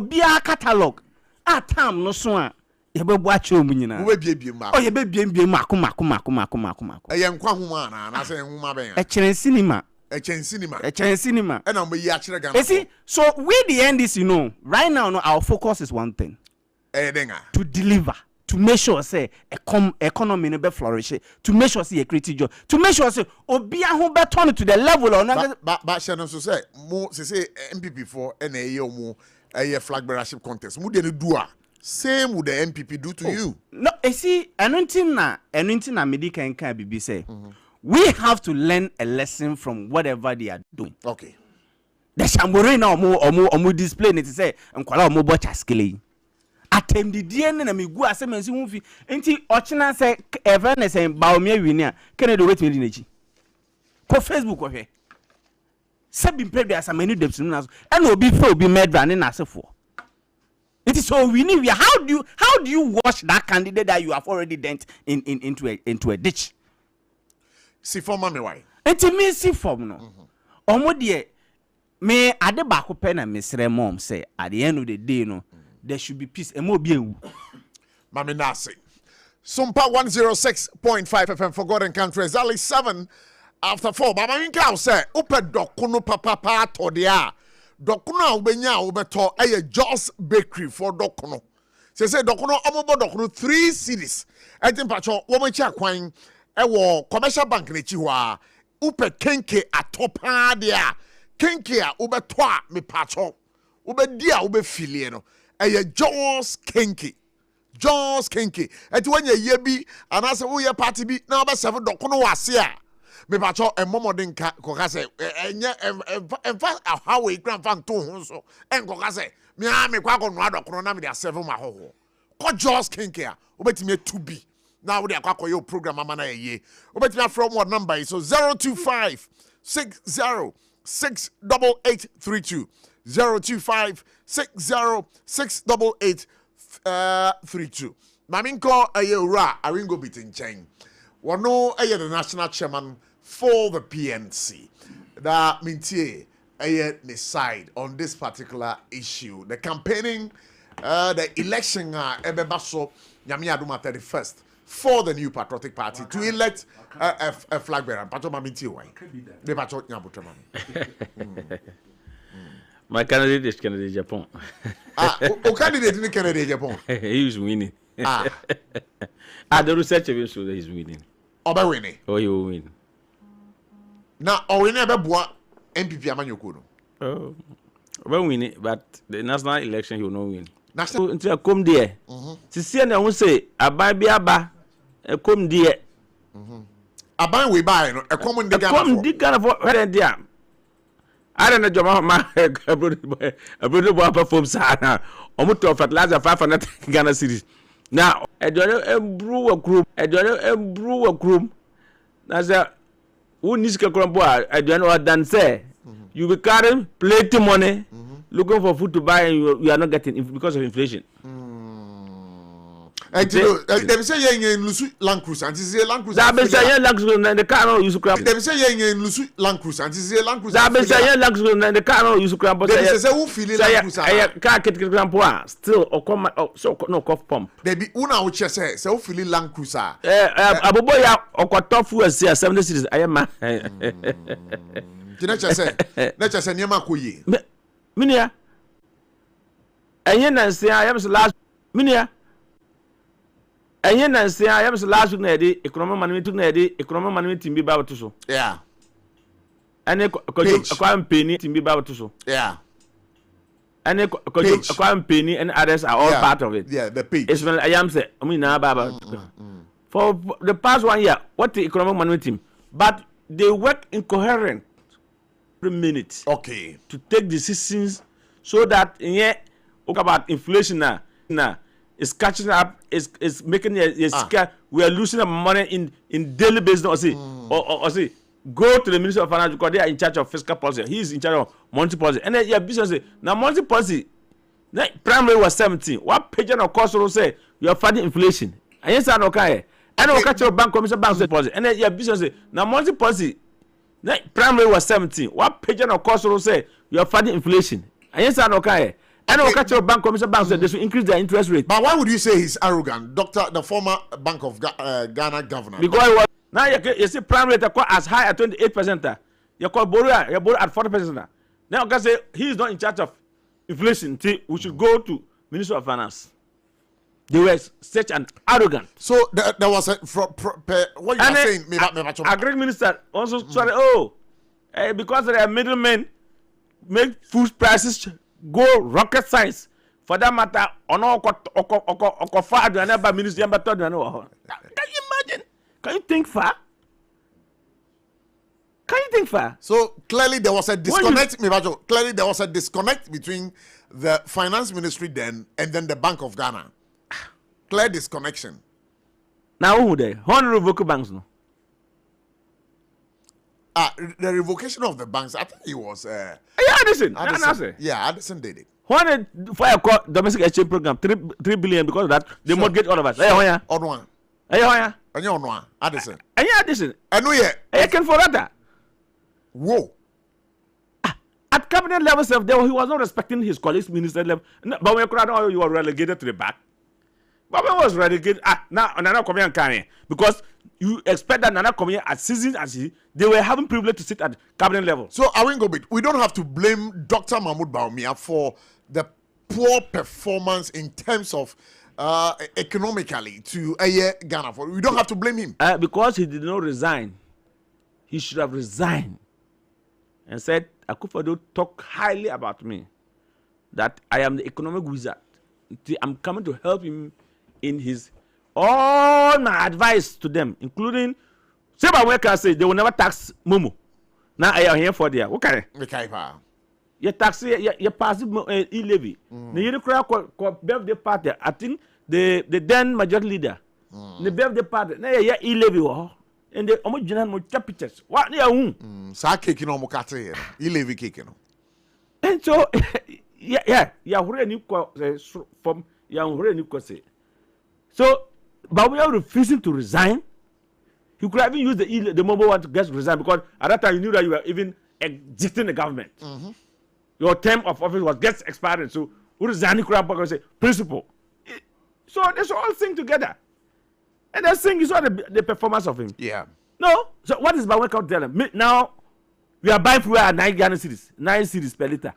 be a catalog. At time no so. You be watch you nyina. We be ma. Oh you be mako. E nkwa huma na na say huma ben. E chere cinema. And I'm be actually you see, so with the NDC, you know, right now, no, our focus is one thing. To deliver, to make sure say economy no be flourish, to make sure say a creative job, to make sure say obia who be turn to the level or not. But Shannon so say mo say MPP for na mo a flag bearership contest. Mo dey do same would the MPP do to you? No, you see, anything na medical and can be say. We have to learn a lesson from whatever they are doing. Okay. The shambore na omo display it say nkwala omo bocha skele. Atem di die na me gu asemansi hu fi. Enti ochina say event say Baumia winia. Kennedy wait me di nechi. Ko Facebook ko hwe. Se bi mpre dia asamani depsu na so. E na obi fe obi medra ne na asefo. It is so we need how do you wash that candidate that you have already dent into a ditch? See for mommy why? Enti me see form no. Omo de me ade ba ko pe na mesre mom say at the end of the day no there should be peace. Emo bi ewu. Mami Nasi. SOMPA 106.5 FM Forgotten Country exactly 7 after 4. But Mami Cow say upe dokuno papa to dia. Dokuno ubenya ubeto eye Joss Bakery for dokuno. Say dokuno omobo dokuno 3 cities. Enti pacho wo me cha kwan ewo commercial bank ne chi hwa upe kenke atopa dia kenke a ubeto a me pacho ubedi a ubefilie no eye Joss kenke enti wanya ye bi anase wo ye party bi na obe serve dokuno wase a me pacho emomodin ka koka se enye emfa how we gran fan to ho so enkoka se me a me kwa ko no adokono na me dia serve ma hoho ko Joss kenke a obetime to be now we are going to program amana ye. Obetime from what number is so 025 6068832 025 6068832. Maminko ayura aringo bitin chain. Wano aye the national chairman for the PNC. That mintie aye decide on this particular issue. The campaigning the election ebebaso nyame aduma 31st. For the new patriotic party to elect a flag bearer. Pacho Maminti why? The Pacho Nyabutraman. My candidate is Kennedy Japan. Candidate in Kennedy Japan. He is winning. The research evidence shows that he's winning. Oba winning. Oh, he will win. Now, we never bought MPP Amanyokuno. Oh, well, winning, but the national election he will not win. National until I come there. To see and I will say, Abba. Come dear. Aban we buy no. Come the Ghana for there. I don't know Jama a brother boy perform sana. Almost of at last 500 Ghana cities. Now, I don't brew a group. That's a who needs to come boy. I don't know what Dan say. You be carrying plenty money, looking for food to buy, and you are not getting because of inflation. They say yen lusu Land Cruiser and say Land Cruiser. That be say Land Cruiser and the car no use crap. They say yen lusu Land Cruiser and say Land Cruiser. That be say Land Cruiser and the car no use crap. But they say who feel Land Cruiser? Car get grandpa still or come so no cough pump. They be una which say who feel Land Cruiser? Abobo ya okwato fu ase 70 cities ayema. Nature say nyama koye. Minia. Enye na say I am last minia. And yen and say I am last week na dey economic management na dey economic management team be ba to so. Yeah. And a penny team be ba to so. Yeah. And a penny and others are all part of it. Yeah, the page. It's when I am say for the past 1 year, what the economic management team, but they work incoherent every minute. Okay. To take decisions so that about inflation now is catching up, is making we are losing money in daily basis. Or see, go to the Minister of Finance because they are in charge of fiscal policy. He is in charge of monetary policy. And then your business now monetary policy. Primary was 17. What page of course will say you are fighting inflation? And yes, I know okay. And okay. Catch your bank commission bank policy. And then your business now monetary policy. Primary was 17. What page of course will say you are fighting inflation? And yes, I know okay. And okay. Catch your bank commission bank they should increase their interest rate. But why would you say he's arrogant, the former Bank of Ghana governor? Because it was, now you see primary rate as high at 28%. You call borrow at 40%. Now okay say he is not in charge of inflation. We should go to Minister of Finance. They were such an arrogant. So there was what you are saying. Agri minister also sorry. Because there are middlemen, make food prices go rocket science. For that matter, on all minister. Can you imagine? Can you think far? So clearly there was a disconnect. Clearly there was a disconnect between the finance ministry then and then the Bank of Ghana. Clear disconnection. Now who they? How revoke banks no? The revocation of the banks. I think it was. Addison. Yeah, Addison did it. When for a domestic exchange program, 3 billion because of that they mortgage all of us. On one. Addison. Addison. I know yeah. I can for that. Whoa. At cabinet level, he was not respecting his colleagues, minister level. But when you were relegated to the back. But when was relegated, now Nana Komian can because you expect that Nana Komian as seasoned as they were having privilege to sit at cabinet level. So we don't have to blame Dr. Mahmoud Bawumia for the poor performance in terms of economically to Ghana. We don't have to blame him because he did not resign. He should have resigned and said, Akufo-Addo talk highly about me, that I am the economic wizard. I'm coming to help him in his all my advice to them, including say they will never tax Momo. Now I am here for there. Okay. You tax you pass e-levy. The birthday party. I think the then majority leader. The birthday party. Now you e-levy. And the almost general pictures. What they are sa cake no mo kate here. E-levy cake no. And so yeah, from say. So but we are refusing to resign. He could have even used the mobile one to get resign because at that time you knew that you were even exiting the government. Mm-hmm. Your term of office was gets expired. So we resign and say principle. So they should all sing together. And they're saying you saw the performance of him. Yeah. No. So what is Bawumia telling them? Now we are buying fuel at 9 Ghana cedis, 9 cedis per liter.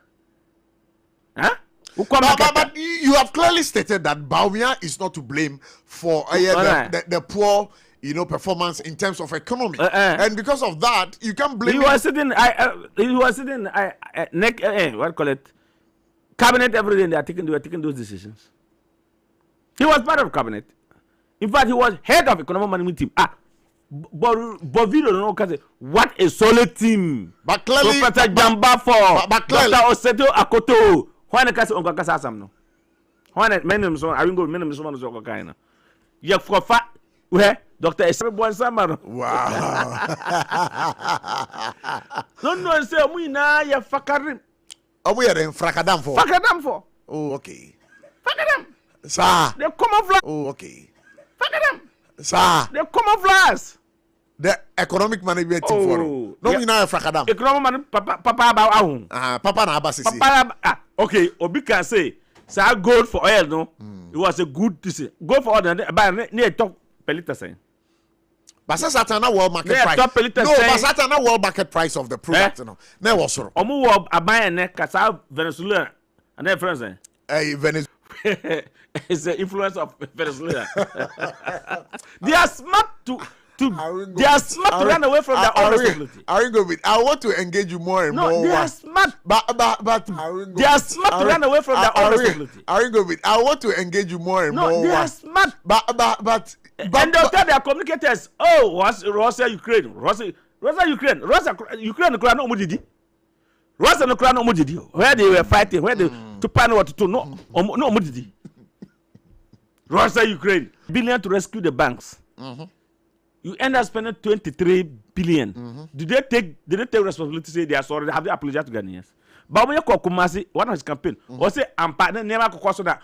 Huh? But you have clearly stated that Bawumia is not to blame for the poor, performance in terms of economy, and because of that, you can't blame. He was sitting. Cabinet every day. They were taking those decisions. He was part of cabinet. In fact, he was head of economic management team. Bovido don't know what a solid team. But clearly, Professor Jamba for Dr. Oseto Akoto. Why not on Kakasa Sam no? Why not many so I will go many so so kind. You for fat where Dr. Esabon Samaro. Wow. No say we na ya fakarim. We are in Fracadam for. Oh, okay. Fakadam. Sir. The camouflage. Oh, okay. Fakadam. Sir. The camouflage. The economic management team for. No, we now Fracadam. Economic man papa about ahun. Papa na abasisi. Papa okay, Obi can say gold for oil no. It was a good decision. Gold for oil but near top pelita saying. But Satana world market price. No, but Satana world market price of the product no. Ne was so. Omu wo aban ne kasa Venezuela and then friends Venezuela is the influence of Venezuela. They are smart to run away from their own responsibility. I want to engage you more and more. No, they are smart. But they are smart to run away from their own responsibility. I want to engage you more and more. No, they are smart. But and they'll tell their communicators, Russia, Ukraine, Ukraine, no mudidi. Russia, no mudidi. Where they were fighting, where they to plan what to do, no mudidi. Russia, Ukraine, billion to rescue the banks. You end up spending 23 billion. Did they take responsibility to say they are sorry? Have they apologized to Ghanaians? But when you call Kumasi, one of his campaign, or say, I'm partner never cost that.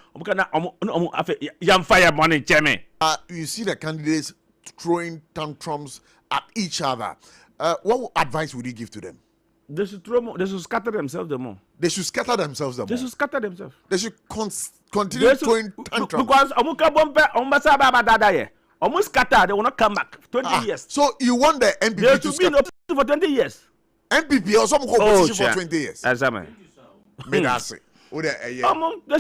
Yam fire money, Jemmy. You see the candidates throwing tantrums at each other. What advice would you give to them? They should scatter themselves the more. They should scatter themselves the more. They should scatter themselves. They should continue throwing tantrums. Because almost scatter, they will not come back. 20 years. So you want the MPP to be in opposition for 20 years. MPP or some opposition for 20 years. Exactly. They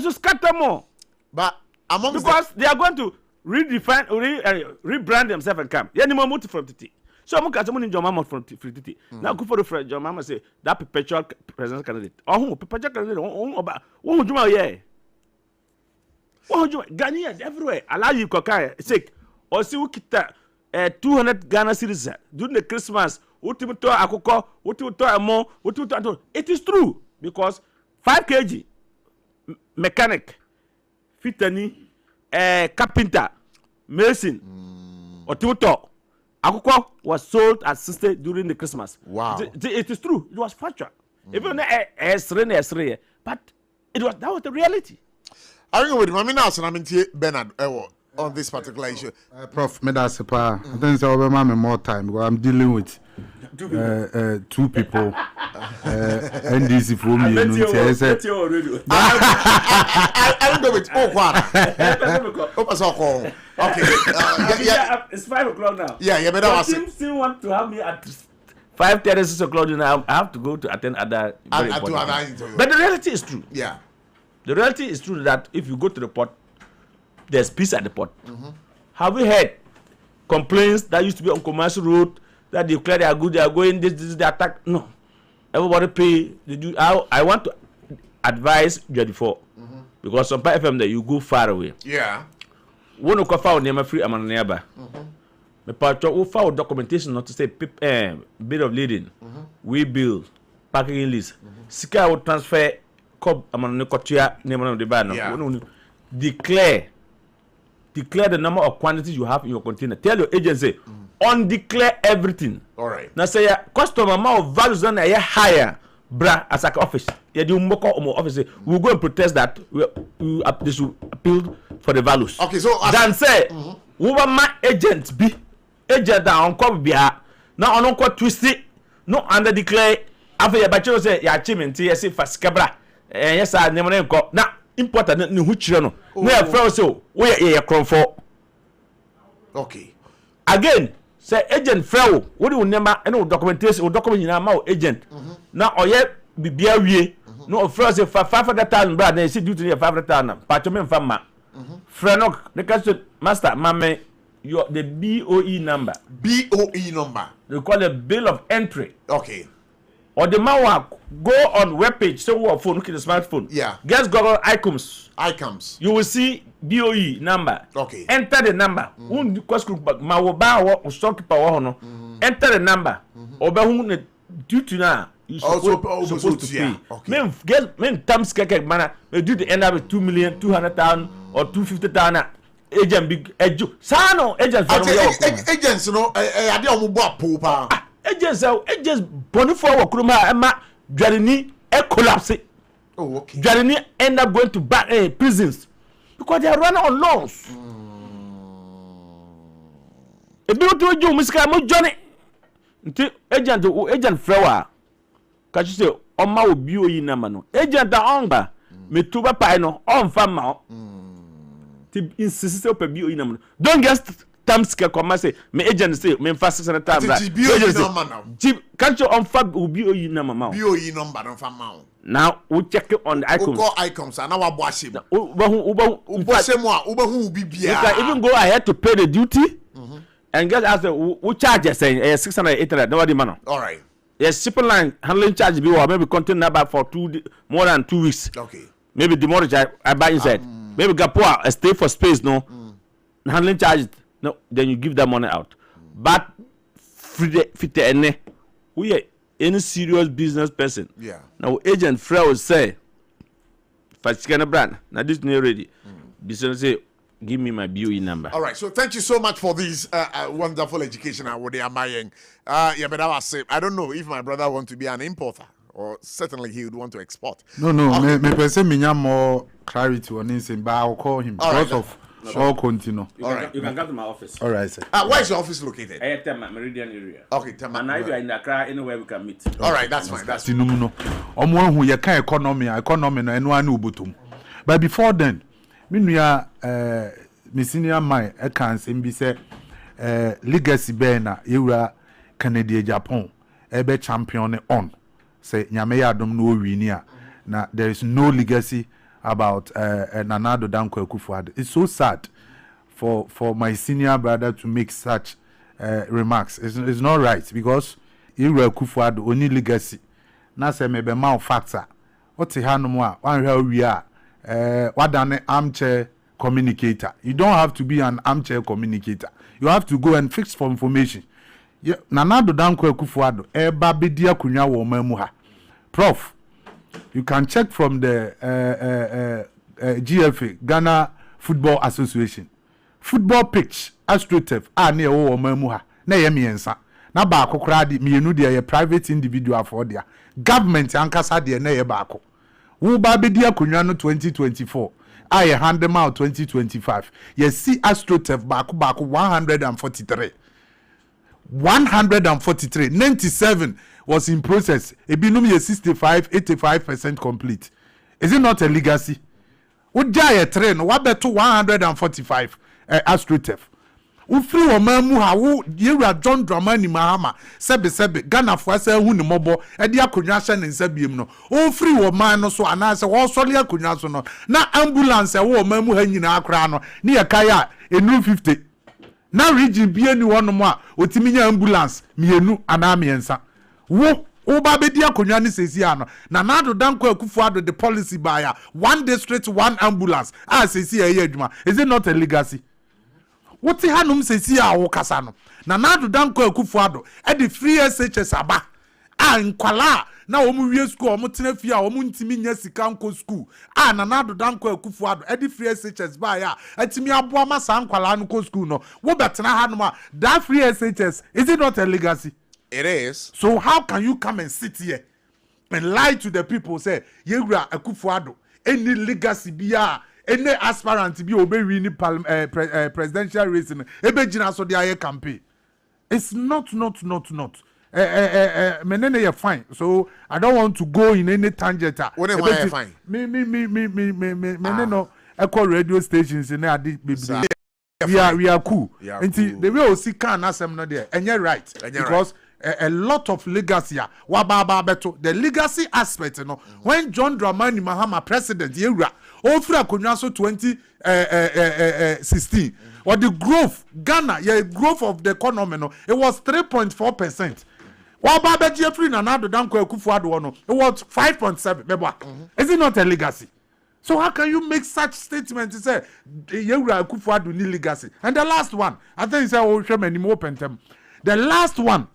should scatter more. But because they are going to rebrand themselves and come. Yeah, no more from TT. So I'm going to in John Mama from TT. Now go for the friend. John Mama say that perpetual presidential candidate. Perpetual candidate. What do Ghanaians everywhere. Allow you Kokai sick. Or see, we get 200 Ghana cedis during the Christmas. It is true because 5 kg mechanic, fitani, carpenter, mason, or Timoto Akoko was sold at 60 during the Christmas. Wow, it is true. It was factual. Even S3, but that was the reality. I think with Mami Nelson, I'm Bernard on this particular issue. Prof, I think so. I'm more time because I'm dealing with 2 people. NDC for me. I don't know it. Okay. It's 5 o'clock now. Yeah, but I still want to have me at 5:30, 6 o'clock. Now I have to go to attend other. But the reality is true. Yeah. The reality is true that if you go to the port, there's peace at the port. Have we heard complaints that used to be on commercial road that they declare they are good, they are going, this is the attack? No. Everybody pay. I want to advise J4 because some FM that you go far away. Yeah. One of our name free among neighbor. The part of our documentation not to say bit of leading, we build parking list. Sika will transfer. Declare the number of quantities you have in your container. Tell your agency, undeclare everything. All right. Now say customer amount of values on a higher, bra as like office. You do more office. We'll go and protest that. This will appeal for the values. Okay, so then say, woman my agent be agent that on call be now on call twisty. No under declare. After your bachelor say ya achievement. Yes, if Scabra. Yes, I never go. Now, important no which no. We are friends so we are a for. Okay. Again, say agent frail. What do you remember? Any documentation or document in our agent. Now, or yet be we. No, first if 500,000 brad, they see due to 500,000. Patchomen Fama. Franok, the castle master, Mame, the BOE number. BOE number. They call it bill of entry. Okay. Or the man go on webpage, so what phone, look at the smartphone. Yeah. Just Google icons. You will see BOE number. Okay. Enter the number. Enter the number. Oba due to now. You supposed to pay. Okay. Men times keke mana. They do the end up with 2,200,000 or 250,000. Agent big eju. Sano agents. Agents, you know, I don't know agents boni for kuruma ema dwarini collapse. Oh, okay. Dwarini end up going to back prisons because they are running on loans. Ebi o to ju musika mo johnny. Nti agent flower. Ka you say oma obi oyi na ma no. Agent da onba me tuba pai no on fama o. Ti insist say obi oyi na ma no. Don't just Tamska come say me agent say me fast 600,000. Agent number now. Can't you on fab will be you number now. BOE number on fam now. Now we check it on the icons. Go icons and now ABOTCHIE. You can even go ahead to pay the duty and get asked who charges saying 600 800 nobody man. All right. Yes, shipping line handling charge be or maybe contain about for more than 2 weeks. Okay. Maybe the mortgage I buy inside. Maybe Gapoa a stay for space no. Handling charges no, then you give that money out. But fit we any serious business person. Yeah. Now agent Fred will say, if I scan a brand, now this new ready. Business say, give me my BOE number. All right. So thank you so much for this wonderful education. What they are buying. Yeah, but I was saying, I don't know if my brother want to be an importer or certainly he would want to export. No. Me person me more clarity on this, but I'll call him because of. All continue. You can come to my office. All right, sir. Where is your office located? I Tema Meridian area. Okay, Tema. And if you are in Accra, anywhere we can meet. All right, that's fine. That's no. Omo hu ye kan economy no eno anu obotom. But before then, me nua me senior man e kan sem bi say legacy be na yewura Canada Japan e be champion on. Say nyame ya dom no wini a na there is no legacy about Nanado Danko Akufo-Addo. It's so sad for my senior brother to make such remarks. It's not right because Ira Akufo-Addo only legacy. Na say maybe malfactor. What he had no more. One where we are. What an armchair communicator. You don't have to be an armchair communicator. You have to go and fix for information. Yeah, Nanado Danko Akufo-Addo. Eba bedia kunya wo mamuha. Prof. You can check from the GFA, Ghana Football Association. Football pitch, AstroTurf, near O Mamuha, na yemiensa. Na ba kradi mienu de private individual for dia. Government ankasa de na ye baako. Wo ba be dia kunwa no 2024. I hand them out 2025. Yes, see AstroTurf baako 143. 143, 97 was in process. Ebinum ye 65-85% complete. Is it not a legacy? Uja train what beto 145 AstroTurf. Ufri wo mamu ha wo yewura John Dramani Mahama sebe Ghana fo ase hu ne mobo e dia konwa hye ne nsabiem no. Ufri wo man no so anase wo sole akonwa so no. Na ambulance wo mamu ha nyina akra no. Ne ye kaya enu 50. Na region bia ni wono mo a otimi nya ambulance mienu ana miensa. Wo ba be dia konwa ne sesi ano. Na Nado Danko Akufo-Addo the policy buyer, one district, one ambulance. Sesi eye adwuma. Is it not a legacy? What hanum sesi a wo kasa no. Na Nado Danko Akufo-Addo e the free SHS aba. Nkwala na omu wie school omu tena fie a omu ntimi nya sika nko school. Na Nado Danko Akufo-Addo e the free SHS ba ya atimi aboa masa nkwala nko school no. Wo betena hanum a that free SHS, is it not a legacy? It is. So how can you come and sit here and lie to the people, say Yewura Akufo-Addo any legacy biya, any aspirant bi obe win presidential race ebe gina so dia campaign? It's not. Menene ye fine. So I don't want to go in any tangent. What am I fine? Me meneno echo radio stations in ade baby. We are cool. Until the way we see can asem no there. And you're right. Because a lot of legacy the legacy aspect, you know, when John Dramani Mahama president Yewura ofra konyaso 2016 or the growth Ghana growth of the economy no, it was 3.4%. Waba beji free na Nado Danko Akufo-Addo no, it was 5.7. Is it not a legacy? So how can you make such statements to say Yewura Akufo-Addo ni legacy? And the last one, I think it's a many more pentem. The last one,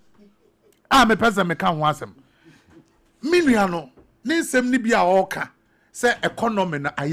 me person me kan ho asem. Minua no, ne nsem ni bia o ka say economy na aye